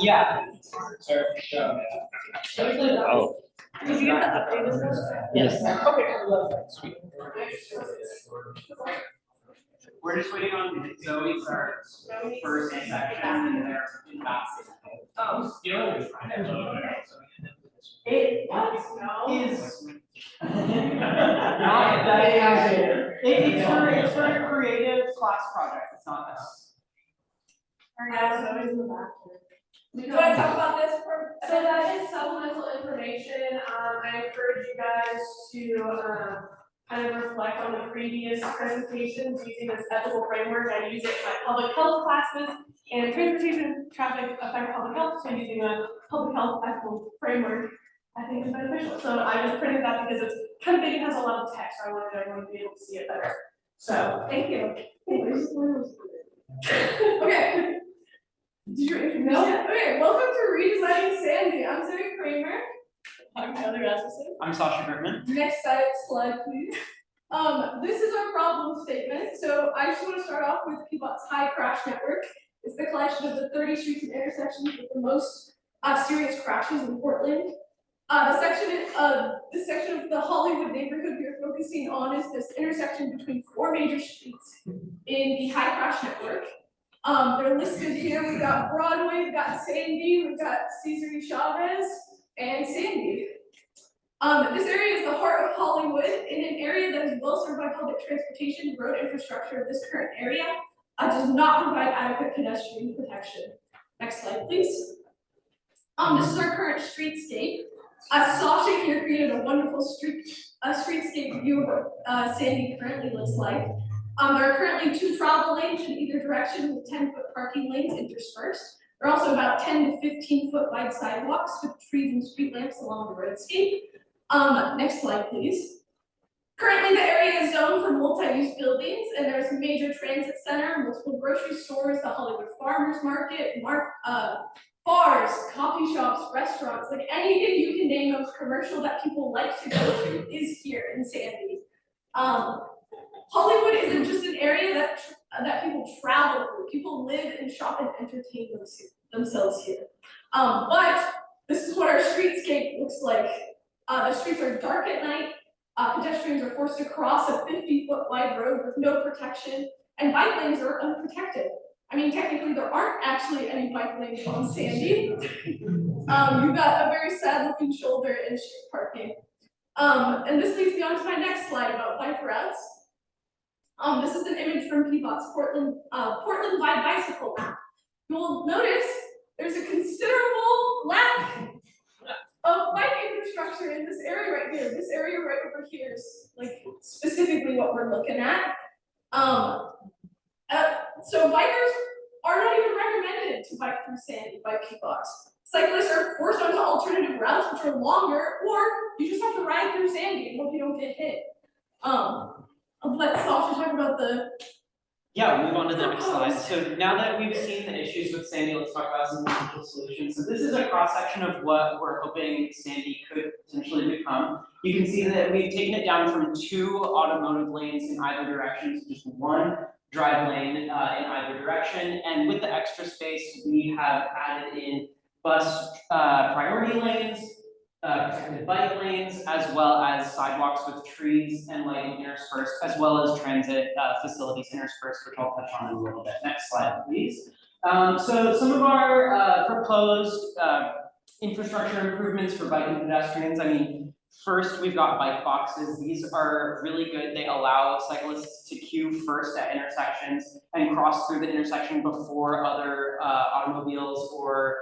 Yeah. Oh, Did you get the updated list? yes. Okay. We're just waiting on Zoe starts first and second and they're in basket. Oh, still. It, what? No. Is. Not that. It's for a creative class project, it's not this. Do you want to talk about this for? So that is supplemental information. I encourage you guys to, kind of reflect on the previous presentations using this ethical framework. I use it in my public health classes and transportation traffic affect public health, so using a public health ethical framework, I think is beneficial. So I just printed that because it's kind of big and has a lot of text, so I wanted everyone to be able to see it better. So, thank you. Okay. Did you introduce it? Okay, welcome to Redesigning Sandy. I'm Zoe Kramer. I'm Heather Rasmussen. I'm Sasha Bergman. Next slide, please. This is our problem statement. So I just want to start off with PBOT's high crash network. It's the collection of the 30 streets and intersections with the most serious crashes in Portland. This section of the Hollywood neighborhood we are focusing on is this intersection between 4 major streets in the high crash network. They're listed here. We've got Broadway, we've got Sandy, we've got Cesar Chavez, and Sandy. This area is the heart of Hollywood, in an area that is well served by public transportation. Road infrastructure of this current area does not provide adequate pedestrian protection. Next slide, please. This is our current streetscape. Sasha here created a wonderful streetscape view of what Sandy currently looks like. There are currently 2 travel lanes in either direction with 10-foot parking lanes interspersed. There are also about 10 to 15-foot wide sidewalks with trees and street lamps along the roadscape. Next slide, please. Currently, the area is zoned for multi-use buildings, and there's a major transit center, multiple grocery stores, the Hollywood Farmers Market, bars, coffee shops, restaurants, like anything you can name of commercial that people like to go to is here in Sandy. Hollywood isn't just an area that people travel through. People live and shop and entertain themselves here. But this is what our streetscape looks like. The streets are dark at night. Pedestrians are forced to cross a 50-foot wide road with no protection, and bike lanes are unprotected. I mean, technically, there aren't actually any bike lanes on Sandy. You've got a very sad-looking shoulder and street parking. And this leads me on to my next slide about bike routes. This is an image from PBOT's Portland Vibe bicycle map. You'll notice there's a considerable lack of bike infrastructure in this area right here. This area right over here is like specifically what we're looking at. So bikers are not even recommended to bike through Sandy by PBOT. Cyclists are forced onto alternative routes which are longer, or you just have to ride through Sandy and hope you don't get hit. I'll let Sasha talk about the. Yeah, we'll move on to the next slide. So now that we've seen the issues with Sandy, let's talk about some potential solutions. So this is a cross-section of what we're hoping Sandy could potentially become. You can see that we've taken it down from 2 automotive lanes in either direction to just 1 drive lane in either direction. And with the extra space, we have added in bus priority lanes, protected bike lanes, as well as sidewalks with trees and lighting interspersed, as well as transit facilities interspersed, which I'll touch on in a little bit. Next slide, please. So some of our proposed infrastructure improvements for bike and pedestrians. I mean, first, we've got bike boxes. These are really good. They allow cyclists to queue first at intersections and cross through the intersection before other automobiles or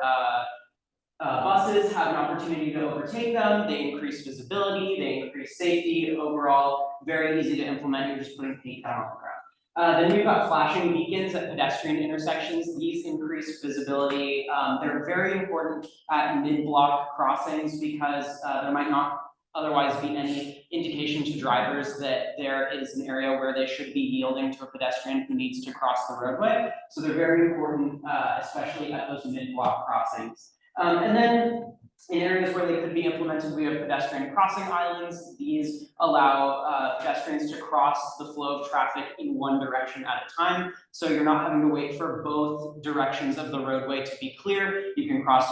buses have an opportunity to overtake them. They increase visibility, they increase safety. Overall, very easy to implement. You're just putting paint down on the ground. Then we've got flashing beacons at pedestrian intersections. These increase visibility. They're very important at mid-block crossings because there might not otherwise be any indication to drivers that there is an area where they should be yielding to a pedestrian who needs to cross the roadway. So they're very important, especially at those mid-block crossings. And then in areas where they could be implemented, we have pedestrian crossing islands. These allow pedestrians to cross the flow of traffic in one direction at a time. So you're not having to wait for both directions of the roadway to be clear. You can cross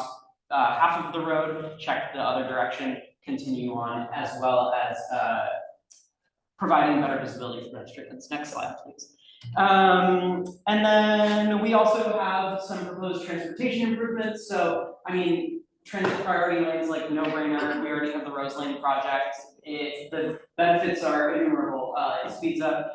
half of the road, check the other direction, continue on, as well as providing better visibility for pedestrians. Next slide, please. And then we also have some proposed transportation improvements. So, I mean, transit priority lanes, like no brainer. We already have the Rose Lane project. The benefits are innumerable. It speeds up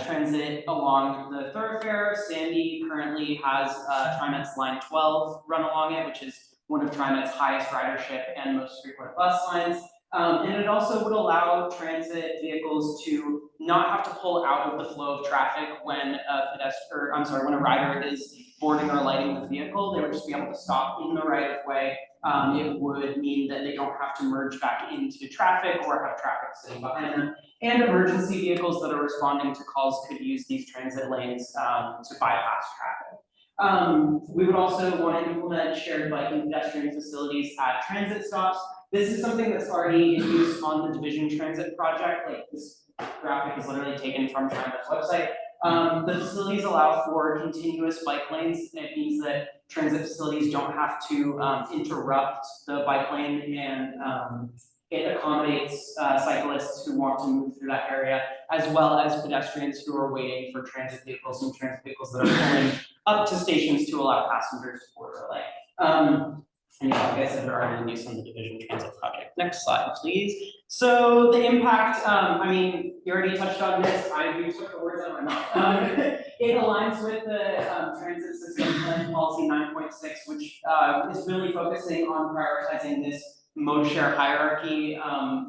transit along the thoroughfare. Sandy currently has TriMet's line 12 run along it, which is one of TriMet's highest ridership and most frequent bus lines. And it also would allow transit vehicles to not have to pull out of the flow of traffic when when a rider is boarding or lighting the vehicle. They would just be able to stop in the right of way. It would mean that they don't have to merge back into traffic or have traffic sitting behind them. And emergency vehicles that are responding to calls could use these transit lanes to bypass traffic. We would also want to implement shared bike and pedestrian facilities at transit stops. This is something that's already in use on the Division Transit project. Like, this graphic is literally taken from TriMet's website. The facilities allow for continuous bike lanes. It means that transit facilities don't have to interrupt the bike lane, and it accommodates cyclists who want to move through that area, as well as pedestrians who are waiting for transit vehicles and transit vehicles that are pulling up to stations to allow passengers to board or light. And yeah, like I said, they're already in use on the Division Transit project. Next slide, please. So the impact, I mean, you already touched on this. You took the words out of my mouth. It aligns with the Transit System Plan Policy 9.6, which is really focusing on prioritizing this mode share hierarchy.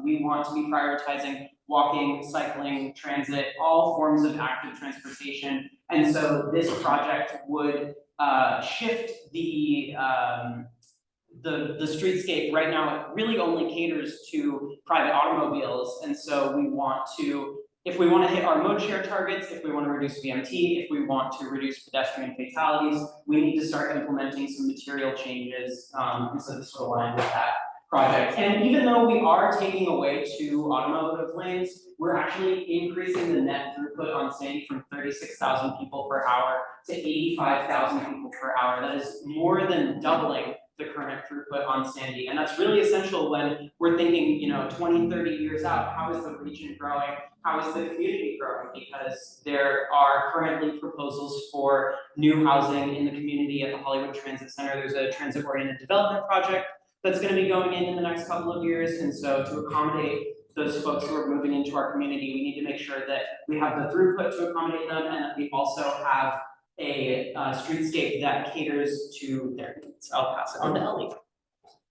We want to be prioritizing walking, cycling, transit, all forms of active transportation. And so this project would shift the streetscape. Right now, it really only caters to private automobiles. And so we want to, if we want to hit our mode share targets, if we want to reduce VMT, if we want to reduce pedestrian fatalities, we need to start implementing some material changes. And so this will align with that project. And even though we are taking away 2 automotive lanes, we're actually increasing the net throughput on Sandy from 36,000 people per hour to 85,000 people per hour. That is more than doubling the current throughput on Sandy. And that's really essential when we're thinking, 20, 30 years out, how is the region growing? How is the community growing? Because there are currently proposals for new housing in the community at the Hollywood Transit Center. There's a transit-oriented development project that's going to be going in the next couple of years. And so to accommodate those folks who are moving into our community, we need to make sure that we have the throughput to accommodate them, and that we also have a streetscape that caters to their needs. I'll pass it on to Ellie.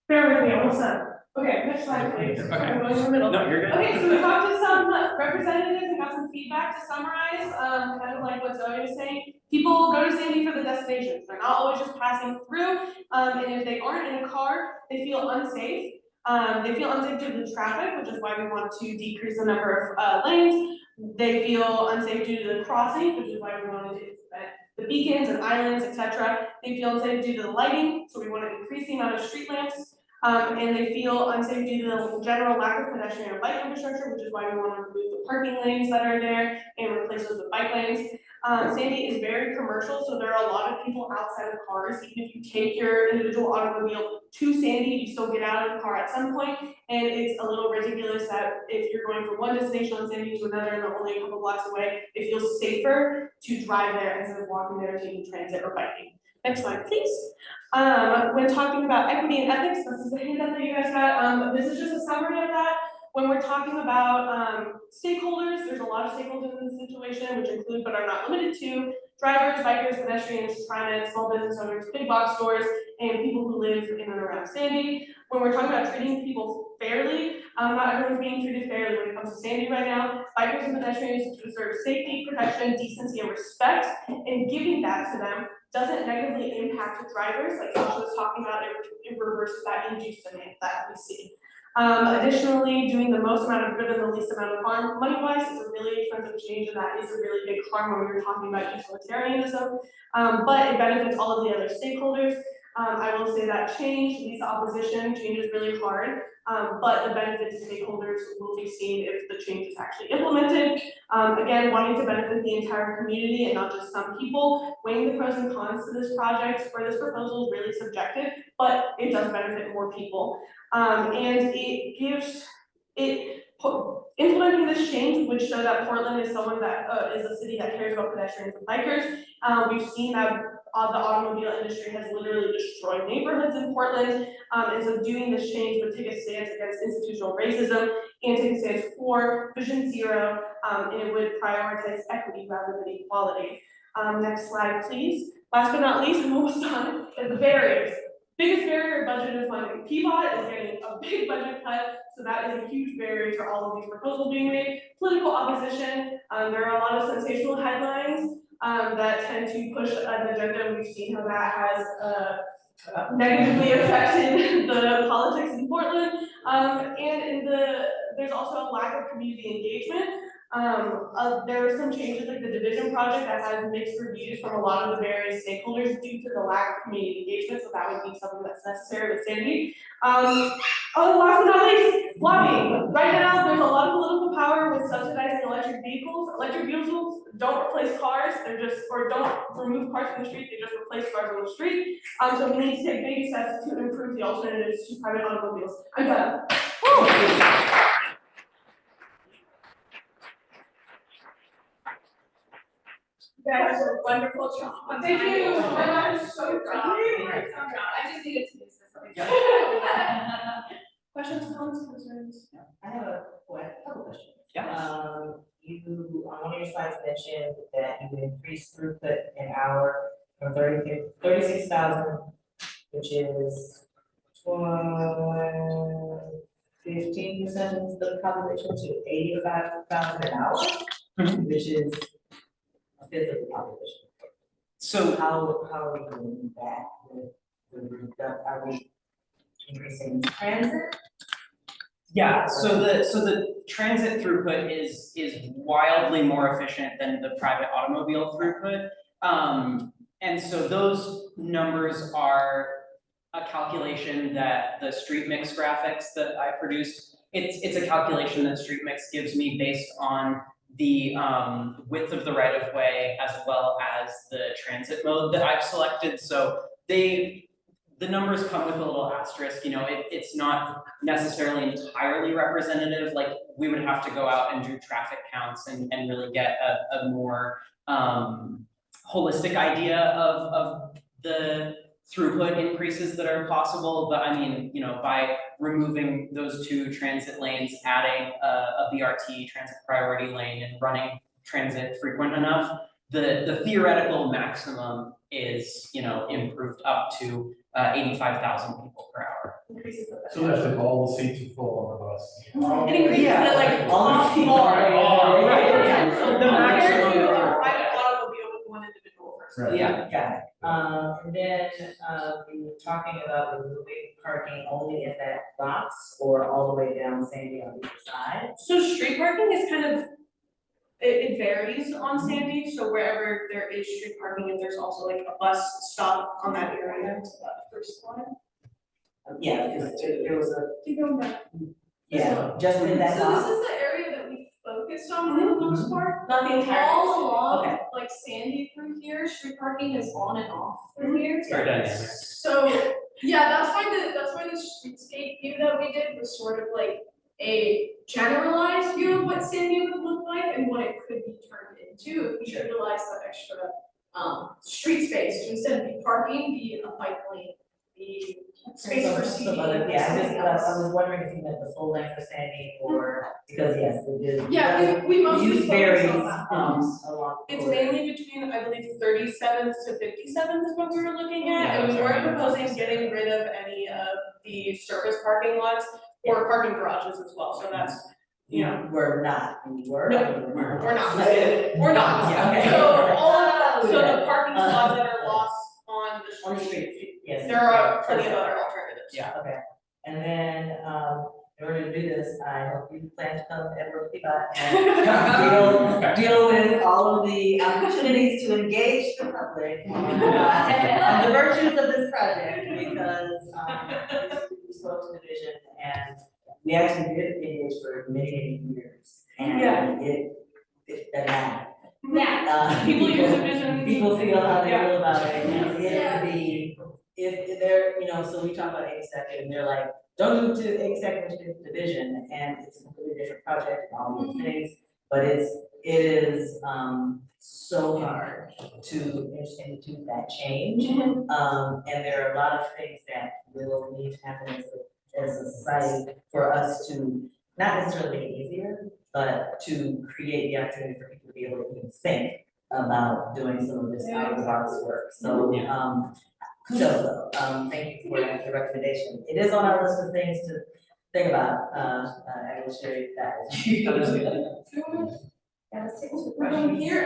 Bear with me, almost done. Okay, next slide, please. Okay. I'm going in the middle. No, you're good. Okay, so we talked to some representatives and got some feedback to summarize, kind of like what Zoe was saying. People go to Sandy for the destinations. They're not always just passing through. And if they aren't in a car, they feel unsafe. They feel unsafe due to the traffic, which is why we want to decrease the number of lanes. They feel unsafe due to the crossing, which is why we want to do the beacons and islands, etc. They feel unsafe due to the lighting, so we want to increase the amount of street lamps. And they feel unsafe due to the general lack of pedestrian and bike infrastructure, which is why we want to remove the parking lanes that are there and replace those with bike lanes. Sandy is very commercial, so there are a lot of people outside of cars. Even if you take your individual automobile to Sandy, you still get out of the car at some point. And it's a little ridiculous that if you're going from one destination on Sandy to another and they're only a couple blocks away, it feels safer to drive there instead of walking there, taking transit or biking. Next slide, please. When talking about equity and ethics, this is the handout that you guys got. This is just a summary of that. When we're talking about stakeholders, there's a lot of stakeholders in this situation, which include but are not limited to drivers, bikers, pedestrians, TriMet, small business owners, big box stores, and people who live in and around Sandy. When we're talking about treating people fairly, not everyone's being treated fairly when it comes to Sandy right now. Bikers and pedestrians deserve safety, protection, decency, and respect, and giving that to them doesn't negatively impact the drivers, like Sasha was talking about, it reverses that induced demand that we see. Additionally, doing the most amount of good and the least amount of harm, money-wise, is a really expensive change, and that is a really big harm when we were talking about utilitarianism, but it benefits all of the other stakeholders. I will say that change leads to opposition, change is really hard, but the benefit to stakeholders will be seen if the change is actually implemented. Again, wanting to benefit the entire community and not just some people, weighing the pros and cons to this project for this proposal is really subjective, but it does benefit more people. And it gives, implementing this change would show that Portland is someone that is a city that cares about pedestrians and bikers. We've seen that the automobile industry has literally destroyed neighborhoods in Portland, and so doing this change would take a stance against institutional racism and take a stance for Vision Zero, and it would prioritize equity rather than equality. Next slide, please. Last but not least, I'm almost done, is the barriers. Biggest barrier budget is funding. PBOT is getting a big budget cut, so that is a huge barrier to all of these proposals being made. Political opposition, there are a lot of sensational headlines that tend to push an agenda, and we've seen how that has negatively affected the politics in Portland. And there's also a lack of community engagement. There are some changes like the division project that has mixed reviews from a lot of the various stakeholders due to the lack of community engagement, so that would be something that's necessary with Sandy. Last but not least, lobbying. Right now, there's a lot of political power with subsidizing electric vehicles. Electric vehicles don't replace cars, or don't remove cars from the street, they just replace cars on the street. So we need to take baby steps to improve the alternatives to private automobiles. I'm done. You guys did a wonderful job. Thank you. I'm so proud. I just needed to use this. Questions, comments, concerns? I have a couple questions. Yeah. You, on one of your slides mentioned that you would increase throughput an hour from 36,000, which is 15% of the population, to 85,000 an hour, which is a fifth of the population. So how are we doing that? Are we increasing transit? yeah, so the transit throughput is wildly more efficient than the private automobile throughput. And so those numbers are a calculation that the street mix graphics that I produced, it's a calculation that street mix gives me based on the width of the right of way as well as the transit mode that I've selected. So the numbers come with a little asterisk, you know, it's not necessarily entirely representative. Like we would have to go out and do traffic counts and really get a more holistic idea of the throughput increases that are possible. But I mean, you know, by removing those two transit lanes, adding a BRT transit priority lane and running transit frequent enough, the theoretical maximum is, you know, improved up to 85,000 people per hour. So that's if all the seats are full on the bus. It increases it like off more. The maximum. Private automobile with one individual person. Right. Yeah, got it. And then, we were talking about removing parking only in that box or all the way down Sandy on either side. So street parking is kind of, it varies on Sandy, so wherever there is street parking, and there's also like a bus stop on that area, so that first one. Yeah, because there was a, Keep going back. yeah, just in that So box. this is the area that we focused on for the most part. Not the entire. All along, Okay. like Sandy through here, street parking is on and off through here. Very dynamic. So, yeah, that's why the streetscape view that we did was sort of like a generalized view of what Sandy would look like and what it could be turned into if we utilize that extra street space to instead of be parking, be a bike lane, the space for seating. Yeah, I was wondering if you meant the full length of Sandy or, because yes, it did. Yeah, we mostly use focus varies, on that. along. It's mainly between, I believe, 37th to 57th is what we were looking at, and we weren't proposing getting rid of any of the surface parking lots or parking garages as well, so that's, you know. We're not, we were. No, we're not. We're not. Yeah, okay. So all of that, so the parking spots that are lost on the street, Yes. there are plenty of other alternatives. Yeah, okay. And then, in order to do this, I hope you plan to come and work with PBOT and deal with all of the opportunities to engage the public on the virtues of this project, because, we spoke to the vision and we actually did engage for many years. And it mattered. Yeah, people use the vision. People feel how they feel about it, and if they're, you know, so we talk about 82nd, and they're like, don't move to 82nd Division, and it's a completely different project and all these things, but it is, so hard to institute that change. And there are a lot of things that will need to happen as a society for us to, not necessarily make it easier, but to create the opportunity for people to be able to even think about doing some of this out of the box work. So, kudos though, thank you for the recommendation. It is on our list of things to think about, I will share that with you. We're going here.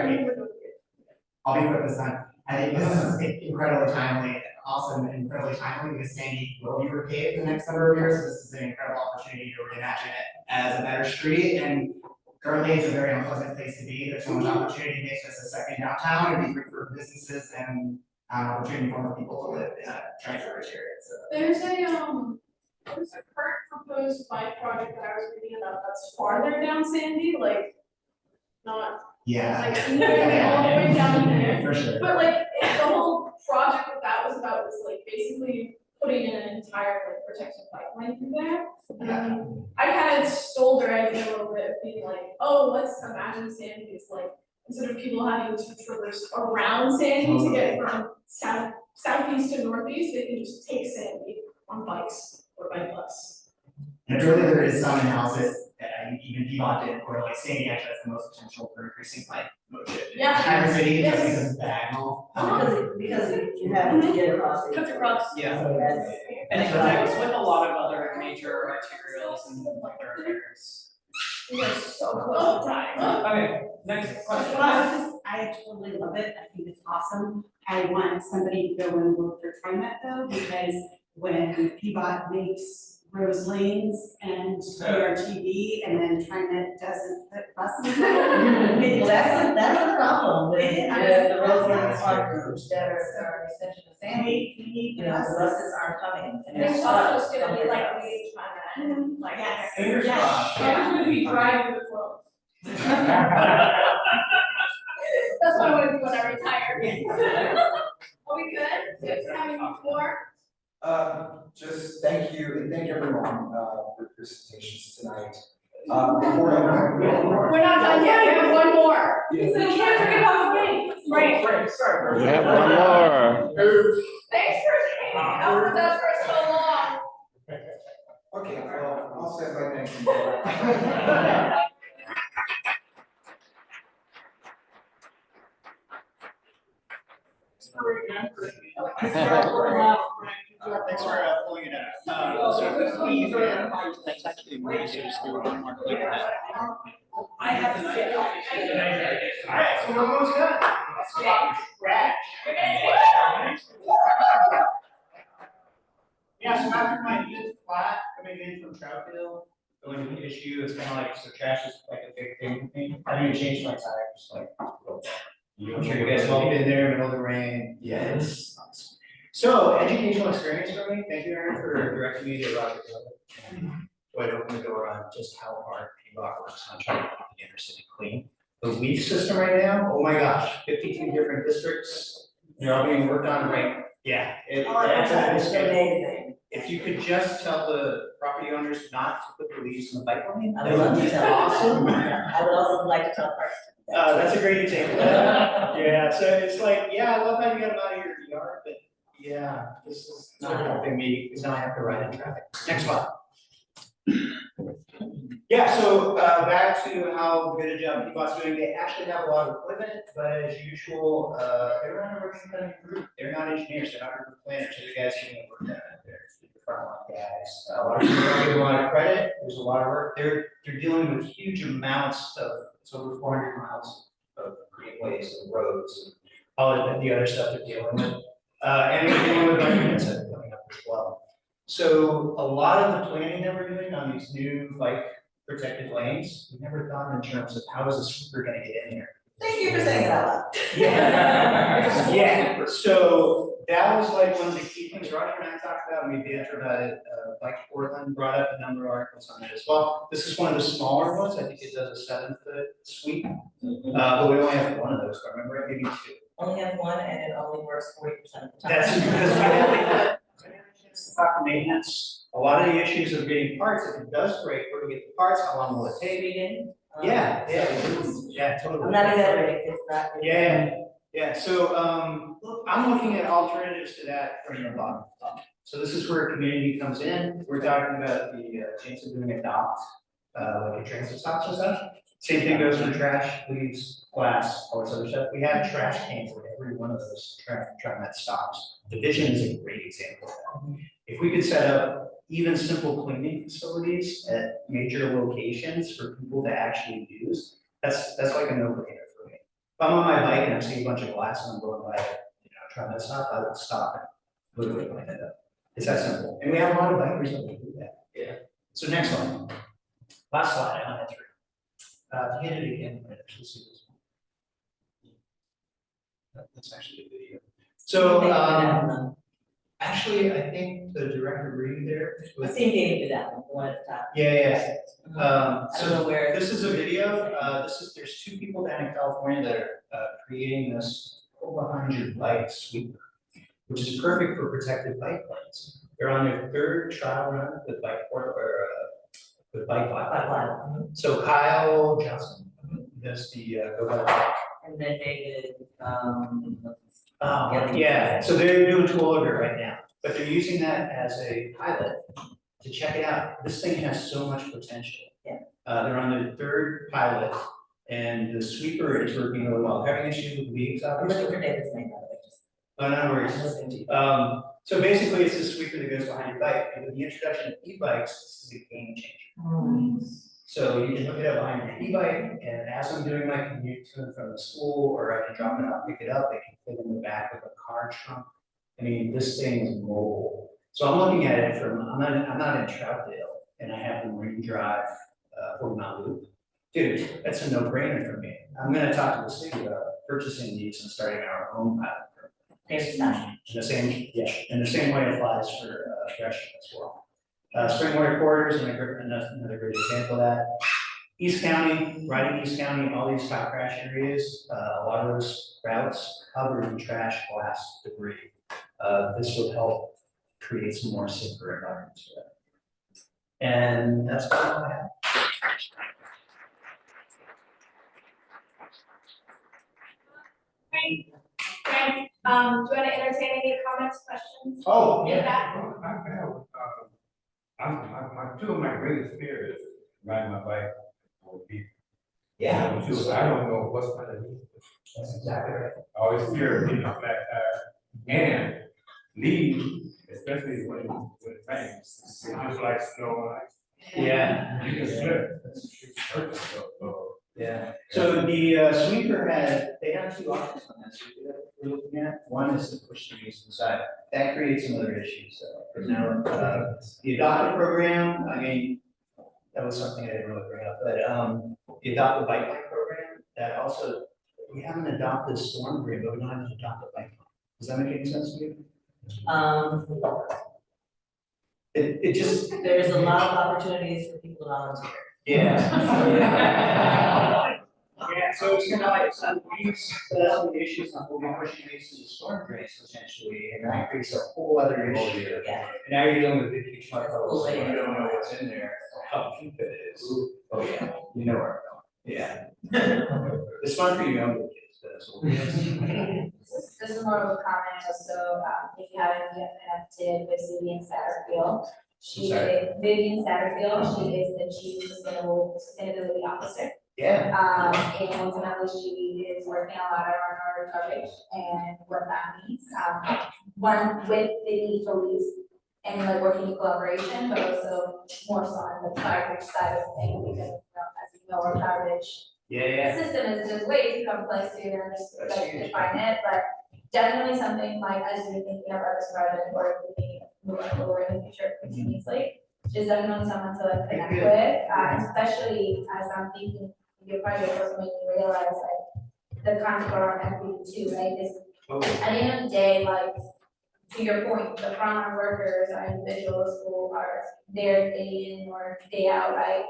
I'll be quick this time. I think this is incredibly timely, and awesome, and incredibly timely, because Sandy will be repaved in the next number of years. So this is an incredible opportunity to reimagine it as a better street, and currently it's a very unpleasant place to be. There's so much opportunity to make this a second downtown. It'd be great for businesses and opportunity for more people to live in a transit-rich area. So There's a current proposed bike project that I was reading about that's farther down Sandy, like, not. yeah. Like, literally all the way down there. For sure. But like, the whole project that was about was like basically putting in an entire like protected bike lane through there. I kind of stole their idea a little bit of being like, oh, let's imagine Sandy is like, instead of people having to traverse around Sandy to get from southeast to northeast, they can just take Sandy on bikes or by bus. And really, there is some analysis that even PBOT did, where like Sandy actually has the most potential for increasing like motion. Yeah. Entire city, just because it's diagonal. Because you have to get across. Cuts across. Yeah. So that's. And it connects with a lot of other major arterials and thoroughfares. We're so close to time. Okay, next question. I totally love it, I think it's awesome. I want somebody to go and look for TriMet though, because when PBOT makes Rose Lanes and PRTV, and then TriMet doesn't put buses. Well, that's a problem with the roads that are extension of Sandy, you know, the buses aren't coming. And There's there's also just gonna be like wage on that, like. Fingers crossed. I'm gonna be driving the flow. That's what I wanna do when I retire. Are we good? Do you have any more? Just thank you, and thank everyone, for your presentations tonight. Before I. We're not done yet, we have one more. Yeah. So you can't forget about me. Right. Sorry. We have one more. Thanks for staying out with us for so long. Okay, well, I'll say my thanks. Thanks for pulling it out. So that's actually really just do one more clip of that. I have an idea. Alright, so we're almost done. Yeah, so after my is flat coming in from Troutdale, going to the issue, it's kind of like, so trash is like a big thing with me. I didn't change my tire, just like, I'm sure you guys have all been there, middle of the rain. Yeah, it's awesome. So, educational experience for me. Thank you, Aaron, for directing me to Roger. Boy, to open the door on just how hard PBOT works on trying to keep the inner city clean. The leaf system right now, oh my gosh, 52 different districts, they're all being worked on right. Yeah, It's amazing. if you could just tell the property owners not to put the leaves in the bike lane, I that would love would to be tell. awesome. I would also like to tell Parks. That's a great example. Yeah, so it's like, yeah, I love how you got them out of your yard, but Yeah, this is not helping me, because now I have to write in traffic. Next one. Yeah, so back to how good a job PBOT's doing, they actually have a lot of equipment, but as usual, they're not a working group, they're not engineers, they're not urban planners, they're the guys getting the work done out there. The frontline guys, a lot of people don't give a lot of credit, there's a lot of work, they're dealing with huge amounts of, it's over 400 miles of greenways and roads, and all of the other stuff they're dealing with. And we're dealing with arguments that are coming up as well. So a lot of the planning that we're doing on these new bike protected lanes, we never thought in terms of how is a sweeper gonna get in here? Thank you for saying it out loud. Yeah. Yeah, so that was like one of the key things Roger and I talked about, and we bantered about it, Bike Portland brought up a number of articles on it as well. This is one of the smaller ones, I think it does a 7-foot sweep, but we only have one of those, remember, maybe 2. Only have one and it only works 40% of the time. That's because we have stock maintenance. A lot of the issues of getting parts, if it does break, where do we get the parts, how long will it take? Yeah, totally. I'm not exaggerating, it's not. Yeah, so, I'm looking at alternatives to that from the bottom up. So this is where community comes in, we're talking about the chance of doing adopt, like a transit stops and stuff. Same thing goes for trash, leaves, glass, all this other stuff. We have trash cans for every one of those TriMet stops. Division is a great example of that. If we could set up even simple cleaning facilities at major locations for people to actually use, that's like a no-brainer for me. If I'm on my bike and I see a bunch of glass and I'm going by, TriMet stop, I would stop and literally clean it up. It's that simple. And we have a lot of bikers that will do that. Yeah. So next one. Last slide, I'm at 3. Hit it again, right, actually see this one. That's actually a video. So, actually, I think the director reading there. I seen David do that one, the one at the top. Yeah. I don't know where. This is a video, there's 2 people down in California that are creating this pull behind your bike sweeper, which is perfect for protected bike lanes. They're on their 3rd trial run with Bike Lab. So Kyle Johnson does the go by bike. And then David, yeah, so they're doing tool order right now, but they're using that as a pilot to check it out. This thing has so much potential. Yeah. They're on their 3rd pilot, and the sweeper is working really well. Having issues with leaks, I'm obviously. looking for David's name, by the way. Oh, no worries. So basically, it's a sweeper that goes behind your bike, and with the introduction of e-bikes, this is a game changer. So you can hook it up behind your e-bike, and as I'm doing my commute to and from the school, or I can drop it off, pick it up, it can fit in the back of a car trunk. I mean, this thing is mobile. So I'm looking at it from, I'm not in Troutdale, and I have the Marine Drive, 40 Mile Loop. Dude, that's a no-brainer for me. I'm gonna talk to the city about purchasing these and starting our own pilot program. And the same way applies for Gresham as well. Springwater corridors, another great example of that. East County, riding East County, all these top crash areas, a lot of those routes covered in trash, glass, debris. This would help create some more safer environments for that. And that's all I have. Great. Do you want to entertain any comments, questions? Oh, yeah. My 2 of my greatest fears is riding my bike on people. Yeah. I don't know what's underneath. That's exactly right. I always fear hitting a flat tire and leave, especially when it rains. It's just like snow and ice. Yeah. You can slip. So, yeah. So the sweeper they have 2 options on that sweeper that we're looking at. One is to push the wheels to the side. That creates some other issues. For now, the adopter program, I mean, that was something I didn't really bring up, but the adopted bike lane program, that also, we have an adopted storm green, but we don't have an adopted bike lane. Does that make any sense to you? It just. There's a lot of opportunities for people to volunteer. Yeah. Yeah, so it's kind of like some of the issues on moving pushing these to the storm drains potentially, and that creates a whole other issue. Yeah. And now you're dealing with big huge mudholes, That's and cool. you don't know what's in there, or how deep it is. Oh, yeah, you know where I'm going. Yeah. It's fun for you younger kids, but This is more of a comment also, if you haven't yet connected with Vivian Satterfield. She is Vivian Satterfield, she is the Chief Sustainability Officer. Yeah. And ultimately she is working a lot around our coverage and what that means. One with the police and like working in collaboration, but also more so on the garbage side of things, because as you know, our garbage system is just way too complex to define it, but definitely something like as you're thinking about this project or if we move forward in the future continuously, is definitely someone to like connect with, especially as I'm thinking your project also making me realize like the concept around equity too, right? Is at the end of the day, like to your point, the frontline workers are individuals who are there day in or day out, right?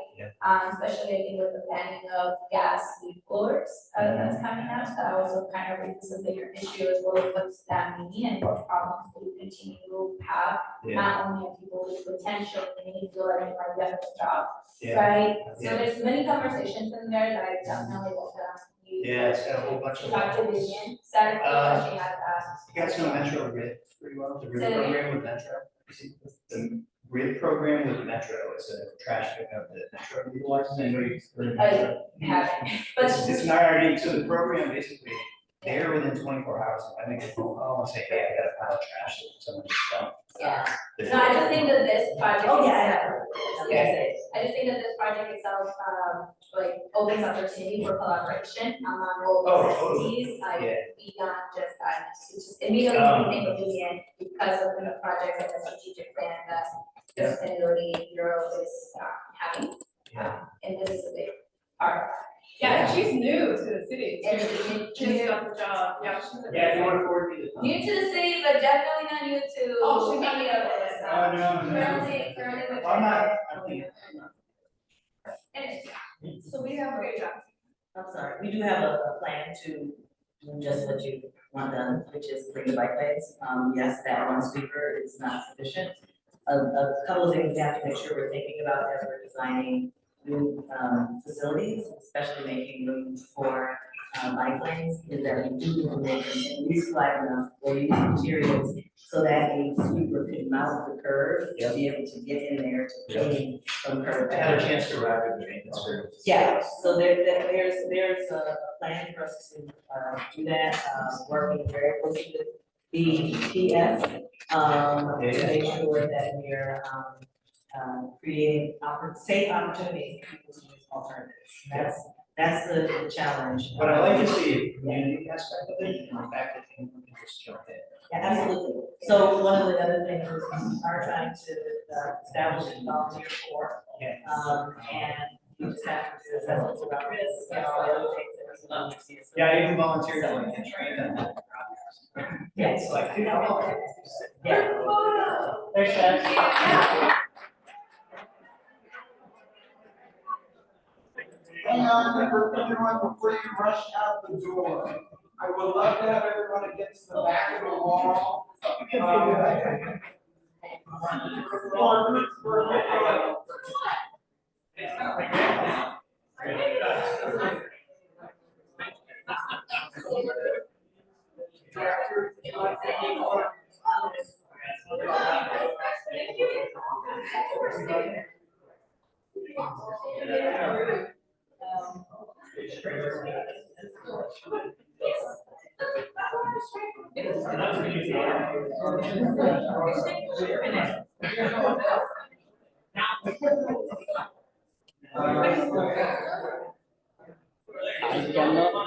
Especially I think with the banning of gas lead floors that's coming up, that also kind of raises a bigger issue as well. What's that mean and what problems do we continue to have? Not only of people with potential, they feel like they might get a job, right? So there's many conversations in there that I definitely will you. It's got a whole bunch of. Dr. Vivian Satterfield, she has You guys know Metro Grid pretty well, the grid program with Metro. The grid program with Metro is a trash pickup that Metro utilizes, anybody heard of Metro? But It's an IRD, so the program basically, they're within 24 hours, I make a phone call and say, hey, I got a pile of trash that someone just dumped. No, I just think that this project. Yes. I just think that this project itself, like opens opportunity for collaboration among all entities, like beyond just that. It's just immediately think of Vivian because of the project and the strategic plan that the Sustainability Bureau is having. And this is a big part of that. Yeah, and she's new to the city. And She's got the job. Yeah, she's. Yeah, you want to forward me the. New to the city, but definitely not new to. Oh, she's not any of this. Oh, no. Currently with. I'm not, I don't think. So we have a great job. I'm sorry, we do have a plan to do just what you want done, which is clean the bike lanes. Yes, that one speaker is not sufficient. A couple of things we have to make sure we're thinking about as we're designing new facilities, especially making room for bike lanes, is that we do need to make them at least wide enough or use materials so that a sweeper could mount the curve to be able to get in there to clean from curb. I had a chance to ride with the maintenance crew. Yeah, so there's a plan for us to do that, working very closely with BPS, to make sure that we're creating safe opportunities for people to use alternatives. That's the challenge. But I like to see a community aspect of it, and the fact that anyone can just jump in. Yeah, absolutely. So one of the other things is we are trying to establish a volunteer corps. And you just have to do assessments about risk and all the other things that we're supposed to do. Yeah, you can volunteer to like train them. Yes. Like, you know. Yeah. Thanks, guys. Hang on, everyone, before you rush out the door. I would love to have everyone against the back of the wall. I cannot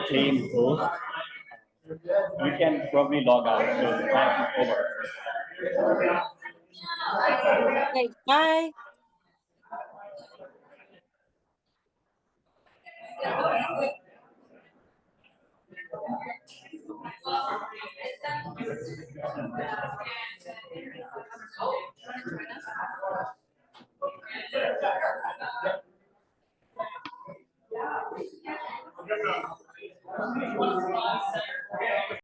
change those. You can probably log out, so it's over. Okay, bye. Yeah.